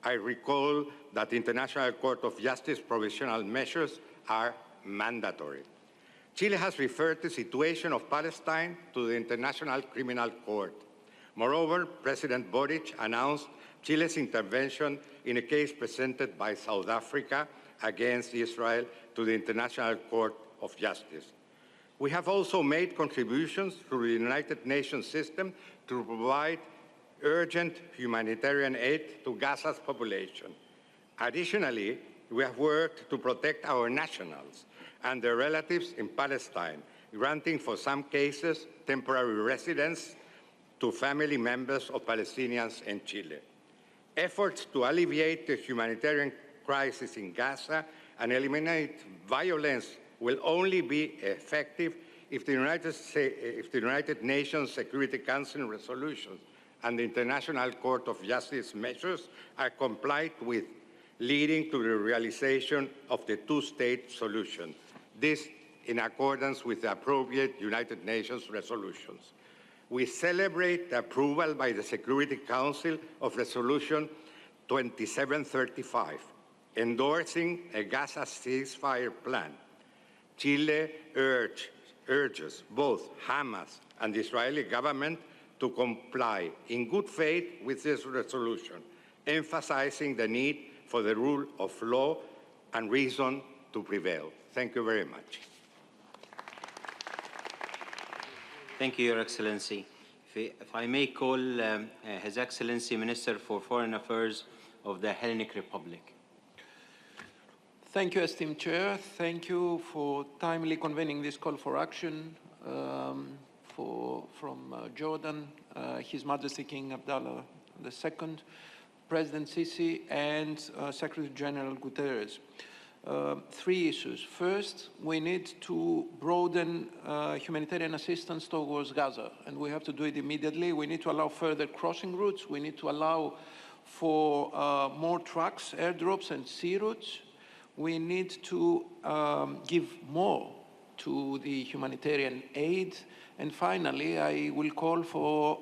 I recall that the International Court of Justice provisional measures are mandatory. Chile has referred the situation of Palestine to the International Criminal Court. Moreover, President Boric announced Chile's intervention in a case presented by South Africa against Israel to the International Court of Justice. We have also made contributions through the United Nations system to provide urgent humanitarian aid to Gaza's population. Additionally, we have worked to protect our nationals and their relatives in Palestine, granting, for some cases, temporary residence to family members of Palestinians in Chile. Efforts to alleviate the humanitarian crisis in Gaza and eliminate violence will only be effective if the United Nations Security Council resolutions and the International Court of Justice measures are complied with, leading to the realization of the two-state solution. This in accordance with the appropriate United Nations resolutions. We celebrate the approval by the Security Council of Resolution 2735, endorsing a Gaza ceasefire plan. Chile urges both Hamas and the Israeli government to comply in good faith with this resolution, emphasizing the need for the rule of law and reason to prevail. Thank you very much. Thank you, Your Excellency. If I may call His Excellency Minister for Foreign Affairs of the Hellenic Republic. Thank you, esteemed Chair. Thank you for timely convening this call for action from Jordan, His Majesty King Abdullah II, President Sisi, and Secretary-General Guterres. Three issues. First, we need to broaden humanitarian assistance towards Gaza, and we have to do it immediately. We need to allow further crossing routes. We need to allow for more trucks, airdrops, and sea routes. We need to give more to the humanitarian aid. And finally, I will call for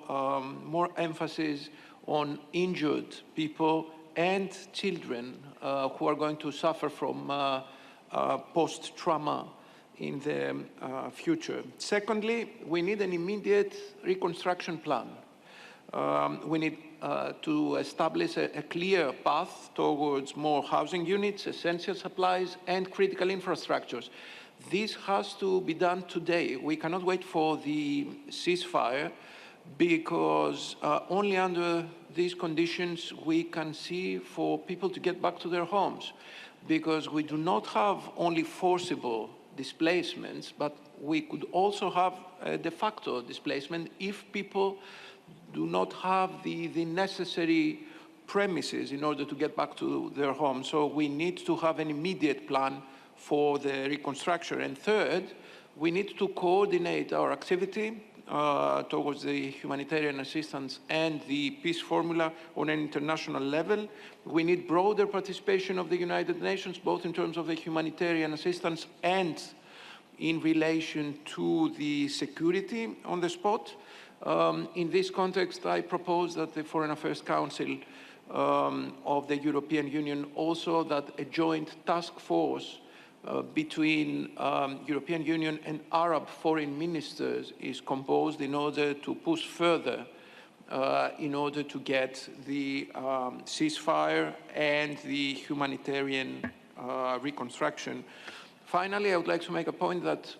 more emphasis on injured people and children who are going to suffer from post-trauma in the future. Secondly, we need an immediate reconstruction plan. We need to establish a clear path towards more housing units, essential supplies, and critical infrastructures. This has to be done today. We cannot wait for the ceasefire, because only under these conditions we can see for people to get back to their homes, because we do not have only forcible displacements, but we could also have de facto displacement if people do not have the necessary premises in order to get back to their homes. So we need to have an immediate plan for the reconstruction. And third, we need to coordinate our activity towards the humanitarian assistance and the peace formula on an international level. We need broader participation of the United Nations, both in terms of the humanitarian assistance and in relation to the security on the spot. In this context, I propose that the Foreign Affairs Council of the European Union also that a joint task force between European Union and Arab foreign ministers is composed in order to push further in order to get the ceasefire and the humanitarian reconstruction. Finally, I would like to make a point that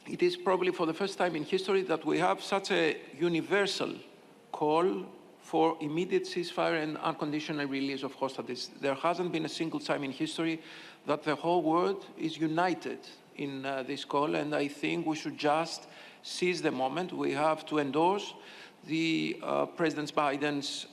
it is probably for the first time in history that we have such a universal call for immediate ceasefire and unconditional release of hostages. There hasn't been a single time in history that the whole world is united in this call, and I think we should just seize the moment. We have to endorse the President Biden's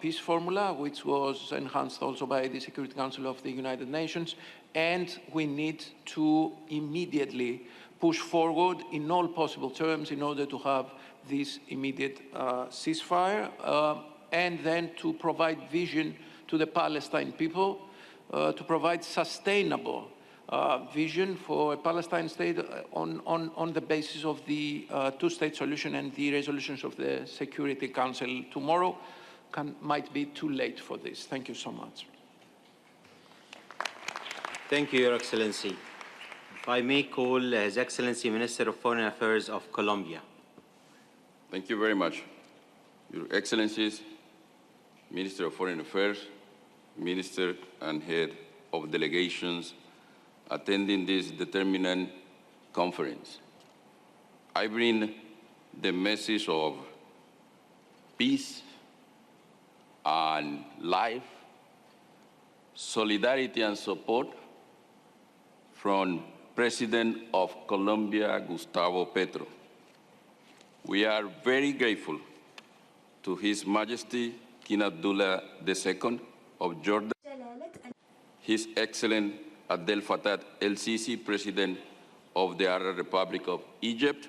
peace formula, which was enhanced also by the Security Council of the United Nations, and we need to immediately push forward in all possible terms in order to have this immediate ceasefire, and then to provide vision to the Palestinian people, to provide sustainable vision for a Palestine state on the basis of the two-state solution and the resolutions of the Security Council. Tomorrow might be too late for this. Thank you so much. Thank you, Your Excellency. If I may call His Excellency Minister of Foreign Affairs of Colombia. Thank you very much. Your Excellencies, Minister of Foreign Affairs, Minister and Head of Delegations attending this determinant conference. I bring the message of peace and life, solidarity and support from President of Colombia, Gustavo Petro. We are very grateful to His Majesty King Abdullah II of Jordan, His Excellency Abdel Fattah al-Sisi, President of the Arab Republic of Egypt,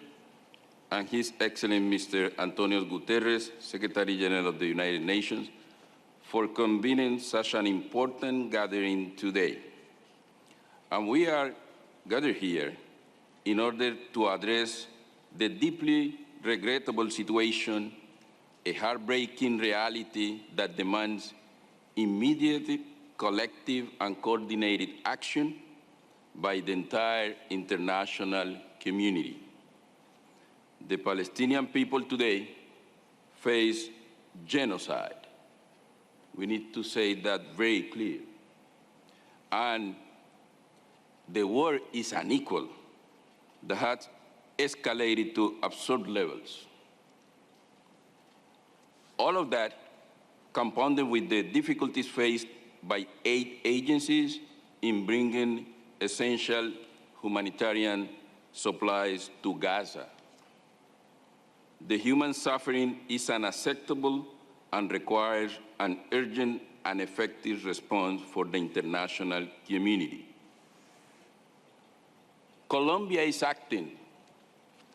and His Excellency Mr. António Guterres, Secretary-General of the United Nations, for convening such an important gathering today. And we are gathered here in order to address the deeply regrettable situation, a heartbreaking reality that demands immediate, collective, and coordinated action by the entire international community. The Palestinian people today face genocide. We need to say that very clear. And the war is unequal, that has escalated to absurd levels. All of that compounded with the difficulties faced by aid agencies in bringing essential humanitarian supplies to Gaza. The human suffering is unacceptable and requires an urgent and effective response for the international community. Colombia is acting,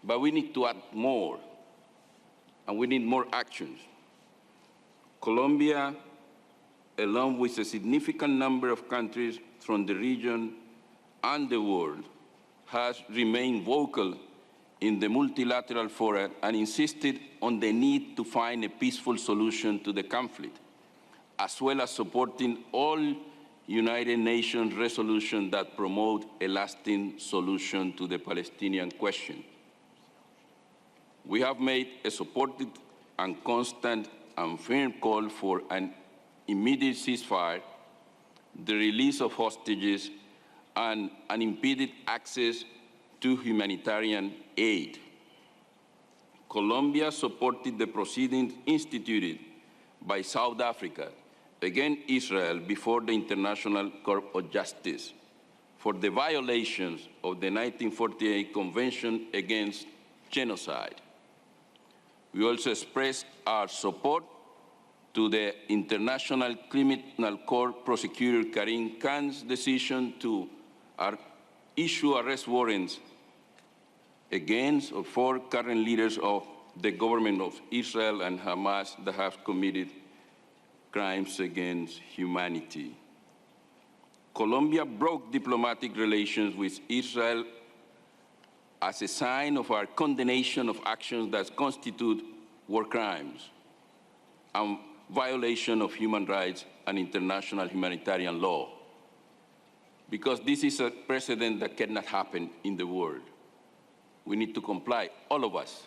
but we need to add more, and we need more actions. Colombia, along with a significant number of countries from the region and the world, has remained vocal in the multilateral forum and insisted on the need to find a peaceful solution to the conflict, as well as supporting all United Nations resolutions that promote a lasting solution to the Palestinian question. We have made a supported and constant and firm call for an immediate ceasefire, the release of hostages, and unimpeded access to humanitarian aid. Colombia supported the proceedings instituted by South Africa against Israel before the International Court of Justice for the violations of the 1948 Convention Against Genocide. We also expressed our support to the International Criminal Court Prosecutor Karim Khan's decision to issue arrest warrants against or for current leaders of the government of Israel and Hamas that have committed crimes against humanity. Colombia broke diplomatic relations with Israel as a sign of our condemnation of actions that constitute war crimes and violation of human rights and international humanitarian law. because this is a precedent that cannot happen in the world. We need to comply, all of us,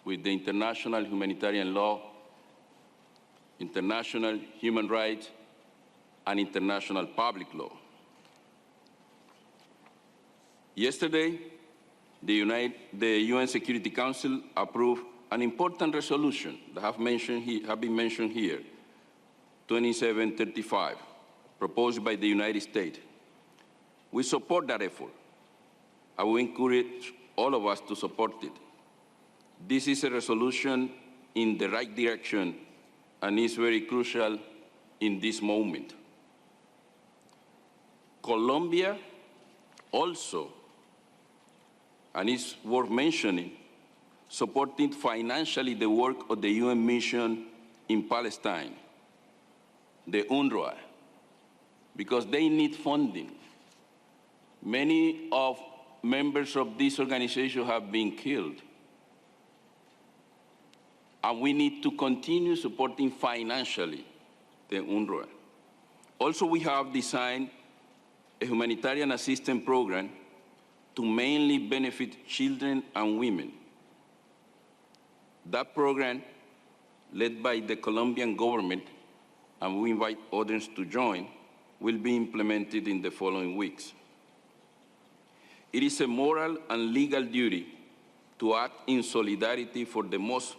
with the international humanitarian law, international human rights, and international public law. Yesterday, the UN Security Council approved an important resolution that have been mentioned here, 2735, proposed by the United States. We support that effort. I will encourage all of us to support it. This is a resolution in the right direction and is very crucial in this moment. Colombia also, and it's worth mentioning, supporting financially the work of the UN mission in Palestine, the UNRWA, because they need funding. Many of members of this organization have been killed. And we need to continue supporting financially the UNRWA. Also, we have designed a humanitarian assistance program to mainly benefit children and women. That program, led by the Colombian government, and we invite others to join, will be implemented in the following weeks. It is a moral and legal duty to act in solidarity for the most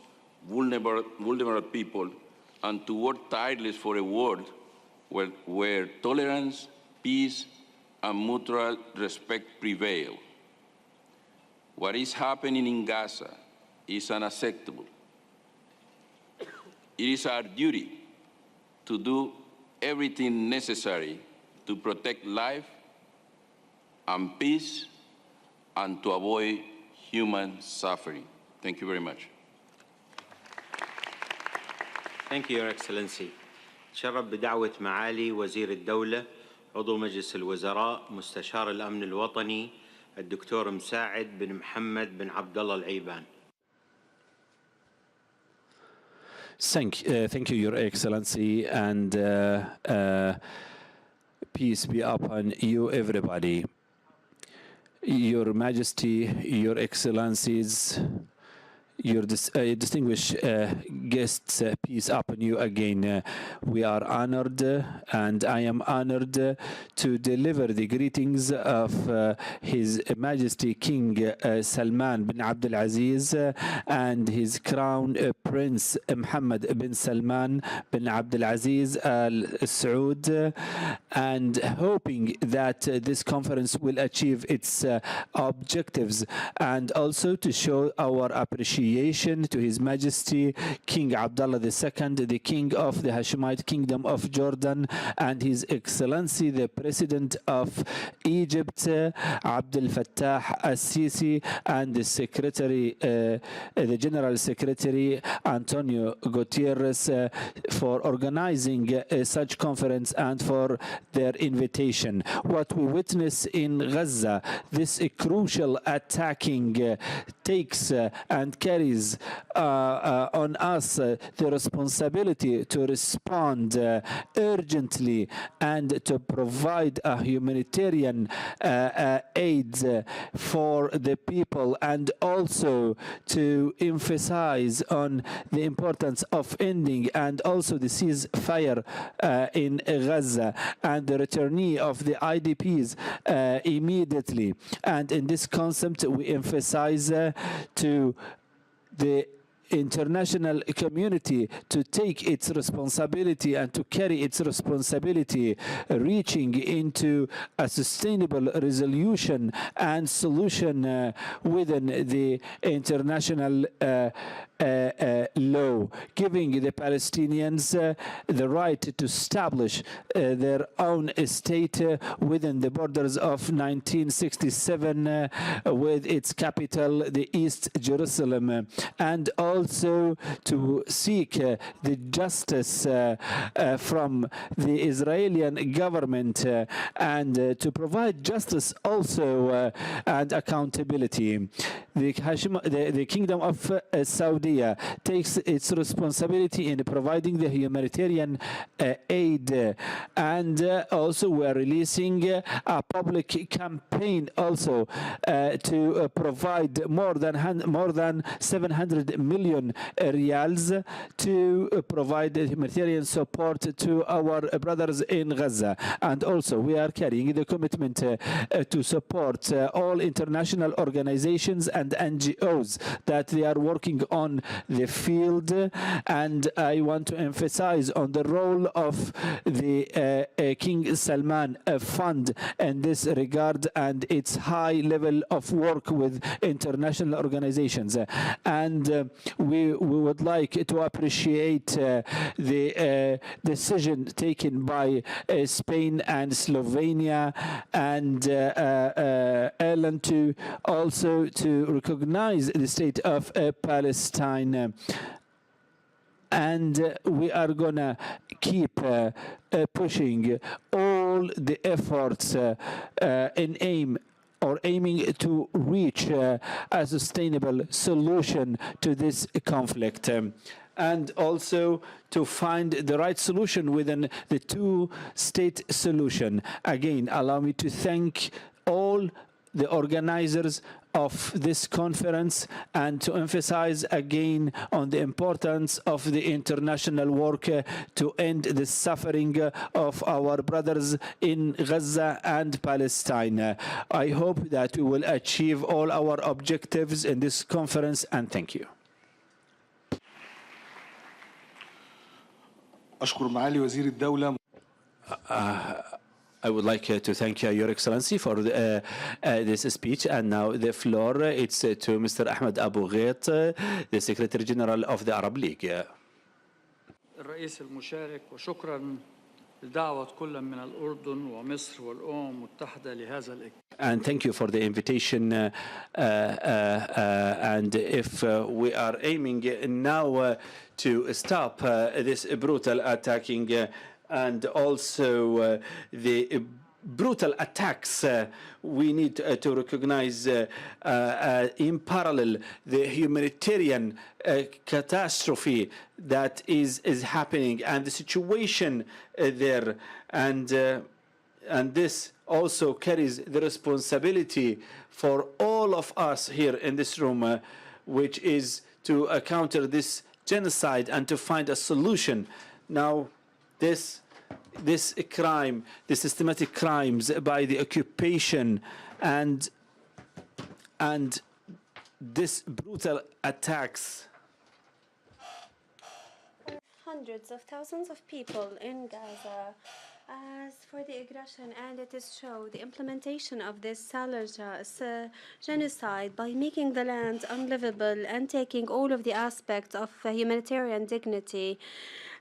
vulnerable people and to work tirelessly for a world where tolerance, peace, and mutual respect prevail. What is happening in Gaza is unacceptable. It is our duty to do everything necessary to protect life and peace and to avoid human suffering. Thank you very much. Thank you, Your Excellency. تشرف بدعوة معالي وزير الدولة عضو مجلس الوزراء مستشار الأمن الوطني الدكتور مساعد بن محمد بن عبد الله العيبان. Thank you, Your Excellency, and peace be upon you, everybody. Your Majesty, Your Excellencies, your distinguished guests, peace upon you again. We are honored, and I am honored to deliver the greetings of His Majesty King Salman bin Abdul Aziz and his Crown Prince Mohammed bin Salman bin Abdul Aziz Al Saud, and hoping that this conference will achieve its objectives, and also to show our appreciation to His Majesty King Abdullah II, the King of the Hashemite Kingdom of Jordan, and His Excellency the President of Egypt, Abdel Fattah al-Sisi, and the Secretary, the General Secretary António Guterres, for organizing such conference and for their invitation. What we witness in Gaza, this crucial attacking takes and carries on us the responsibility to respond urgently and to provide a humanitarian aid for the people, and also to emphasize on the importance of ending and also the ceasefire in Gaza and the returnee of the IDPs immediately. And in this concept, we emphasize to the international community to take its responsibility and to carry its responsibility, reaching into a sustainable resolution and solution within the international law, giving the Palestinians the right to establish their own state within the borders of 1967 with its capital, the East Jerusalem, and also also to seek the justice from the Israeli government and to provide justice also and accountability. The Kingdom of Saudi takes its responsibility in providing the humanitarian aid, and also we are releasing a public campaign also to provide more than 700 million riyals to provide humanitarian support to our brothers in Gaza. And also we are carrying the commitment to support all international organizations and NGOs that they are working on the field. And I want to emphasize on the role of the King Salman Fund in this regard and its high level of work with international organizations. And we would like to appreciate the decision taken by Spain and Slovenia and Ireland to also to recognize the state of Palestine. And we are going to keep pushing all the efforts aiming to reach a sustainable solution to this conflict. And also to find the right solution within the two-state solution. Again, allow me to thank all the organizers of this conference and to emphasize again on the importance of the international work to end the suffering of our brothers in Gaza and Palestine. I hope that we will achieve all our objectives in this conference, and thank you. أشكر معالي وزير الدولة. I would like to thank Your Excellency for this speech. And now the floor, it's to Mr. Ahmed Abu Ghait, the Secretary-General of the Arab League. الرئيس المشارك وشكرا لدعوة كل من الأردن ومصر والأمم المتحدة لهذا الاجتماع. And thank you for the invitation. And if we are aiming now to stop this brutal attacking and also the brutal attacks, we need to recognize in parallel the humanitarian catastrophe that is happening and the situation there. And this also carries the responsibility for all of us here in this room, which is to counter this genocide and to find a solution. Now, this crime, the systematic crimes by the occupation and this brutal attacks. Hundreds of thousands of people in Gaza. As for the aggression, and it is shown the implementation of this genocide by making the land unlivable and taking all of the aspects of humanitarian dignity.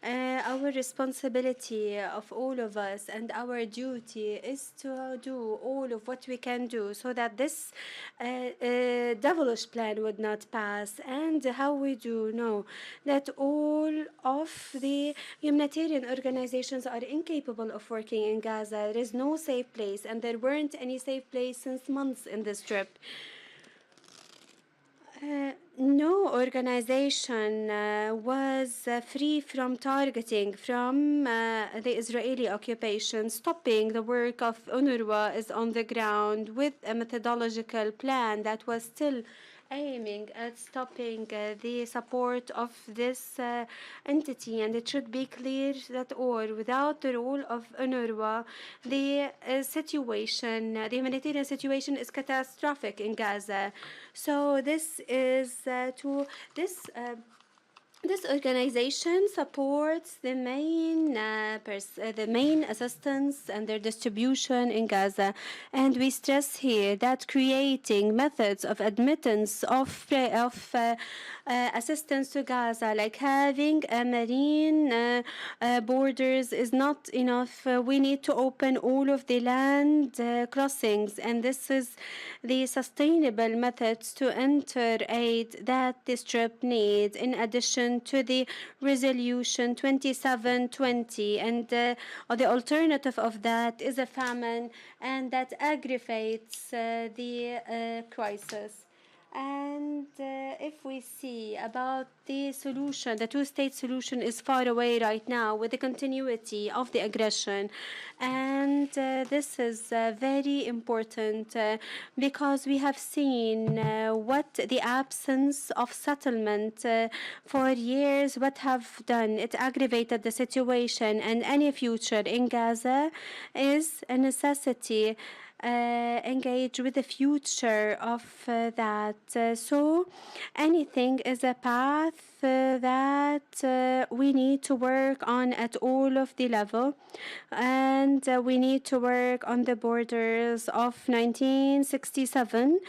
Our responsibility of all of us and our duty is to do all of what we can do so that this devilish plan would not pass. And how we do know that all of the humanitarian organizations are incapable of working in Gaza. There is no safe place, and there weren't any safe place since months in this trip. No organization was free from targeting from the Israeli occupation. Stopping the work of UNRWA is on the ground with a methodological plan that was still aiming at stopping the support of this entity. And it should be clear that without the role of UNRWA, the humanitarian situation is catastrophic in Gaza. So this is This organization supports the main assistance and their distribution in Gaza, and we stress here that creating methods of admittance of assistance to Gaza, like having a marine borders, is not enough. We need to open all of the land crossings, and this is the sustainable methods to enter aid that the Strip needs, in addition to the resolution 2720, and the alternative of that is a famine, and that aggravates the crisis. And if we see about the solution, the two-state solution is far away right now with the continuity of the aggression. And this is very important because we have seen what the absence of settlement for years, what have done. It aggravated the situation, and any future in Gaza is a necessity. Engage with the future of that. So anything is a path that we need to work on at all of the level, and we need to work on the borders of 1967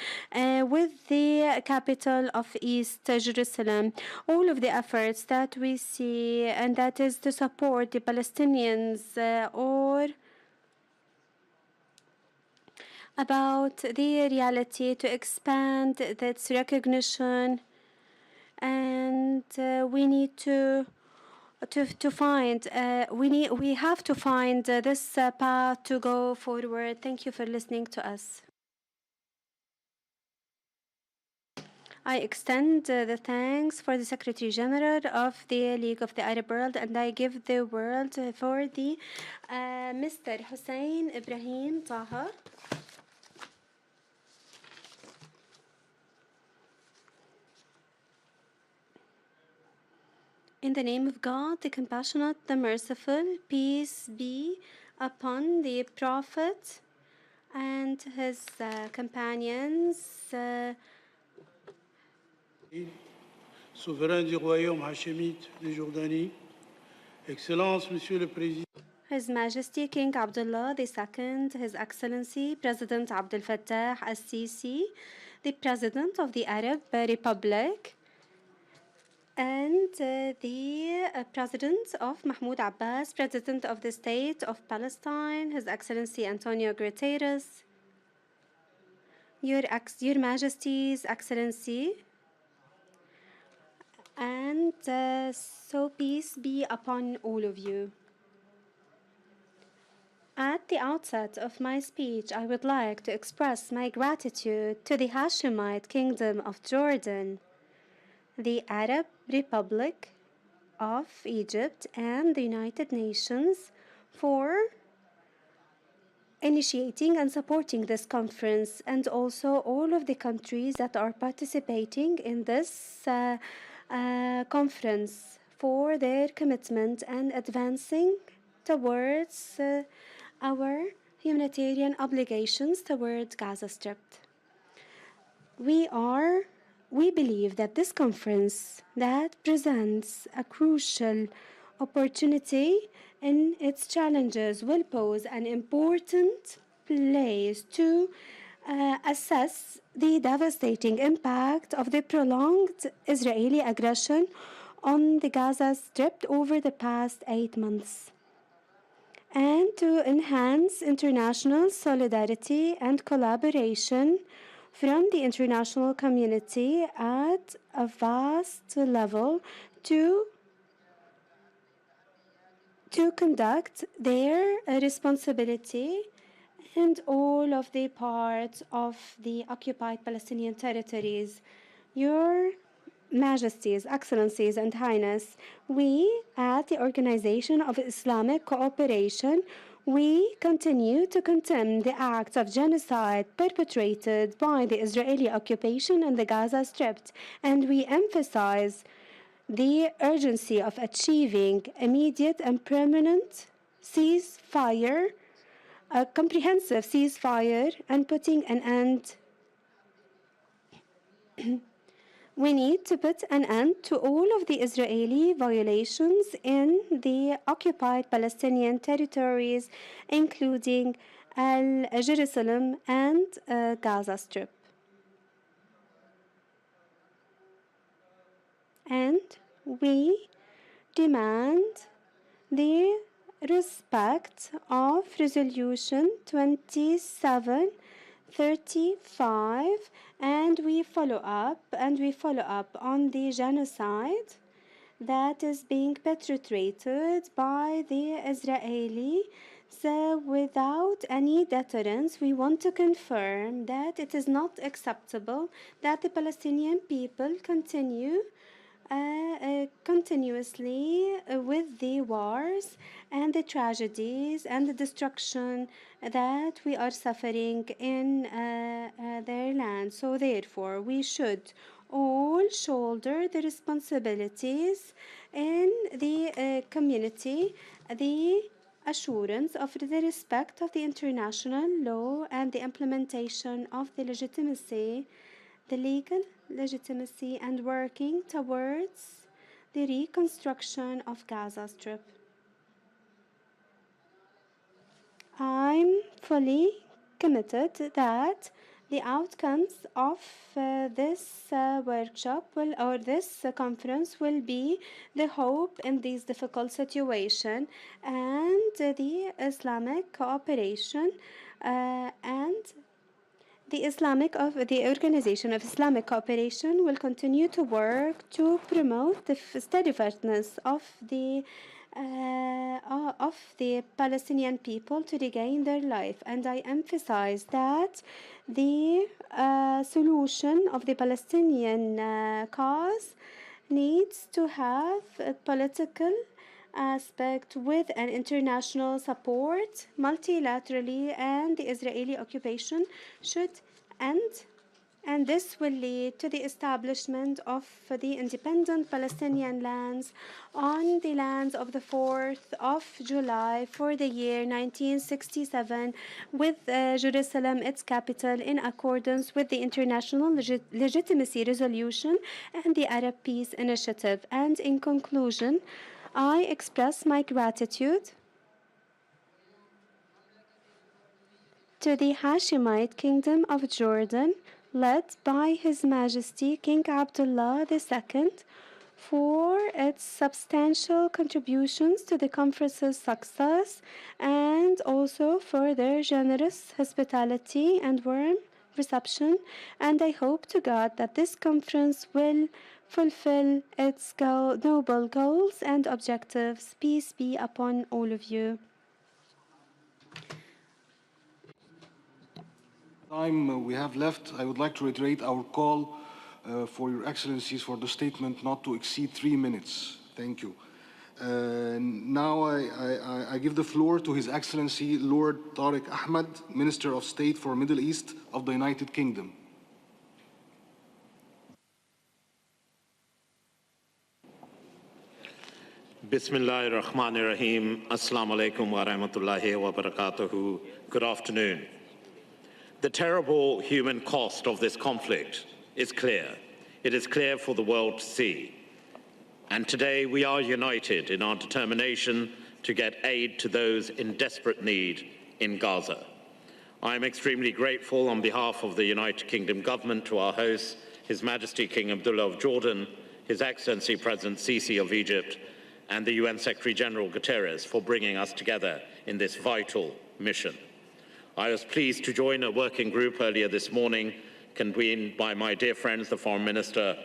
with the capital of East Jerusalem. All of the efforts that we see, and that is to support the Palestinians or about the reality, to expand its recognition, and we need to find we have to find this path to go forward. Thank you for listening to us. I extend the thanks for the Secretary-General of the League of the Arab World, and I give the word for the Mr. Hussein Ibrahim Taha. In the name of God, the compassionate, the merciful, peace be upon the Prophet and his companions. Souverain du Royaume Hachémite de Jordanie, Excellence, Monsieur le Président. His Majesty King Abdullah II, His Excellency President Abdel Fattah al-Sisi, the President of the Arab Republic, and the President of Mahmoud Abbas, President of the State of Palestine, His Excellency António Guterres, Your Majesty's Excellency, and so peace be upon all of you. At the outset of my speech, I would like to express my gratitude to the Hashemite Kingdom of Jordan, the Arab Republic of Egypt, and the United Nations for initiating and supporting this conference, and also all of the countries that are participating in this conference for their commitment and advancing towards our humanitarian obligations towards Gaza Strip. We believe that this conference that presents a crucial opportunity in its challenges will pose an important place to assess the devastating impact of the prolonged Israeli aggression on the Gaza Strip over the past 8 months, and to enhance international solidarity and collaboration from the international community at a vast level to conduct their responsibility and all of the parts of the occupied Palestinian territories. Your Majesties, Excellencies, and Highness, we at the Organization of Islamic Cooperation, we continue to condemn the acts of genocide perpetrated by the Israeli occupation in the Gaza Strip, and we emphasize the urgency of achieving immediate and permanent ceasefire, a comprehensive ceasefire, and putting an end We need to put an end to all of the Israeli violations in the occupied Palestinian territories, including Jerusalem and Gaza Strip. And we demand the respect of Resolution 2735, and we follow up on the genocide that is being perpetrated by the Israeli. So without any deterrence, we want to confirm that it is not acceptable that the Palestinian people continue continuously with the wars and the tragedies and the destruction that we are suffering in their land. So therefore, we should all shoulder the responsibilities in the community, the assurance of the respect of the international law and the implementation of the legitimacy, the legal legitimacy, and working towards the reconstruction of Gaza Strip. I'm fully committed that the outcomes of this workshop or this conference will be the hope in this difficult situation, and the Islamic cooperation and the Organization of Islamic Cooperation will continue to work to promote the steadfastness of the Palestinian people to regain their life. And I emphasize that the solution of the Palestinian cause needs to have a political aspect with an international support multilaterally, and the Israeli occupation should end, and this will lead to the establishment of the independent Palestinian lands on the lands of the 4th of July for the year 1967, with Jerusalem its capital, in accordance with the International Legitimacy Resolution and the Arab Peace Initiative. And in conclusion, I express my gratitude to the Hashemite Kingdom of Jordan, led by His Majesty King Abdullah II, for its substantial contributions to the conference's success, and also for their generous hospitality and warm reception. And I hope to God that this conference will fulfill its noble goals and objectives. Peace be upon all of you. Time we have left, I would like to reiterate our call for Your Excellencies for the statement not to exceed 3 minutes. Thank you. Now I give the floor to His Excellency Lord Tariq Ahmad, Minister of State for Middle East of the United Kingdom. Bismillahir Rahmanir Rahim. Assalamu alaikum wa rahmatullahi wa barakatuhu. Good afternoon. The terrible human cost of this conflict is clear. It is clear for the world to see. And today we are united in our determination to get aid to those in desperate need in Gaza. I am extremely grateful on behalf of the United Kingdom government to our hosts, His Majesty King Abdullah of Jordan, His Excellency President al-Sisi of Egypt, and the UN Secretary-General Guterres for bringing us together in this vital mission. I was pleased to join a working group earlier this morning, convened by my dear friends, the Foreign Minister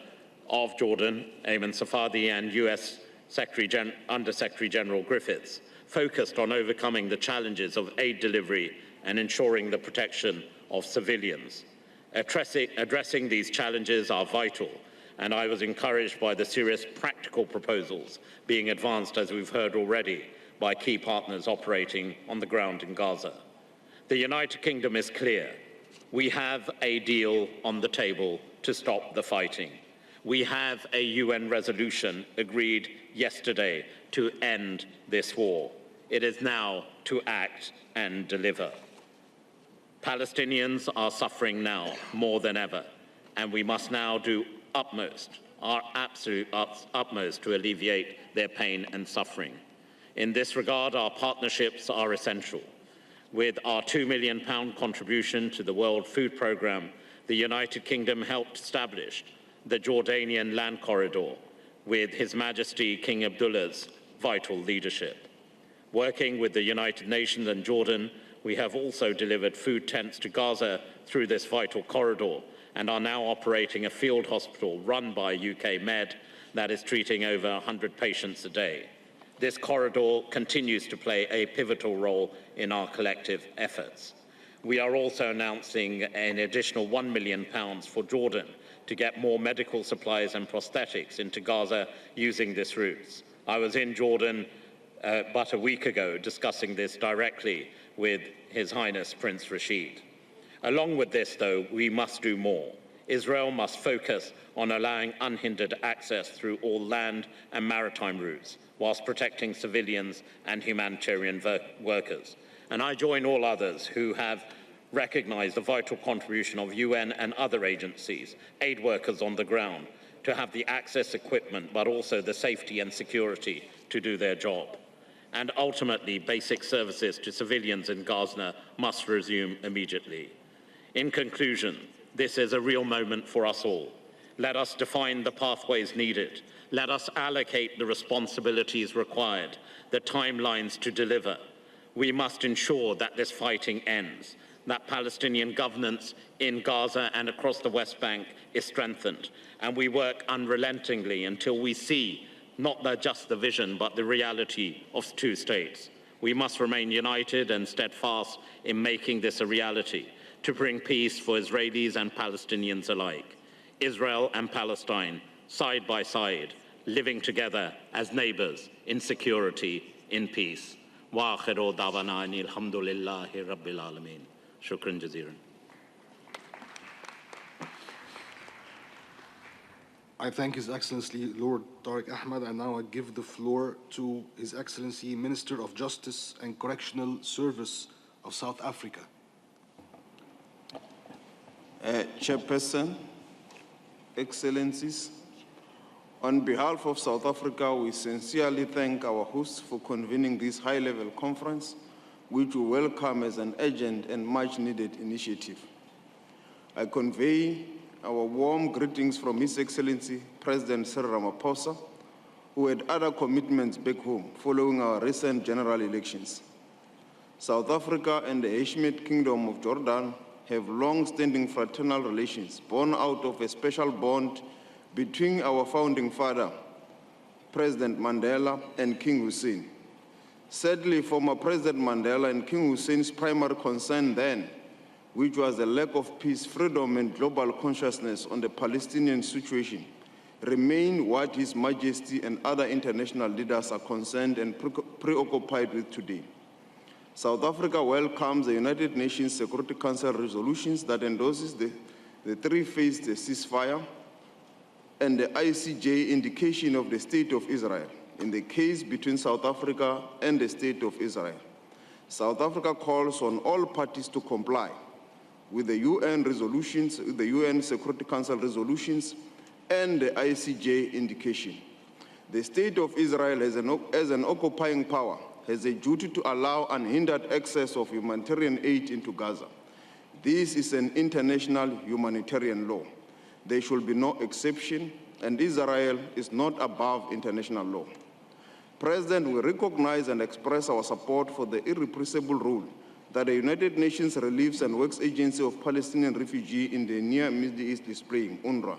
of Jordan, Ayman Safadi, and US Under-Secretary General Griffiths, focused on overcoming the challenges of aid delivery and ensuring the protection of civilians. Addressing these challenges are vital, and I was encouraged by the serious practical proposals being advanced, as we've heard already, by key partners operating on the ground in Gaza. The United Kingdom is clear. We have a deal on the table to stop the fighting. We have a UN resolution agreed yesterday to end this war. It is now to act and deliver. Palestinians are suffering now more than ever, and we must now do our absolute utmost to alleviate their pain and suffering. In this regard, our partnerships are essential. With our £2 million contribution to the World Food Programme, the United Kingdom helped establish the Jordanian land corridor with His Majesty King Abdullah's vital leadership. Working with the United Nations and Jordan, we have also delivered food tents to Gaza through this vital corridor and are now operating a field hospital run by UK Med that is treating over 100 patients a day. This corridor continues to play a pivotal role in our collective efforts. We are also announcing an additional £1 million for Jordan to get more medical supplies and prosthetics into Gaza using this route. I was in Jordan but a week ago discussing this directly with His Highness Prince Rashid. Along with this, though, we must do more. Israel must focus on allowing unhindered access through all land and maritime routes, whilst protecting civilians and humanitarian workers. And I join all others who have recognized the vital contribution of UN and other agencies, aid workers on the ground, to have the access, equipment, but also the safety and security to do their job. And ultimately, basic services to civilians in Gaza must resume immediately. In conclusion, this is a real moment for us all. Let us define the pathways needed. Let us allocate the responsibilities required, the timelines to deliver. We must ensure that this fighting ends, that Palestinian governance in Gaza and across the West Bank is strengthened, and we work unrelentingly until we see not just the vision, but the reality of two states. We must remain united and steadfast in making this a reality, to bring peace for Israelis and Palestinians alike. Israel and Palestine, side by side, living together as neighbors in security, in peace. Wa akhiru da'wana anil hamdulillahi rabbil alameen. Shukran jazeeran. I thank His Excellency Lord Tariq Ahmed, and now I give the floor to His Excellency Minister of Justice and Correctional Service of South Africa. Chairperson, Excellencies, on behalf of South Africa, we sincerely thank our hosts for convening this high-level conference, which we welcome as an urgent and much-needed initiative. I convey our warm greetings from His Excellency President Cyril Ramaphosa, who had other commitments back home following our recent general elections. South Africa and the Hashemite Kingdom of Jordan have long-standing fraternal relations born out of a special bond between our founding father, President Mandela, and King Hussein. Sadly, former President Mandela and King Hussein's primary concern then, which was the lack of peace, freedom, and global consciousness on the Palestinian situation, remain what His Majesty and other international leaders are concerned and preoccupied with today. South Africa welcomes the United Nations Security Council resolutions that endorses the three-phase ceasefire and the ICJ indication of the State of Israel in the case between South Africa and the State of Israel. South Africa calls on all parties to comply with the UN resolutions, with the UN Security Council resolutions, and the ICJ indication. The State of Israel, as an occupying power, has a duty to allow unhindered access of humanitarian aid into Gaza. This is an international humanitarian law. There should be no exception, and Israel is not above international law. President, we recognize and express our support for the irrepressible role that the United Nations Relief and Works Agency of Palestinian Refugees in the Near Middle East is playing, UNRWA.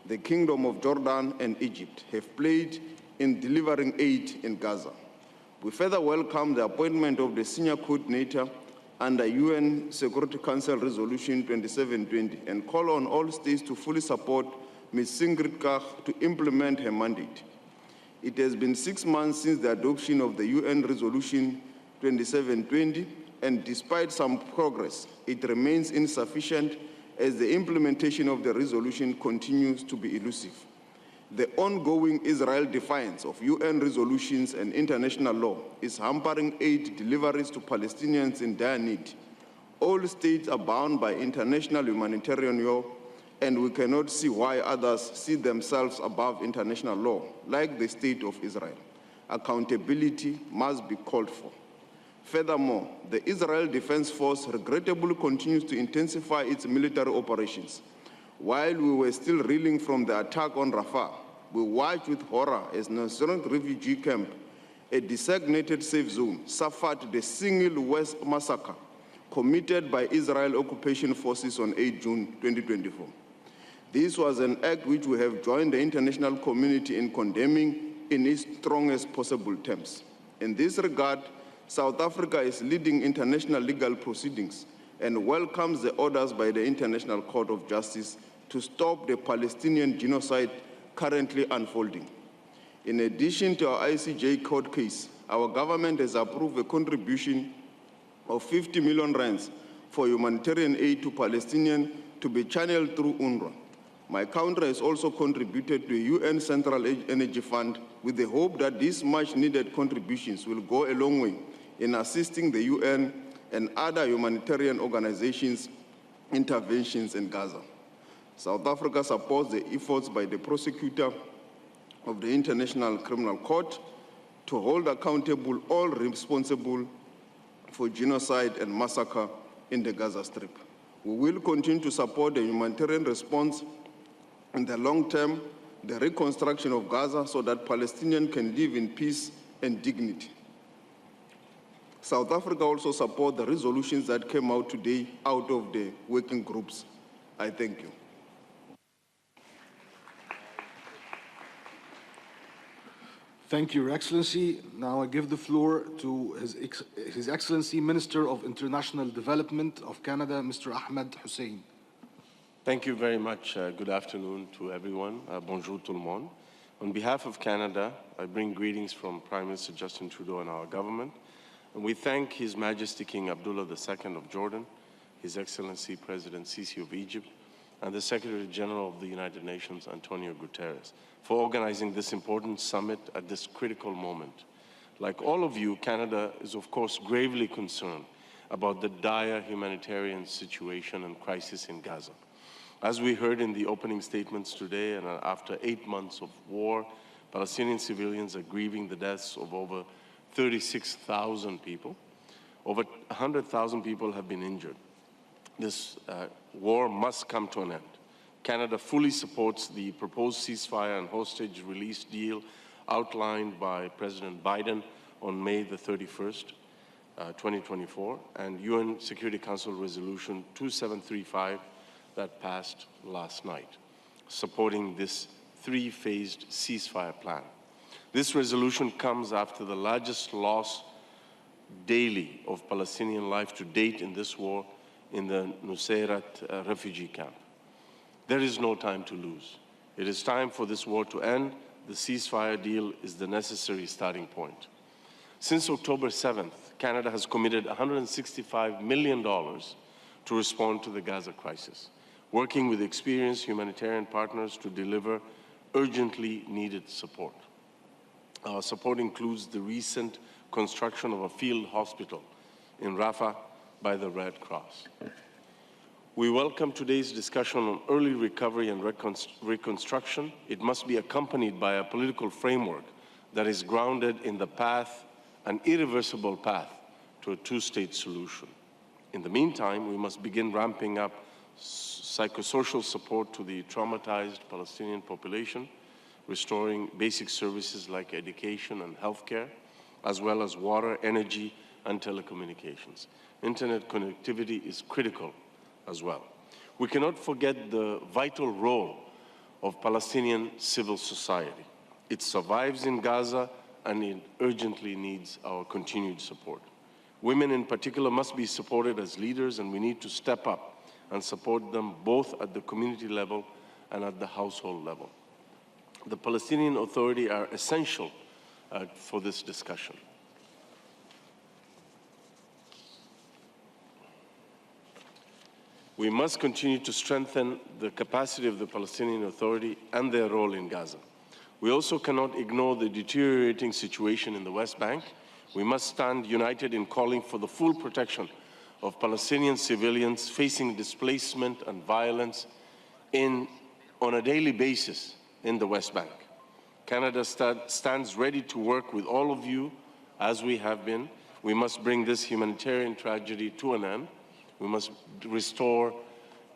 The Kingdom of Jordan and Egypt have played in delivering aid in Gaza. We further welcome the appointment of the senior coordinator under UN Security Council Resolution 2720 and call on all states to fully support Ms. Sigrid Kaag to implement her mandate. It has been 6 months since the adoption of the UN Resolution 2720, and despite some progress, it remains insufficient as the implementation of the resolution continues to be elusive. The ongoing Israel defiance of UN resolutions and international law is hampering aid deliveries to Palestinians in dire need. All states are bound by international humanitarian law and we cannot see why others see themselves above international law, like the State of Israel. Accountability must be called for. Furthermore, the Israel Defense Force regrettably continues to intensify its military operations. While we were still reeling from the attack on Rafah, we watched with horror as Nasrallah refugee camp, a designated safe zone, suffered the single worst massacre committed by Israel occupation forces on 8 June 2024. This was an act which we have joined the international community in condemning in its strongest possible terms. In this regard, South Africa is leading international legal proceedings and welcomes the orders by the International Court of Justice to stop the Palestinian genocide currently unfolding. In addition to our ICJ court case, our government has approved a contribution of 50 million rands for humanitarian aid to Palestinians to be channeled through UNRWA. My country has also contributed to the UN Central Energy Fund with the hope that these much-needed contributions will go a long way in assisting the UN and other humanitarian organizations' interventions in Gaza. South Africa supports the efforts by the prosecutor of the International Criminal Court to hold accountable all responsible for genocide and massacre in the Gaza Strip. We will continue to support the humanitarian response in the long term, the reconstruction of Gaza so that Palestinians can live in peace and dignity. South Africa also supports the resolutions that came out today out of the working groups. I thank you. Thank you, Your Excellency. Now I give the floor to His Excellency Minister of International Development of Canada, Mr. Ahmed Hussein. Thank you very much. Good afternoon to everyone. Bonjour tout le monde. On behalf of Canada, I bring greetings from Prime Minister Justin Trudeau and our government. And we thank His Majesty King Abdullah II of Jordan, His Excellency President Sisi of Egypt, and the Secretary-General of the United Nations, António Guterres, for organizing this important summit at this critical moment. Like all of you, Canada is of course gravely concerned about the dire humanitarian situation and crisis in Gaza. As we heard in the opening statements today, and after 8 months of war, Palestinian civilians are grieving the deaths of over 36,000 people. Over 100,000 people have been injured. This war must come to an end. Canada fully supports the proposed ceasefire and hostage release deal outlined by President Biden on May the 31st, 2024, and UN Security Council Resolution 2735 that passed last night, supporting this three-phased ceasefire plan. This resolution comes after the largest loss daily of Palestinian life to date in this war in the Nusayrat refugee camp. There is no time to lose. It is time for this war to end. The ceasefire deal is the necessary starting point. Since October 7th, Canada has committed $165 million to respond to the Gaza crisis, working with experienced humanitarian partners to deliver urgently needed support. Our support includes the recent construction of a field hospital in Rafah by the Red Cross. We welcome today's discussion on early recovery and reconstruction. It must be accompanied by a political framework that is grounded in the path, an irreversible path, to a two-state solution. In the meantime, we must begin ramping up psychosocial support to the traumatized Palestinian population, restoring basic services like education and healthcare, as well as water, energy, and telecommunications. Internet connectivity is critical as well. We cannot forget the vital role of Palestinian civil society. It survives in Gaza and it urgently needs our continued support. Women in particular must be supported as leaders, and we need to step up and support them both at the community level and at the household level. The Palestinian Authority are essential for this discussion. We must continue to strengthen the capacity of the Palestinian Authority and their role in Gaza. We also cannot ignore the deteriorating situation in the West Bank. We must stand united in calling for the full protection of Palestinian civilians facing displacement and violence on a daily basis in the West Bank. Canada stands ready to work with all of you as we have been. We must bring this humanitarian tragedy to an end. We must restore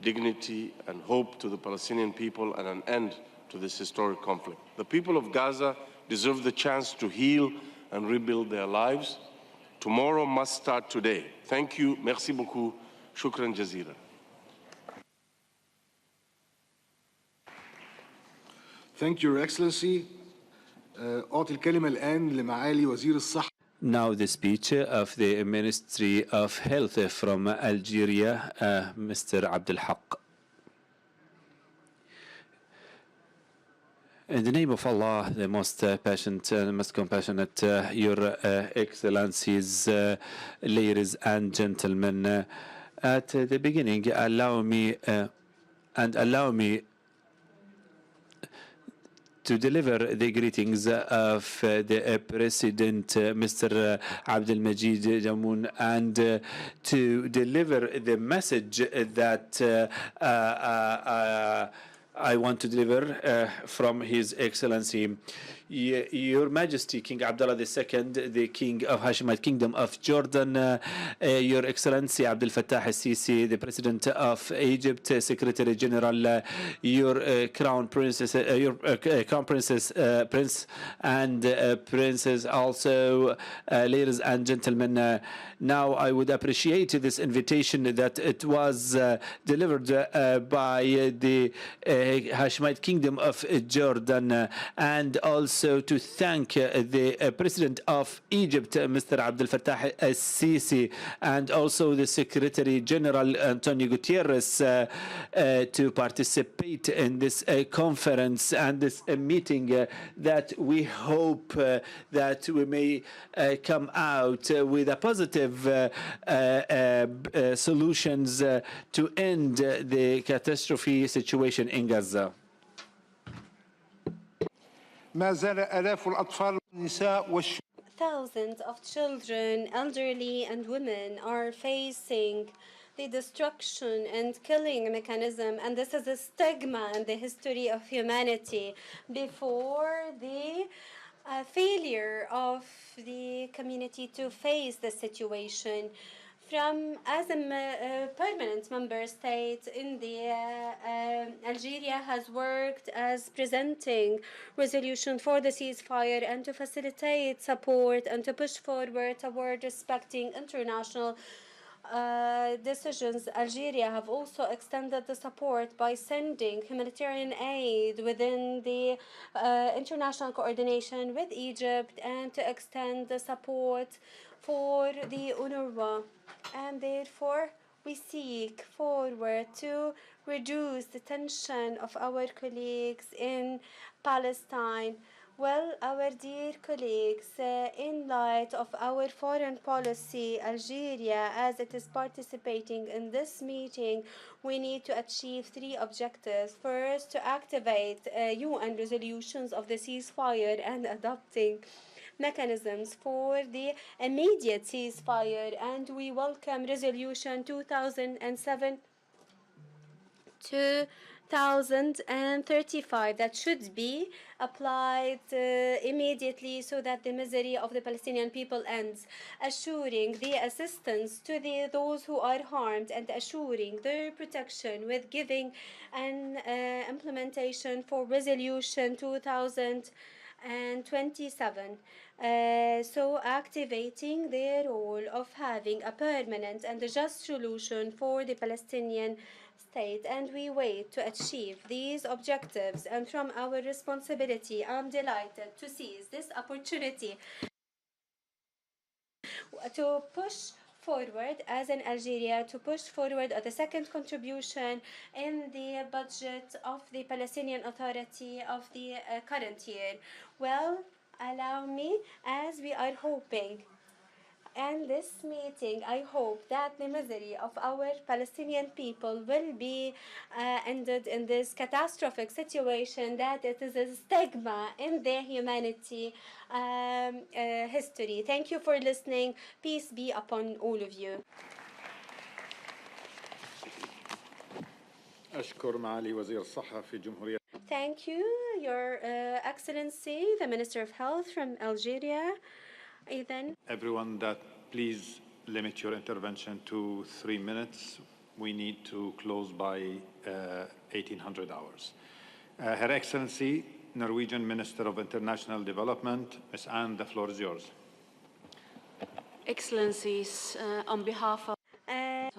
dignity and hope to the Palestinian people and an end to this historic conflict. The people of Gaza deserve the chance to heal and rebuild their lives. Tomorrow must start today. Thank you. Merci beaucoup. Shukran jazeera. Thank you, Your Excellency. أعطي الكلمة الآن لمعالي وزير الصحة. Now the speech of the Ministry of Health from Algeria, Mr. Abdel Haq. In the name of Allah, the most patient and most compassionate, Your Excellencies, ladies and gentlemen, at the beginning, allow me to deliver the greetings of the President, Mr. Abdel Majid Jamoun, and to deliver the message that I want to deliver from His Excellency, Your Majesty King Abdullah II, the King of Hashemite Kingdom of Jordan, Your Excellency Abdel Fattah al-Sisi, the President of Egypt, Secretary-General, your Crown Princess, Prince and Princess, also, ladies and gentlemen. Now I would appreciate this invitation that it was delivered by the Hashemite Kingdom of Jordan, and also to thank the President of Egypt, Mr. Abdel Fattah al-Sisi, and also the Secretary-General António Guterres to participate in this conference and this meeting that we hope that we may come out with a positive solutions to end the catastrophe situation in Gaza. Thousands of children, elderly and women are facing the destruction and killing mechanism, and this is a stigma in the history of humanity before the failure of the community to face the situation. As a permanent member state in the Algeria has worked as presenting resolution for the ceasefire and to facilitate support and to push forward toward respecting international decisions. Algeria have also extended the support by sending humanitarian aid within the international coordination with Egypt, and to extend the support for the UNRWA. And therefore, we seek forward to reduce the tension of our colleagues in Palestine. Well, our dear colleagues, in light of our foreign policy, Algeria, as it is participating in this meeting, we need to achieve three objectives. First, to activate UN resolutions of the ceasefire and adopting mechanisms for the immediate ceasefire, and we welcome resolution 2035 that should be applied immediately so that the misery of the Palestinian people ends, assuring the assistance to those who are harmed and assuring their protection with giving and implementation for resolution 2027. So activating their role of having a permanent and a just solution for the Palestinian state. And we wait to achieve these objectives. And from our responsibility, I'm delighted to seize this opportunity to push forward as in Algeria, to push forward the second contribution in the budget of the Palestinian Authority of the current year. Well, allow me, as we are hoping, and this meeting, I hope that the misery of our Palestinian people will be ended in this catastrophic situation, that it is a stigma in their humanity history. Thank you for listening. Peace be upon all of you. أشكر معالي وزير الصحة في جمهورية. Thank you, Your Excellency, the Minister of Health from Algeria. Ethan. Everyone, that please limit your intervention to 3 minutes. We need to close by 1800 hours. Her Excellency, Norwegian Minister of International Development, Ms. Anne, the floor is yours. Excellencies, on behalf of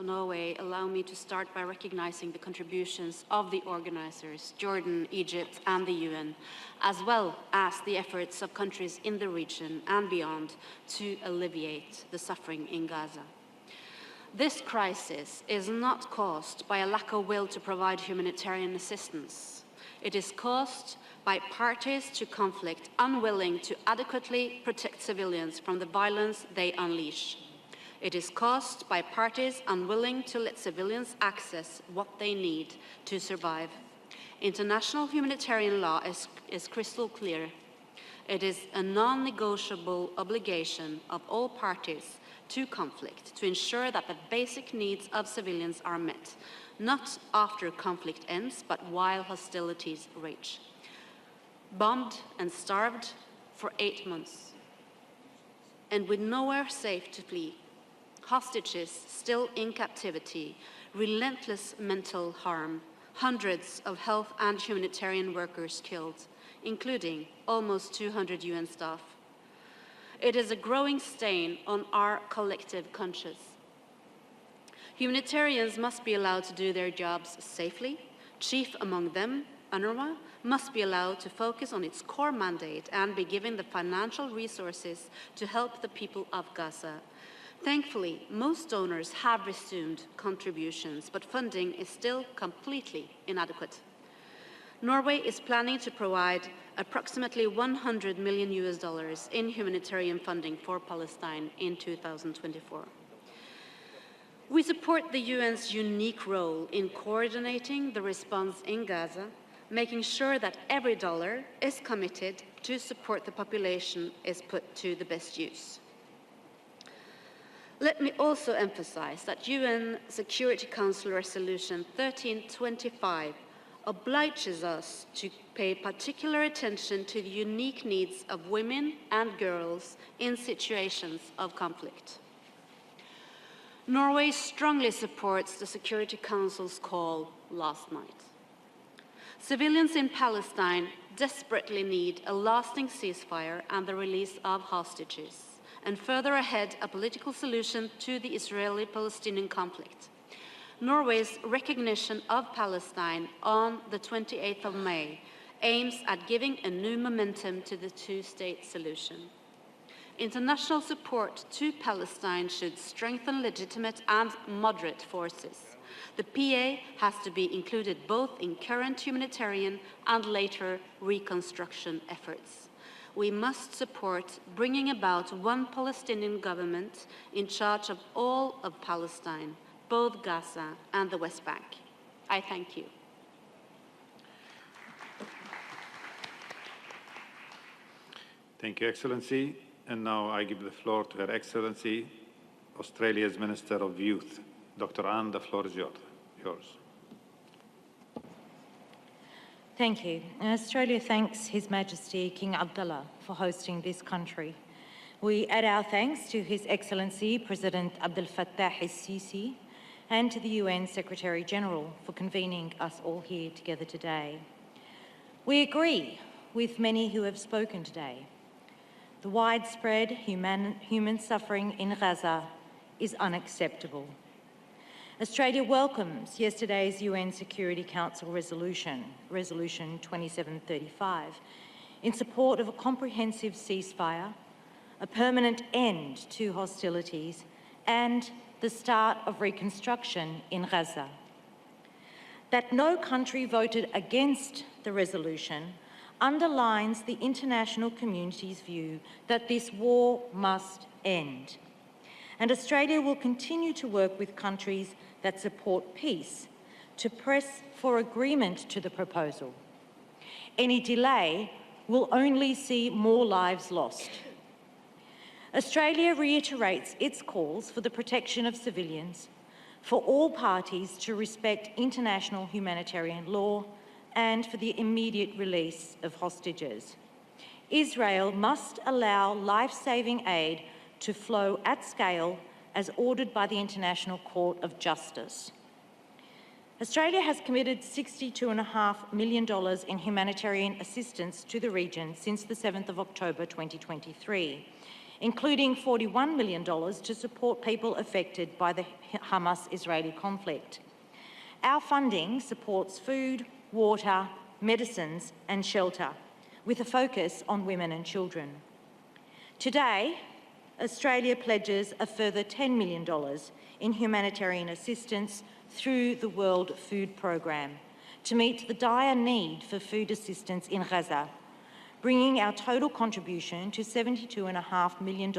Norway, allow me to start by recognizing the contributions of the organizers, Jordan, Egypt, and the UN, as well as the efforts of countries in the region and beyond to alleviate the suffering in Gaza. This crisis is not caused by a lack of will to provide humanitarian assistance. It is caused by parties to conflict unwilling to adequately protect civilians from the violence they unleash. It is caused by parties unwilling to let civilians access what they need to survive. International humanitarian law is crystal clear. It is a non-negotiable obligation of all parties to conflict to ensure that the basic needs of civilians are met, not after conflict ends, but while hostilities rage. Bombed and starved for 8 months, and with nowhere safe to flee, hostages still in captivity, relentless mental harm, hundreds of health and humanitarian workers killed, including almost 200 UN staff. It is a growing stain on our collective conscience. Humanitarians must be allowed to do their jobs safely. Chief among them, UNRWA, must be allowed to focus on its core mandate and be given the financial resources to help the people of Gaza. Thankfully, most donors have resumed contributions, but funding is still completely inadequate. Norway is planning to provide approximately $100 million in humanitarian funding for Palestine in 2024. We support the UN's unique role in coordinating the response in Gaza, making sure that every dollar is committed to support the population is put to the best use. Let me also emphasize that UN Security Council Resolution 1325 obliges us to pay particular attention to the unique needs of women and girls in situations of conflict. Norway strongly supports the Security Council's call last night. Civilians in Palestine desperately need a lasting ceasefire and the release of hostages, and further ahead, a political solution to the Israeli-Palestinian conflict. Norway's recognition of Palestine on the 28th of May aims at giving a new momentum to the two-state solution. International support to Palestine should strengthen legitimate and moderate forces. The PA has to be included both in current humanitarian and later reconstruction efforts. We must support bringing about one Palestinian government in charge of all of Palestine, both Gaza and the West Bank. I thank you. Thank you, Excellency. And now I give the floor to Her Excellency, Australia's Minister of Youth. Dr. Anne, the floor is yours. Thank you. Australia thanks His Majesty King Abdullah for hosting this country. We add our thanks to His Excellency President Abdel Fattah al-Sisi and to the UN Secretary-General for convening us all here together today. We agree with many who have spoken today. The widespread human suffering in Gaza is unacceptable. Australia welcomes yesterday's UN Security Council resolution, Resolution 2735, in support of a comprehensive ceasefire, a permanent end to hostilities, and the start of reconstruction in Gaza. That no country voted against the resolution underlines the international community's view that this war must end. And Australia will continue to work with countries that support peace to press for agreement to the proposal. Any delay will only see more lives lost. Australia reiterates its calls for the protection of civilians, for all parties to respect international humanitarian law, and for the immediate release of hostages. Israel must allow life-saving aid to flow at scale as ordered by the International Court of Justice. Australia has committed $62.5 million in humanitarian assistance to the region since the 7th of October 2023, including $41 million to support people affected by the Hamas-Israeli conflict. Our funding supports food, water, medicines and shelter, with a focus on women and children. Today, Australia pledges a further $10 million in humanitarian assistance through the World Food Programme to meet the dire need for food assistance in Gaza, bringing our total contribution to $72.5 million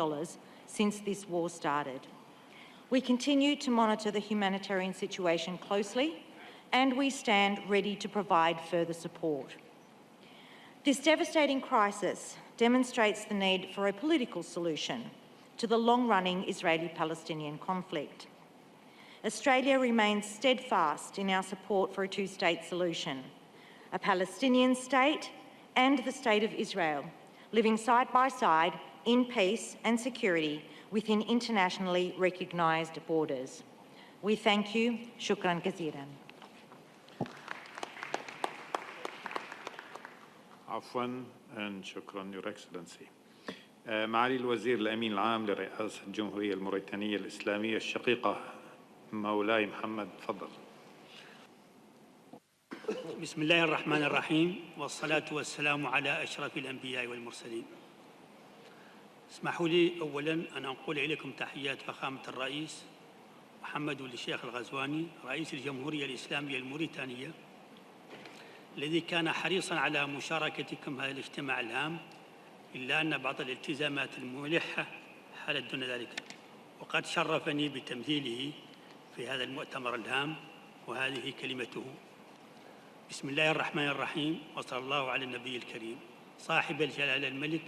since this war started. We continue to monitor the humanitarian situation closely, and we stand ready to provide further support. This devastating crisis demonstrates the need for a political solution to the long-running Israeli-Palestinian conflict. Australia remains steadfast in our support for a two-state solution, a Palestinian state and the State of Israel, living side by side in peace and security within internationally recognised borders. We thank you. Shukran jazilan. عفواً and شكراً Your Excellency. معالي الوزير الأمين العام لرئاسة الجمهورية الموريتانية الإسلامية الشقيقة مولاي محمد تفضل. بسم الله الرحمن الرحيم والصلاة والسلام على أشرف الأنبياء والمرسلين. اسمحوا لي أولاً أن أنقل إليكم تحيات فخامة الرئيس محمد الشيخ الغزواني رئيس الجمهورية الإسلامية الموريتانية، الذي كان حريصاً على مشاركتكم هذا الاجتماع الهام، إلا أن بعض الالتزامات الملحة حالت دون ذلك، وقد شرفني بتمثيله في هذا المؤتمر الهام، وهذه كلمته. بسم الله الرحمن الرحيم وصلى الله على النبي الكريم صاحب الجلالة الملك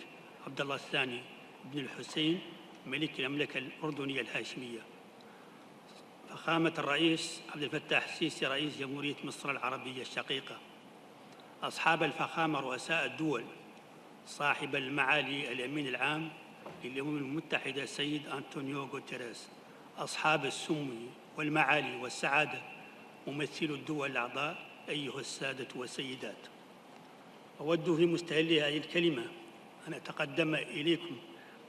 عبد الله الثاني بن الحسين ملك المملكة الأردنية الهاشمية، فخامة الرئيس عبد الفتاح السيسي رئيس جمهورية مصر العربية الشقيقة، أصحاب الفخامة رؤساء الدول، صاحب المعالي الأمين العام للأمم المتحدة السيد أنطونيو غوتيريس، أصحاب السمو والمعالي والسعادة ممثلو الدول الأعضاء، أيها السادة والسيدات. أود في مستهل هذه الكلمة أن أتقدم إليكم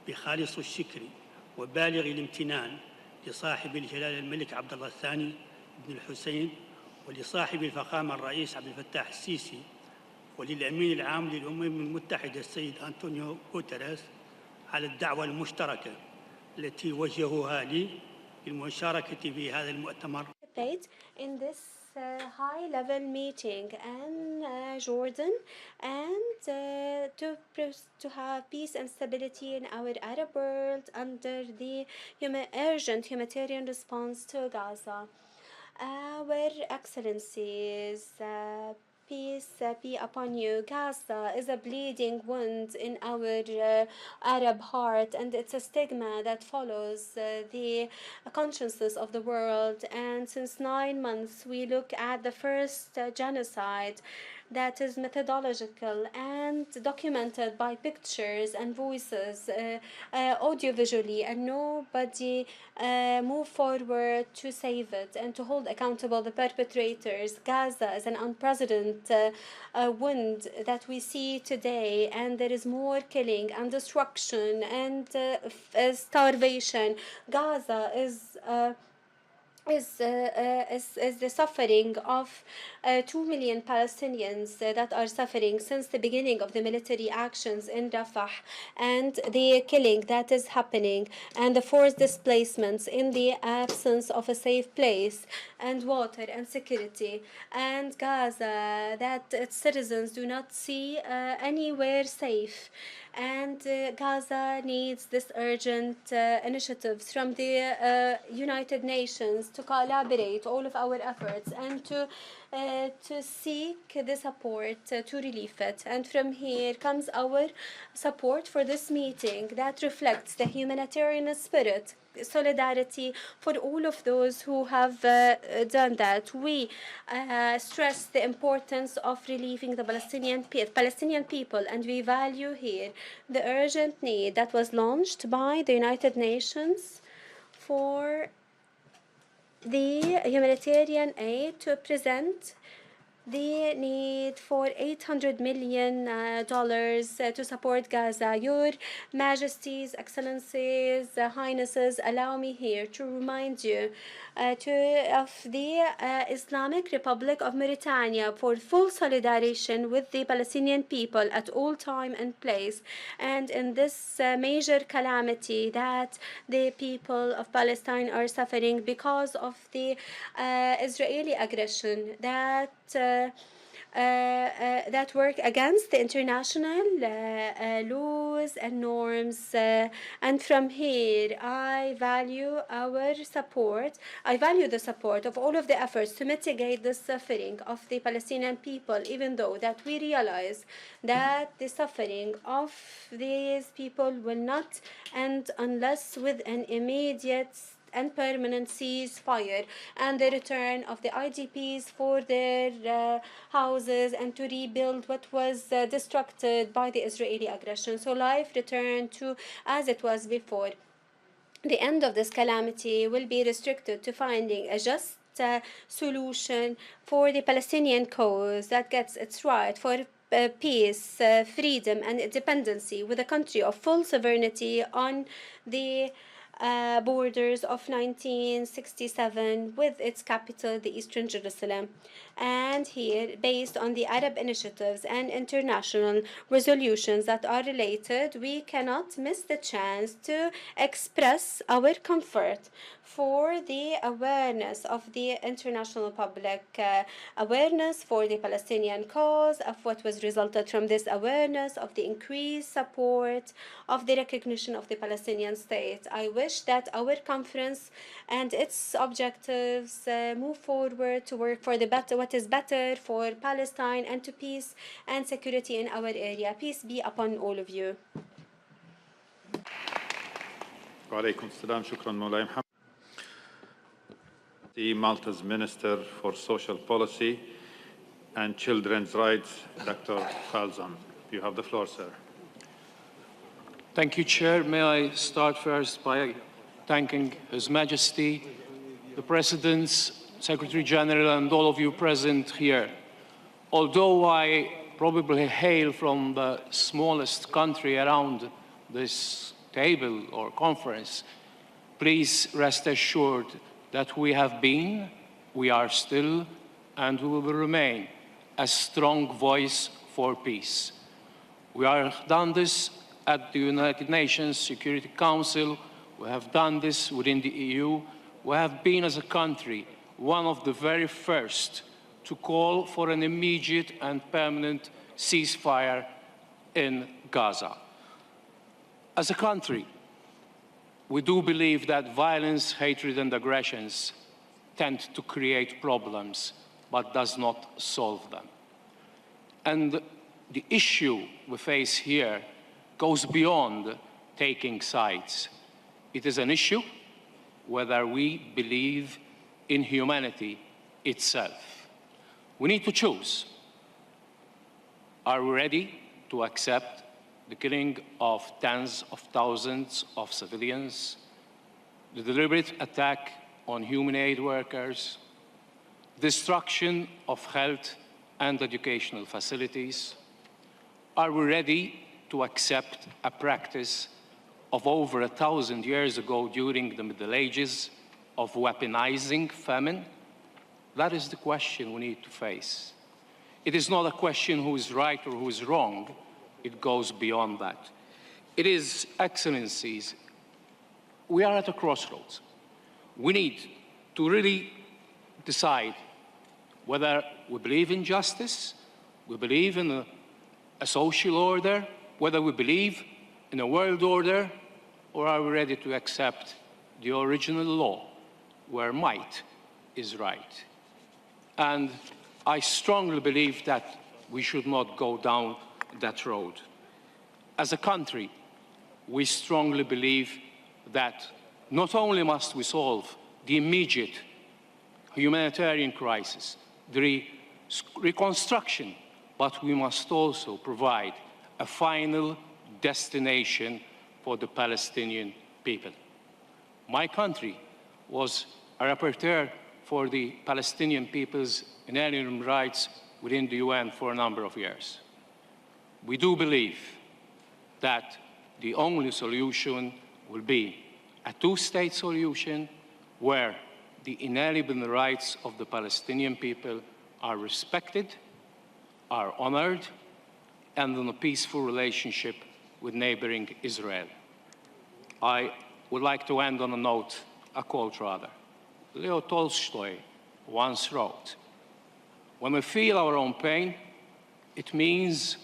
بخالص الشكر وبالغ الامتنان لصاحب الجلالة الملك عبد الله الثاني بن الحسين، ولصاحب الفخامة الرئيس عبد الفتاح السيسي، وللأمين العام للأمم المتحدة السيد أنطونيو غوتيريس على الدعوة المشتركة التي وجهوها لي للمشاركة في هذا المؤتمر. In this high-level meeting in Jordan, and to have peace and stability in our Arab world under the urgent humanitarian response to Gaza. Our Excellencies, peace be upon you. Gaza is a bleeding wound in our Arab heart, and it's a stigma that follows the consciences of the world. And since 9 months, we look at the first genocide that is methodological and documented by pictures and voices, audiovisually, and nobody moved forward to save it and to hold accountable the perpetrators. Gaza is an unprecedented wound that we see today, and there is more killing and destruction and starvation. Gaza is the suffering of 2 million Palestinians that are suffering since the beginning of the military actions in Rafah, and the killing that is happening, and the forced displacements in the absence of a safe place and water and security, and Gaza that its citizens do not see anywhere safe. And Gaza needs this urgent initiatives from the United Nations to collaborate all of our efforts and to seek the support to relieve it. And from here comes our support for this meeting that reflects the humanitarian spirit solidarity for all of those who have done that. We stress the importance of relieving the Palestinian people, and we value here the urgent need that was launched by the United Nations for the humanitarian aid to present the need for $800 million to support Gaza. Your Majesties, Excellencies, Highnesses, allow me here to remind you of the Islamic Republic of Mauritania for full solidarity with the Palestinian people at all time and place, and in this major calamity that the people of Palestine are suffering because of the Israeli aggression that work against the international laws and norms. And from here, I value our support. I value the support of all of the efforts to mitigate the suffering of the Palestinian people, even though that we realize that the suffering of these people will not end unless with an immediate and permanent ceasefire and the return of the IDPs for their houses and to rebuild what was destructed by the Israeli aggression. So life returned to as it was before. The end of this calamity will be restricted to finding a just solution for the Palestinian cause that gets its right for peace, freedom, and independency with a country of full sovereignty on the borders of 1967 with its capital, the Eastern Jerusalem. And here, based on the Arab initiatives and international resolutions that are related, we cannot miss the chance to express our comfort for the awareness of the international public, awareness for the Palestinian cause, of what was resulted from this awareness, of the increased support, of the recognition of the Palestinian state. I wish that our conference and its objectives move forward to work for the better, what is better for Palestine, and to peace and security in our area. Peace be upon all of you. وعليكم السلام. شكرا مولاي محمد. The Malta's Minister for Social Policy and Children's Rights, Dr. Falzan. You have the floor, sir. Thank you, Chair. May I start first by thanking His Majesty, the Presidents, Secretary-General, and all of you present here. Although I probably hail from the smallest country around this table or conference, please rest assured that we have been, we are still, and we will remain a strong voice for peace. We have done this at the United Nations Security Council. We have done this within the EU. We have been, as a country, one of the very first to call for an immediate and permanent ceasefire in Gaza. As a country, we do believe that violence, hatred, and aggressions tend to create problems, but does not solve them. And the issue we face here goes beyond taking sides. It is an issue whether we believe in humanity itself. We need to choose. Are we ready to accept the killing of tens of thousands of civilians, the deliberate attack on human aid workers, destruction of health and educational facilities? Are we ready to accept a practice of over 1,000 years ago during the Middle Ages of weaponizing famine? That is the question we need to face. It is not a question who is right or who is wrong. It goes beyond that. It is, Excellencies, we are at a crossroads. We need to really decide whether we believe in justice, we believe in a social order, whether we believe in a world order, or are we ready to accept the original law where might is right? And I strongly believe that we should not go down that road. As a country, we strongly believe that Not only must we solve the immediate humanitarian crisis, the reconstruction, but we must also provide a final destination for the Palestinian people. My country was a rapporteur for the Palestinian people's inalienable rights within the UN for a number of years. We do believe that the only solution will be a two-state solution where the inalienable rights of the Palestinian people are respected, are honored, and in a peaceful relationship with neighboring Israel. I would like to end on a quote rather. Leo Tolstoy once wrote, "When we feel our own pain, it means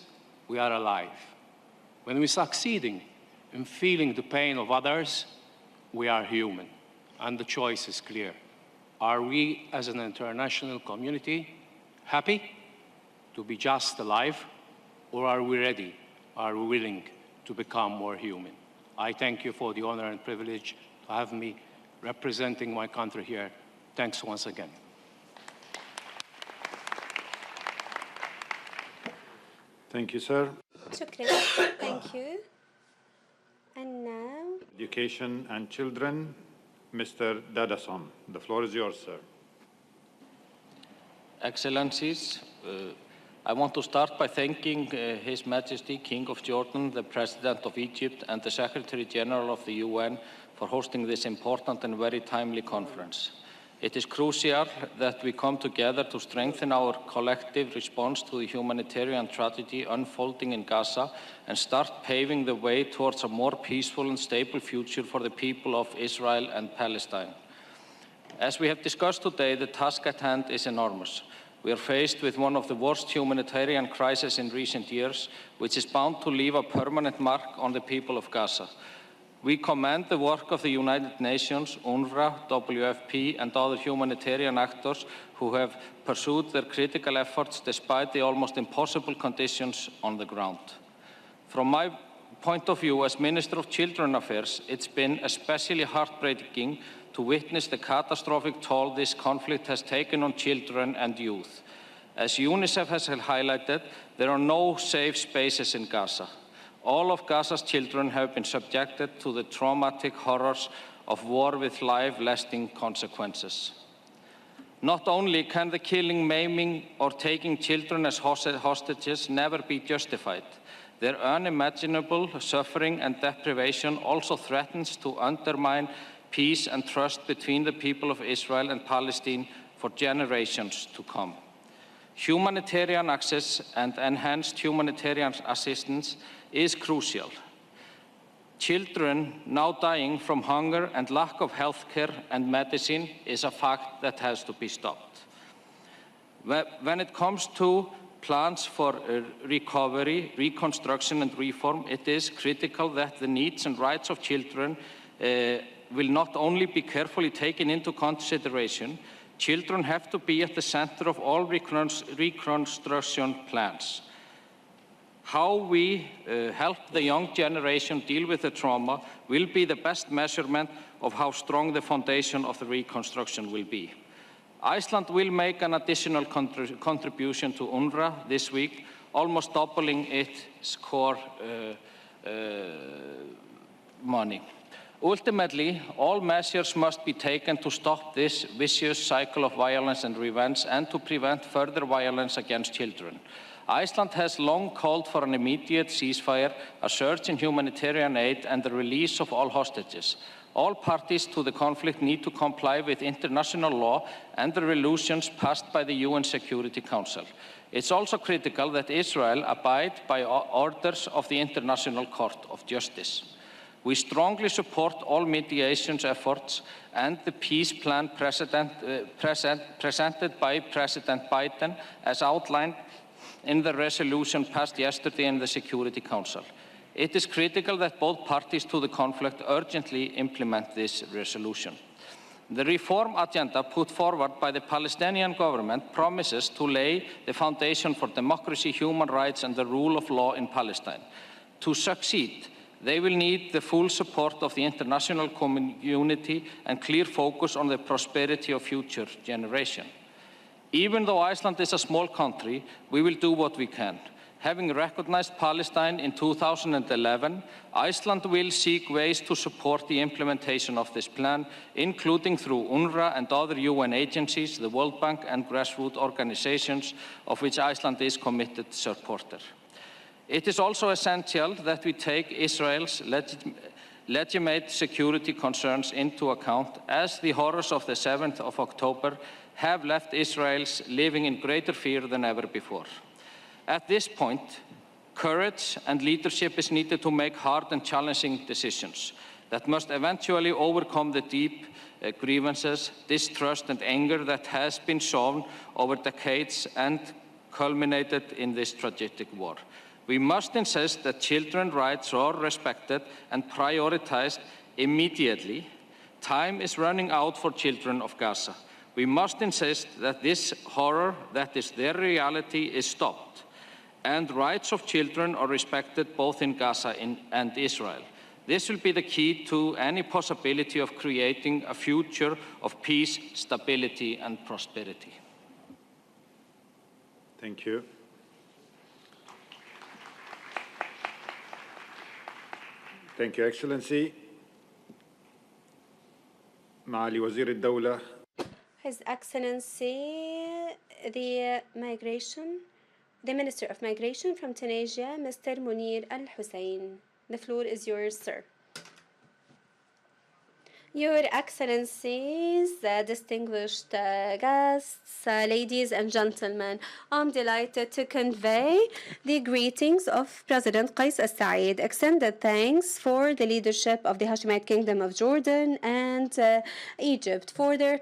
we are alive. When we're succeeding in feeling the pain of others, we are human." And the choice is clear. Are we, as an international community, happy to be just alive, or are we ready, are we willing to become more human? I thank you for the honor and privilege to have me representing my country here. Thanks once again. Thank you, sir. Shukran. Thank you. And now, Education and Children, Mr. Dadason. The floor is yours, sir. Excellencies, I want to start by thanking His Majesty King of Jordan, the President of Egypt, and the Secretary-General of the UN for hosting this important and very timely conference. It is crucial that we come together to strengthen our collective response to the humanitarian tragedy unfolding in Gaza and start paving the way towards a more peaceful and stable future for the people of Israel and Palestine. As we have discussed today, the task at hand is enormous. We are faced with one of the worst humanitarian crises in recent years, which is bound to leave a permanent mark on the people of Gaza. We commend the work of the United Nations, UNRWA, WFP, and other humanitarian actors who have pursued their critical efforts despite the almost impossible conditions on the ground. From my point of view as Minister of Children Affairs, it's been especially heartbreaking to witness the catastrophic toll this conflict has taken on children and youth. As UNICEF has highlighted, there are no safe spaces in Gaza. All of Gaza's children have been subjected to the traumatic horrors of war with life-lasting consequences. Not only can the killing, maiming, or taking children as hostages never be justified, their unimaginable suffering and deprivation also threatens to undermine peace and trust between the people of Israel and Palestine for generations to come. Humanitarian access and enhanced humanitarian assistance is crucial. Children now dying from hunger and lack of health care and medicine is a fact that has to be stopped. When it comes to plans for recovery, reconstruction, and reform, it is critical that the needs and rights of children will not only be carefully taken into consideration. Children have to be at the center of all reconstruction plans. How we help the young generation deal with the trauma will be the best measurement of how strong the foundation of the reconstruction will be. Iceland will make an additional contribution to UNRWA this week, almost doubling its core money. Ultimately, all measures must be taken to stop this vicious cycle of violence and revenge and to prevent further violence against children. Iceland has long called for an immediate ceasefire, a surge in humanitarian aid, and the release of all hostages. All parties to the conflict need to comply with international law and the resolutions passed by the UN Security Council. It's also critical that Israel abide by orders of the International Court of Justice. We strongly support all mediation efforts and the peace plan presented by President Biden as outlined in the resolution passed yesterday in the Security Council. It is critical that both parties to the conflict urgently implement this resolution. The reform agenda put forward by the Palestinian government promises to lay the foundation for democracy, human rights, and the rule of law in Palestine. To succeed, They will need the full support of the international community and clear focus on the prosperity of future generations. Even though Iceland is a small country, we will do what we can. Having recognized Palestine in 2011, Iceland will seek ways to support the implementation of this plan, including through UNRWA and other UN agencies, the World Bank and grassroots organizations, of which Iceland is committed supporter. It is also essential that we take Israel's legitimate security concerns into account, as the horrors of the 7th of October have left Israelis living in greater fear than ever before. At this point, courage and leadership is needed to make hard and challenging decisions that must eventually overcome the deep grievances, distrust and anger that has been shown over decades and culminated in this tragic war. We must insist that children's rights are respected and prioritized immediately. Time is running out for children of Gaza. We must insist that this horror, that is their reality, is stopped, and rights of children are respected both in Gaza and Israel. This will be the key to any possibility of creating a future of peace, stability, and prosperity. Thank you. Thank you, Excellency. معالي وزير الدولة. His Excellency, the Minister of Migration from Tunisia, Mr. Munir Al-Hussein. The floor is yours, sir. Your Excellencies, distinguished guests, ladies and gentlemen, I'm delighted to convey the greetings of President Qais Al-Said, extended thanks for the leadership of the Hashemite Kingdom of Jordan and Egypt for their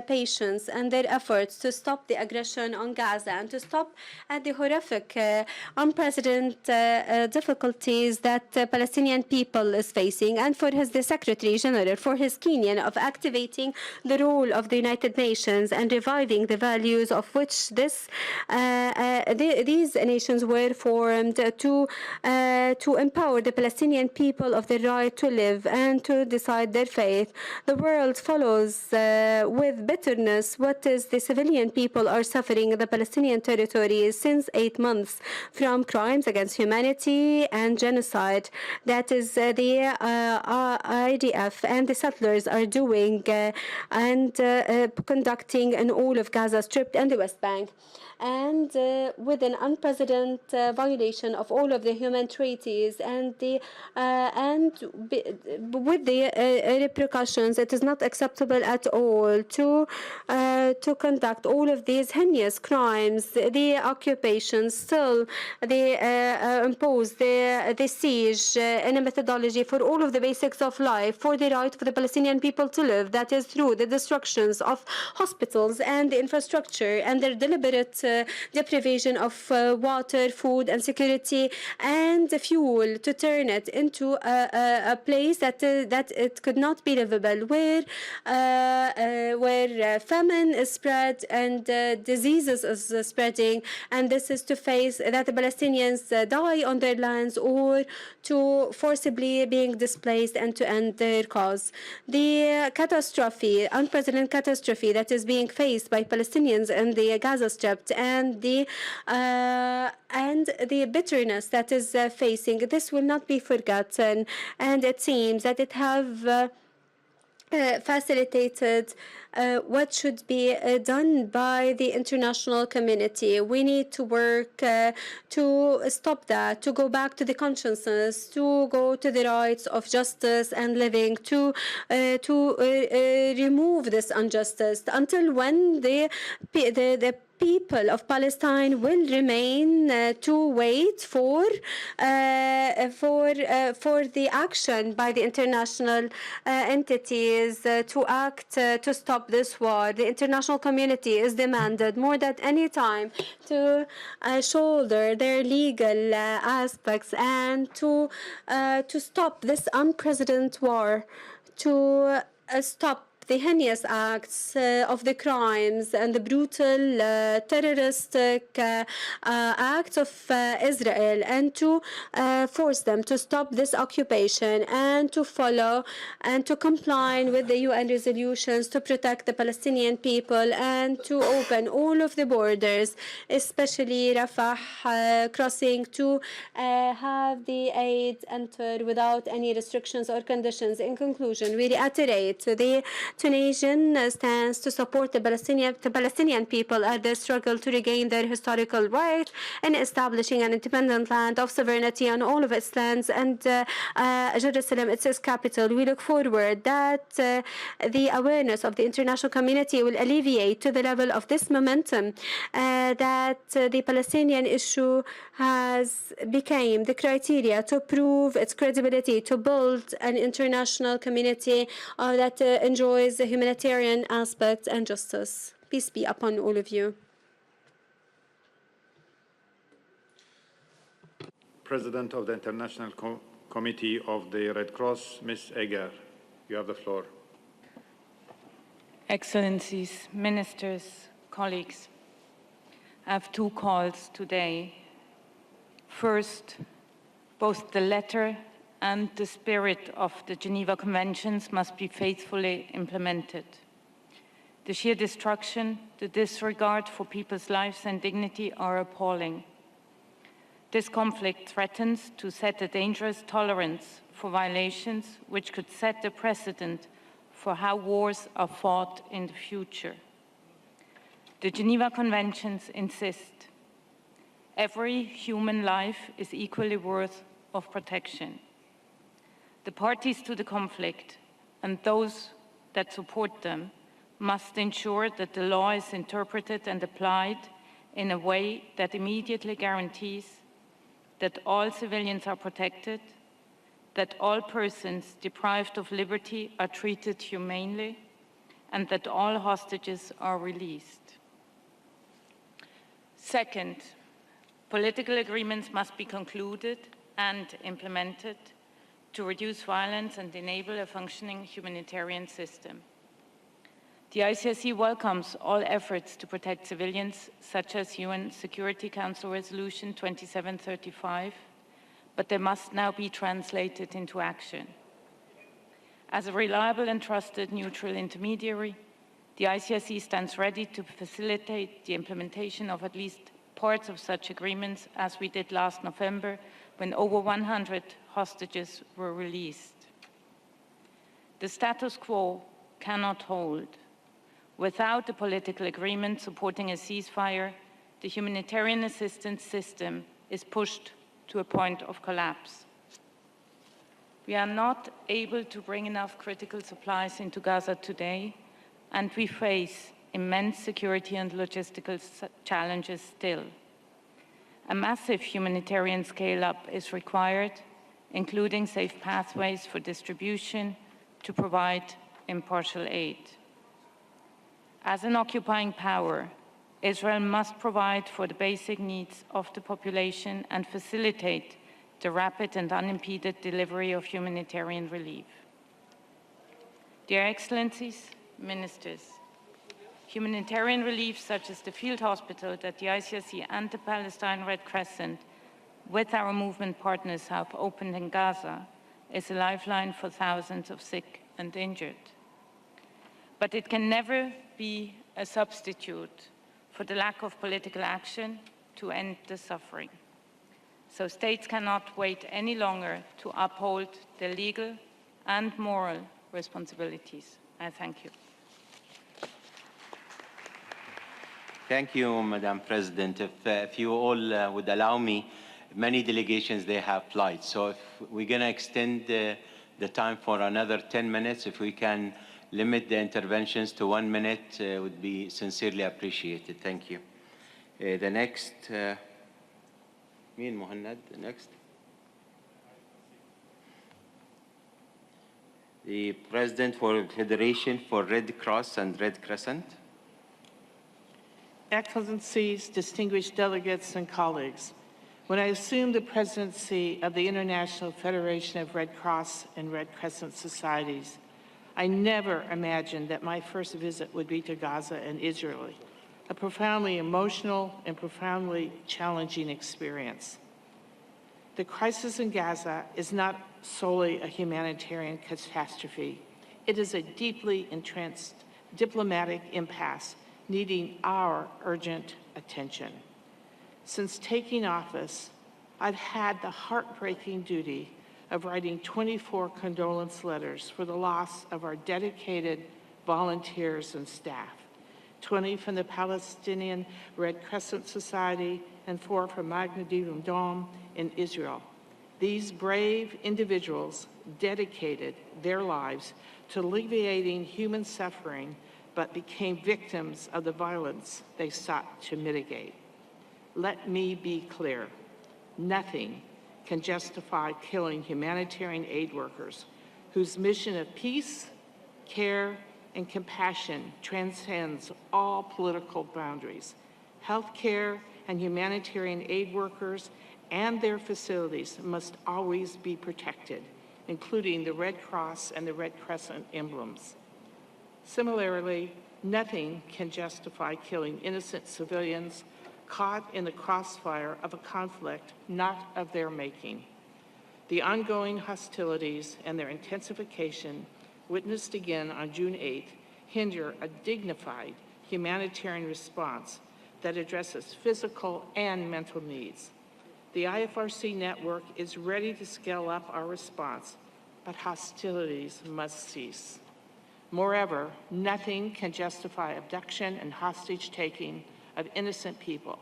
patience and their efforts to stop the aggression on Gaza and to stop the horrific, unprecedented difficulties that the Palestinian people is facing, and for the Secretary-General for his keen of activating the role of the United Nations and reviving the values of which these nations were formed to empower the Palestinian people of the right to live and to decide their faith. The world follows with bitterness what is the civilian people are suffering in the Palestinian territories since 8 months from crimes against humanity and genocide. That is the IDF and the settlers are doing and conducting in all of Gaza Strip and the West Bank. And with an unprecedented violation of all of the human treaties and with the repercussions, it is not acceptable at all to conduct all of these heinous crimes. The occupation still they impose the siege in a methodology for all of the basics of life, for the right of the Palestinian people to live, that is through the destructions of hospitals and the infrastructure and their deliberate deprivation of water, food, and security, and fuel to turn it into a place that it could not be livable, where famine is spread and diseases is spreading, and this is to face that the Palestinians die on their lands or to forcibly being displaced and to end their cause. The catastrophe, unprecedented catastrophe that is being faced by Palestinians in the Gaza Strip and the bitterness that is facing, this will not be forgotten, and it seems that it have facilitated what should be done by the international community. We need to work to stop that, to go back to the consciousness, to go to the rights of justice and living, to remove this injustice. Until when the people of Palestine will remain to wait for the action by the international entities to act to stop this war. The international community is demanded more than any time to shoulder their legal aspects and to stop this unprecedented war, to stop the heinous acts of the crimes and the brutal terroristic acts of Israel, and to force them to stop this occupation and to follow and to comply with the UN resolutions to protect the Palestinian people and to open all of the borders, especially Rafah crossing, to have the aid enter without any restrictions or conditions. In conclusion, we reiterate the Tunisian stance to support the Palestinian people at their struggle to regain their historical right in establishing an independent land of sovereignty on all of its lands, and Jerusalem, its capital. We look forward that the awareness of the international community will alleviate to the level of this momentum, that the Palestinian issue has become the criteria to prove its credibility, to build an international community that enjoys the humanitarian aspects and justice. Peace be upon all of you. President of the International Committee of the Red Cross, Ms. Eger, you have the floor. Excellencies, ministers, colleagues, I have two calls today. First, both the letter and the spirit of the Geneva Conventions must be faithfully implemented. The sheer destruction, the disregard for people's lives and dignity are appalling. This conflict threatens to set a dangerous tolerance for violations which could set the precedent for how wars are fought in the future. The Geneva Conventions insist every human life is equally worthy of protection. The parties to the conflict and those that support them must ensure that the law is interpreted and applied in a way that immediately guarantees that all civilians are protected, that all persons deprived of liberty are treated humanely, and that all hostages are released. Second, political agreements must be concluded and implemented to reduce violence and enable a functioning humanitarian system. The ICRC welcomes all efforts to protect civilians, such as UN Security Council Resolution 2735, but they must now be translated into action. As a reliable and trusted neutral intermediary, the ICRC stands ready to facilitate the implementation of at least parts of such agreements, as we did last November, when over 100 hostages were released. The status quo cannot hold. Without a political agreement supporting a ceasefire, the humanitarian assistance system is pushed to a point of collapse. We are not able to bring enough critical supplies into Gaza today, and we face immense security and logistical challenges still. A massive humanitarian scale-up is required, including safe pathways for distribution to provide impartial aid. As an occupying power, Israel must provide for the basic needs of the population and facilitate the rapid and unimpeded delivery of humanitarian relief. Dear Excellencies, Ministers, humanitarian relief such as the field hospital that the ICRC and the Palestine Red Crescent, with our movement partners, have opened in Gaza is a lifeline for thousands of sick and injured. But it can never be a substitute for the lack of political action to end the suffering. So states cannot wait any longer to uphold their legal and moral responsibilities. I thank you. Thank you, Madam President. If you all would allow me, many delegations, they have flights. So if we're going to extend the time for another 10 minutes, if we can limit the interventions to 1 minute, would be sincerely appreciated. Thank you. The next, Meen Mohannad, the next. The President for Federation for Red Cross and Red Crescent. Excellencies, distinguished delegates and colleagues, when I assumed the presidency of the International Federation of Red Cross and Red Crescent Societies, I never imagined that my first visit would be to Gaza and Israel, a profoundly emotional and profoundly challenging experience. The crisis in Gaza is not solely a humanitarian catastrophe. It is a deeply entrenched diplomatic impasse needing our urgent attention. Since taking office, I've had the heartbreaking duty of writing 24 condolence letters for the loss of our dedicated volunteers and staff, 20 from the Palestinian Red Crescent Society and 4 from Magnum Dome in Israel. These brave individuals dedicated their lives to alleviating human suffering, but became victims of the violence they sought to mitigate. Let me be clear, nothing can justify killing humanitarian aid workers whose mission of peace, care, and compassion transcends all political boundaries. Healthcare and humanitarian aid workers and their facilities must always be protected, including the Red Cross and the Red Crescent emblems. Similarly, nothing can justify killing innocent civilians caught in the crossfire of a conflict not of their making. The ongoing hostilities and their intensification, witnessed again on June 8th, hinder a dignified humanitarian response that addresses physical and mental needs. The IFRC network is ready to scale up our response, but hostilities must cease. Moreover, nothing can justify abduction and hostage-taking of innocent people.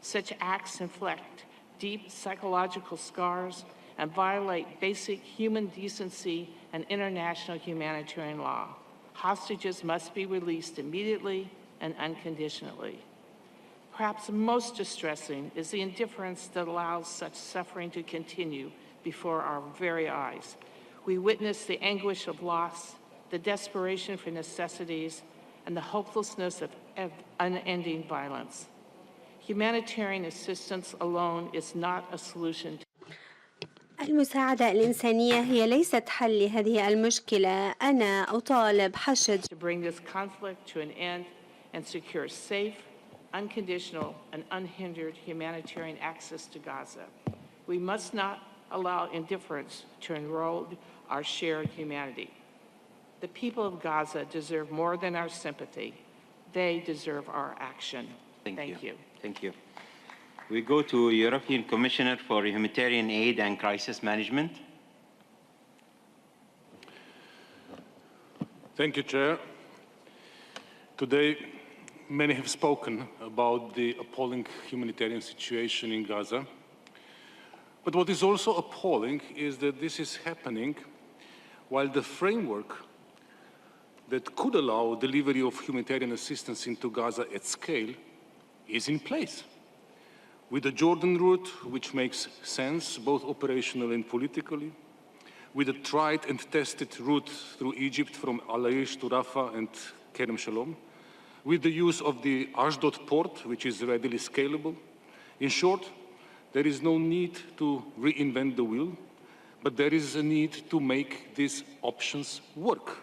Such acts inflict deep psychological scars and violate basic human decency and international humanitarian law. Hostages must be released immediately and unconditionally. Perhaps most distressing is the indifference that allows such suffering to continue before our very eyes. We witness the anguish of loss, the desperation for necessities, and the hopelessness of unending violence. Humanitarian assistance alone is not a solution. المساعدة الإنسانية هي ليست حل لهذه المشكلة. أنا أطالب حشد To bring this conflict to an end and secure safe, unconditional, and unhindered humanitarian access to Gaza. We must not allow indifference to erode our shared humanity. The people of Gaza deserve more than our sympathy. They deserve our action. Thank you. Thank you. We go to European Commissioner for Humanitarian Aid and Crisis Management. Thank you, Chair. Today, many have spoken about the appalling humanitarian situation in Gaza. But what is also appalling is that this is happening while the framework that could allow delivery of humanitarian assistance into Gaza at scale is in place. With the Jordan route, which makes sense both operationally and politically, with a tried and tested route through Egypt from Al-Aish to Rafah and Kerem Shalom, with the use of the Ashdod port, which is readily scalable. In short, there is no need to reinvent the wheel, but there is a need to make these options work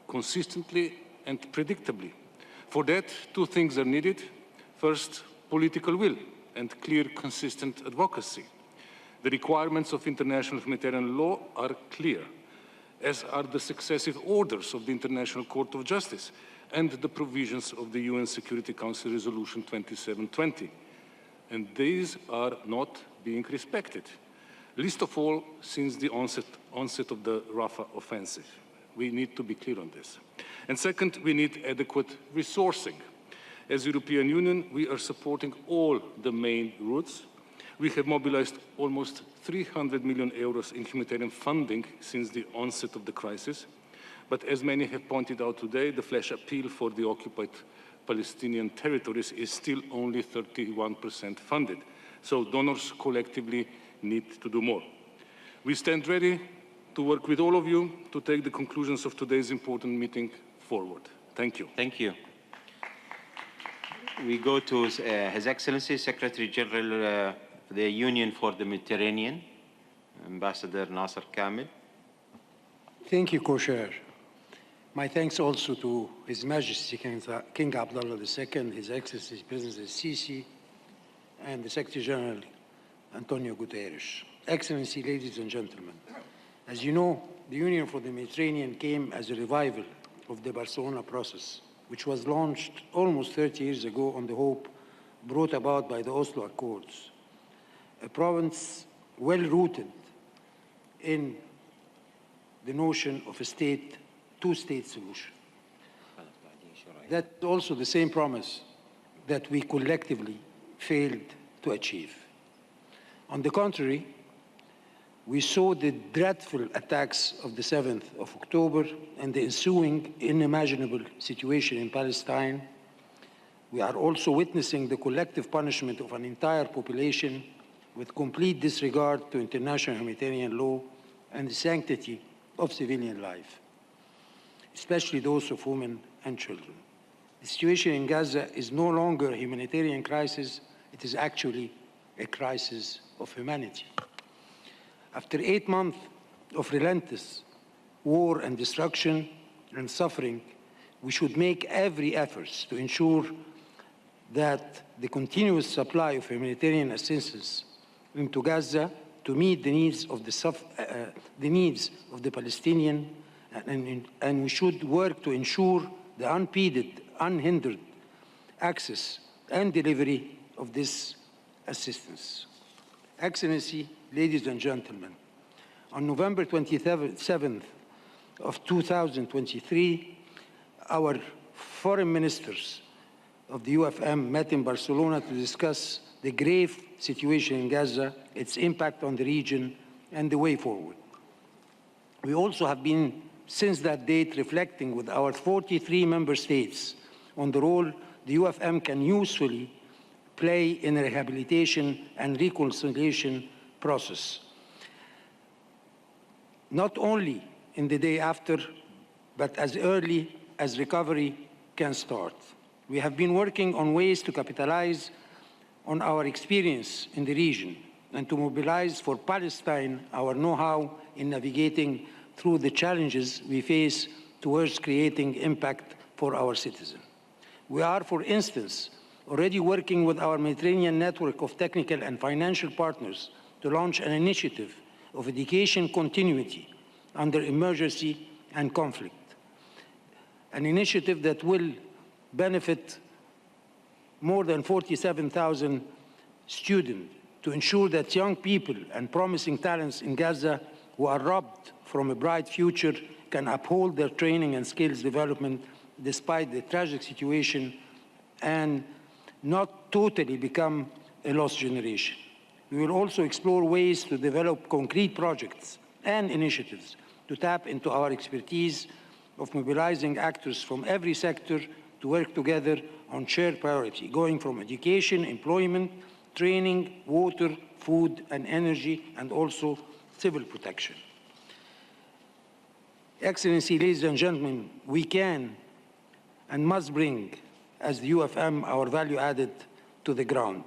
consistently and predictably. For that, two things are needed. First, political will and clear, consistent advocacy. The requirements of international humanitarian law are clear, as are the successive orders of the International Court of Justice and the provisions of the UN Security Council Resolution 2720. And these are not being respected, least of all since the onset of the Rafah offensive. We need to be clear on this. And second, we need adequate resourcing. As European Union, we are supporting all the main routes. We have mobilized almost 300 million euros in humanitarian funding since the onset of the crisis. But as many have pointed out today, the flash appeal for the occupied Palestinian territories is still only 31% funded. So donors collectively need to do more. We stand ready to work with all of you to take the conclusions of today's important meeting forward. Thank you. Thank you. We go to His Excellency Secretary-General of the Union for the Mediterranean, Ambassador Nasser Kamel. Thank you, Co-Chair. My thanks also to His Majesty King Abdullah II, His Excellency President al-Sisi, and the Secretary-General António Guterres. Excellency, ladies and gentlemen, as you know, the Union for the Mediterranean came as a revival of the Barcelona process, which was launched almost 30 years ago on the hope brought about by the Oslo Accords, a province well-rooted in the notion of a two-state solution. That's also the same promise that we collectively failed to achieve. On the contrary, we saw the dreadful attacks of the 7th of October and the ensuing unimaginable situation in Palestine. We are also witnessing the collective punishment of an entire population with complete disregard to international humanitarian law and the sanctity of civilian life, especially those of women and children. The situation in Gaza is no longer a humanitarian crisis, it is actually a crisis of humanity. After 8 months of relentless war and destruction and suffering, we should make every effort to ensure that the continuous supply of humanitarian assistance into Gaza to meet the needs of the Palestinian, and we should work to ensure the unimpeded, unhindered access and delivery of this assistance. Excellency, ladies and gentlemen, on November 27th of 2023, our foreign ministers of the UFM met in Barcelona to discuss the grave situation in Gaza, its impact on the region, and the way forward. We also have been, since that date, reflecting with our 43 member states on the role the UFM can usefully play in a rehabilitation and reconciliation process, not only in the day after, but as early as recovery can start. We have been working on ways to capitalize on our experience in the region and to mobilize for Palestine our know-how in navigating through the challenges we face towards creating impact for our citizens. We are, for instance, already working with our Mediterranean network of technical and financial partners to launch an initiative of education continuity under emergency and conflict, an initiative that will benefit more than 47,000 students to ensure that young people and promising talents in Gaza who are robbed from a bright future can uphold their training and skills development despite the tragic situation and not totally become a lost generation. We will also explore ways to develop concrete projects and initiatives to tap into our expertise of mobilizing actors from every sector to work together on shared priority, going from education, employment, training, water, food and energy, and also civil protection. Excellency, ladies and gentlemen, we can and must bring, as the UFM, our value added to the ground.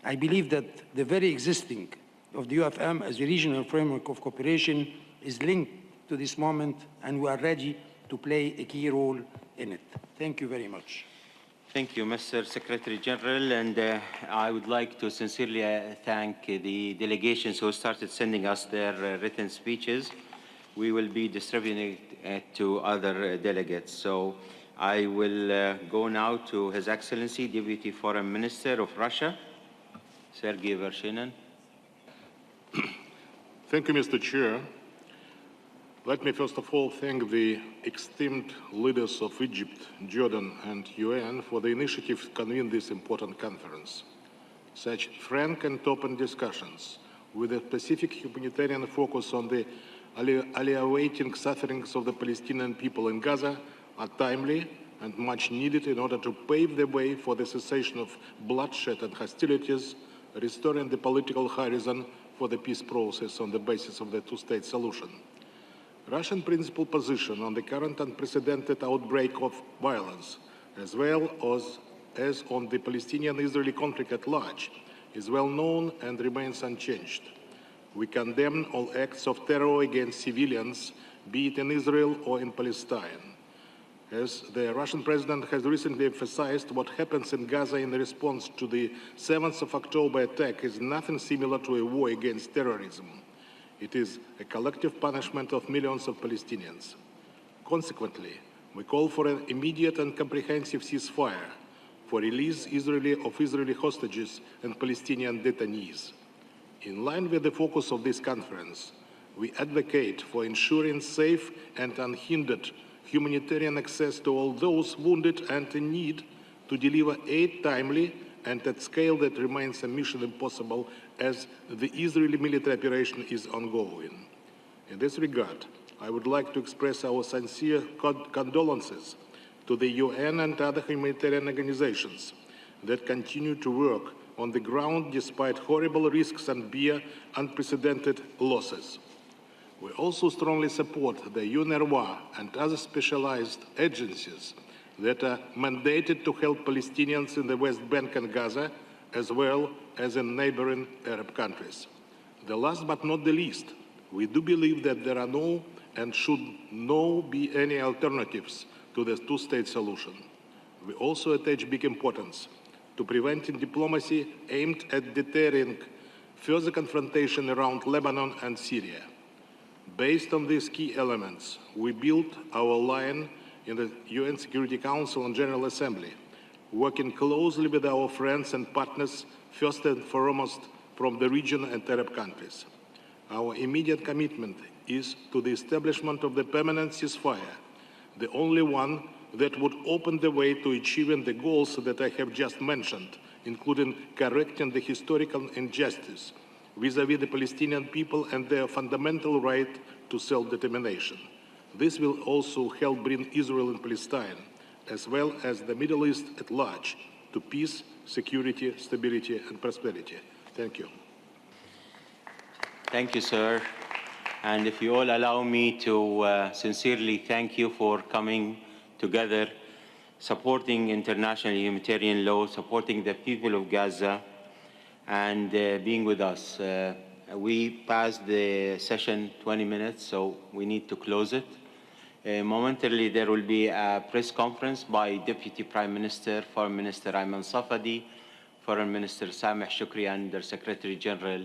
I believe that the very existing of the UFM as a regional framework of cooperation is linked to this moment, and we are ready to play a key role in it. Thank you very much. Thank you, Mr. Secretary General, and I would like to sincerely thank the delegations who started sending us their written speeches. We will be distributing it to other delegates. So I will go now to His Excellency, Deputy Foreign Minister of Russia, Sergei Vershinin. Thank you, Mr. Chair. Let me first of all thank the esteemed leaders of Egypt, Jordan, and UN for the initiative to convene this important conference. Such frank and open discussions with a specific humanitarian focus on the alleviating sufferings of the Palestinian people in Gaza are timely and much needed in order to pave the way for the cessation of bloodshed and hostilities, restoring the political horizon for the peace process on the basis of the two-state solution. Russian principal position on the current unprecedented outbreak of violence, as well as on the Palestinian-Israeli conflict at large, is well known and remains unchanged. We condemn all acts of terror against civilians, be it in Israel or in Palestine. As the Russian president has recently emphasized, what happens in Gaza in response to the 7th of October attack is nothing similar to a war against terrorism. It is a collective punishment of millions of Palestinians. Consequently, we call for an immediate and comprehensive ceasefire, for release of Israeli hostages and Palestinian detainees. In line with the focus of this conference, we advocate for ensuring safe and unhindered humanitarian access to all those wounded and in need, to deliver aid timely and at scale that remains a mission impossible as the Israeli military operation is ongoing. In this regard, I would like to express our sincere condolences to the UN and other humanitarian organizations that continue to work on the ground despite horrible risks and bear unprecedented losses. We also strongly support the UNRWA and other specialized agencies that are mandated to help Palestinians in the West Bank and Gaza, as well as in neighboring Arab countries. The last but not the least, we do believe that there are no and should not be any alternatives to the two-state solution. We also attach big importance to preventing diplomacy aimed at deterring further confrontation around Lebanon and Syria. Based on these key elements, we built our line in the UN Security Council and General Assembly, working closely with our friends and partners, first and foremost from the region and Arab countries. Our immediate commitment is to the establishment of the permanent ceasefire, the only one that would open the way to achieving the goals that I have just mentioned, including correcting the historical injustice vis-à-vis the Palestinian people and their fundamental right to self-determination. This will also help bring Israel and Palestine, as well as the Middle East at large, to peace, security, stability, and prosperity. Thank you. Thank you, sir. And if you all allow me to sincerely thank you for coming together, supporting international humanitarian law, supporting the people of Gaza, and being with us. We passed the session 20 minutes, so we need to close it. Momentarily, there will be a press conference by Deputy Prime Minister, Foreign Minister Ayman Safadi, Foreign Minister Sameh Shukri, and the Secretary-General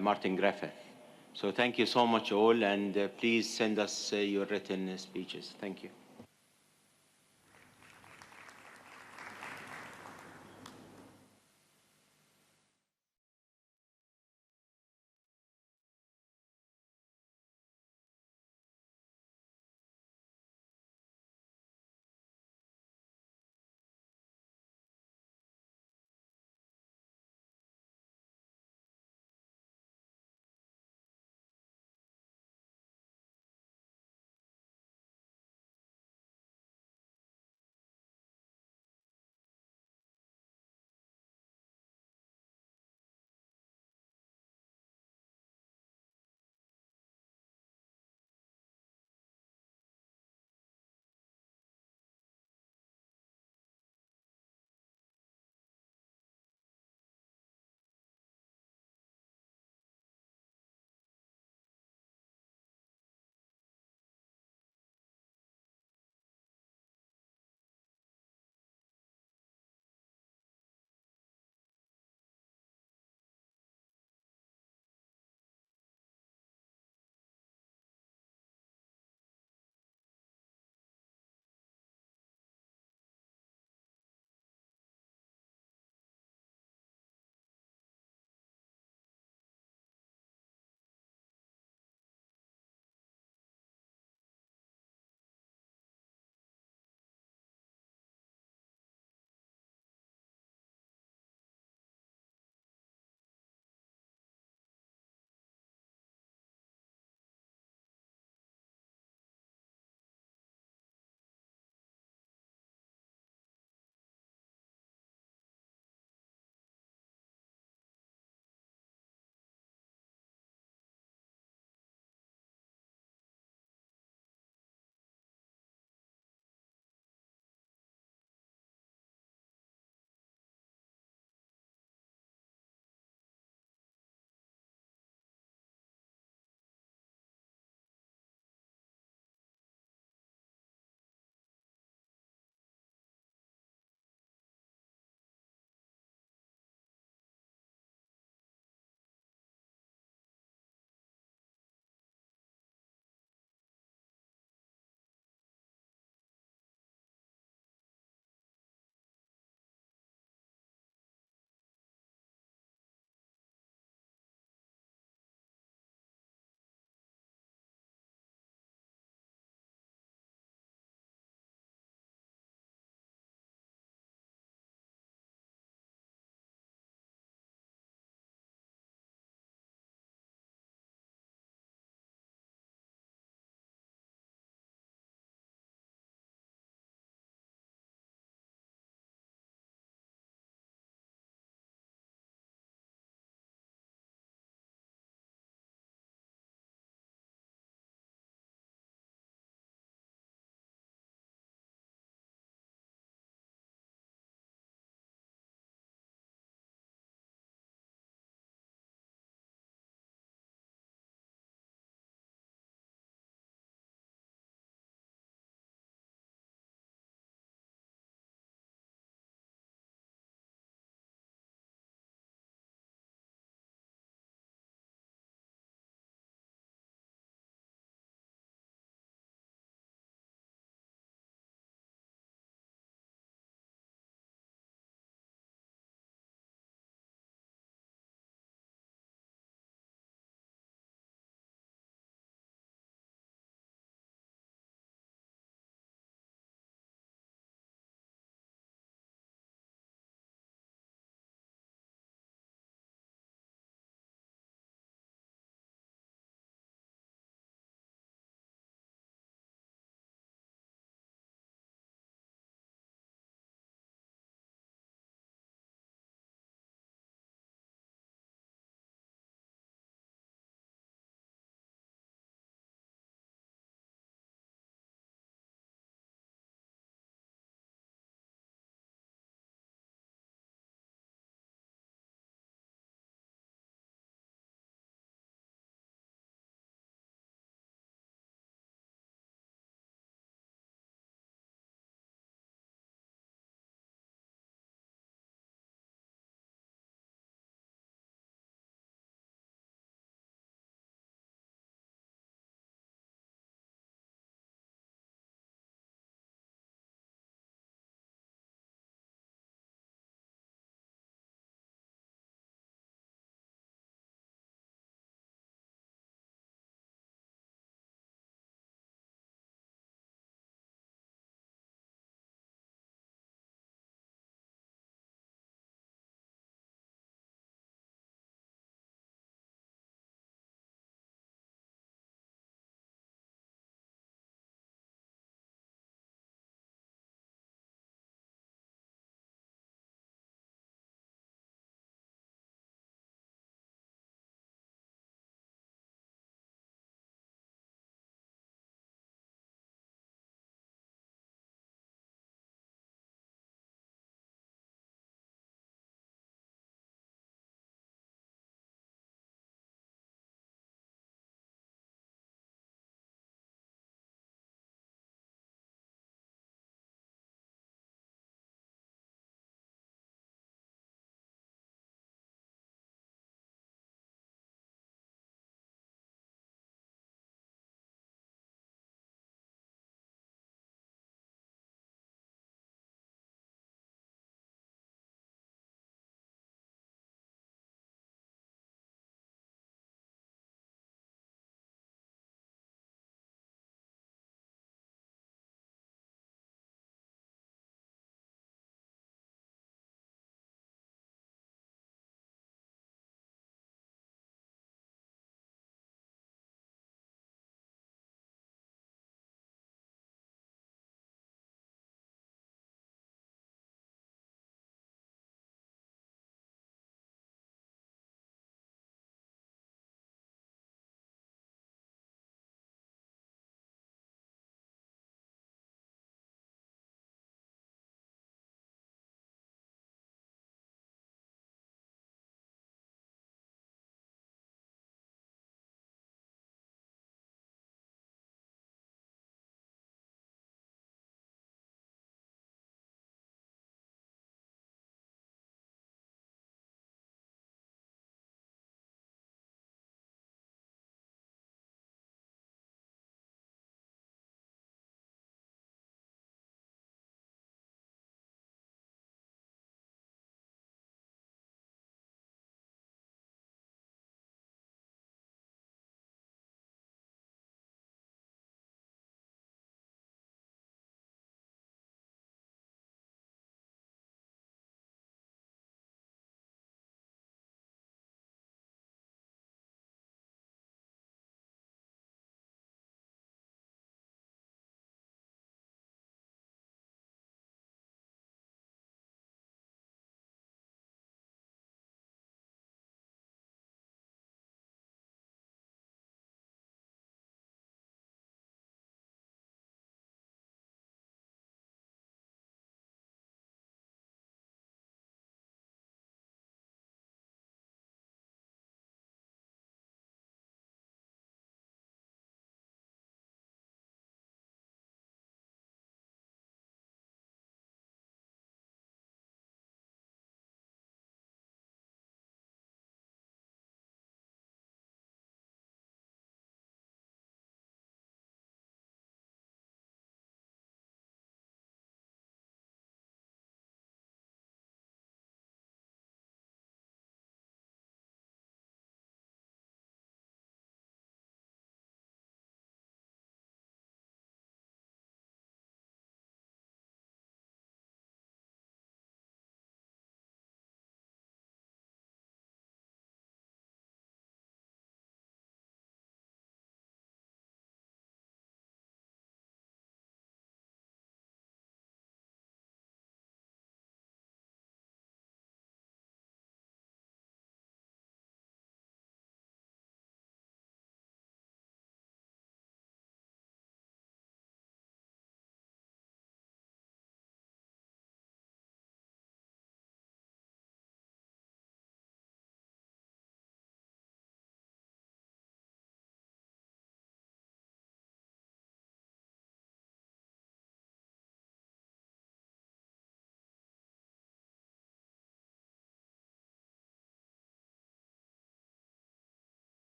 Martin Griffith. So thank you so much all, and please send us your written speeches. Thank you.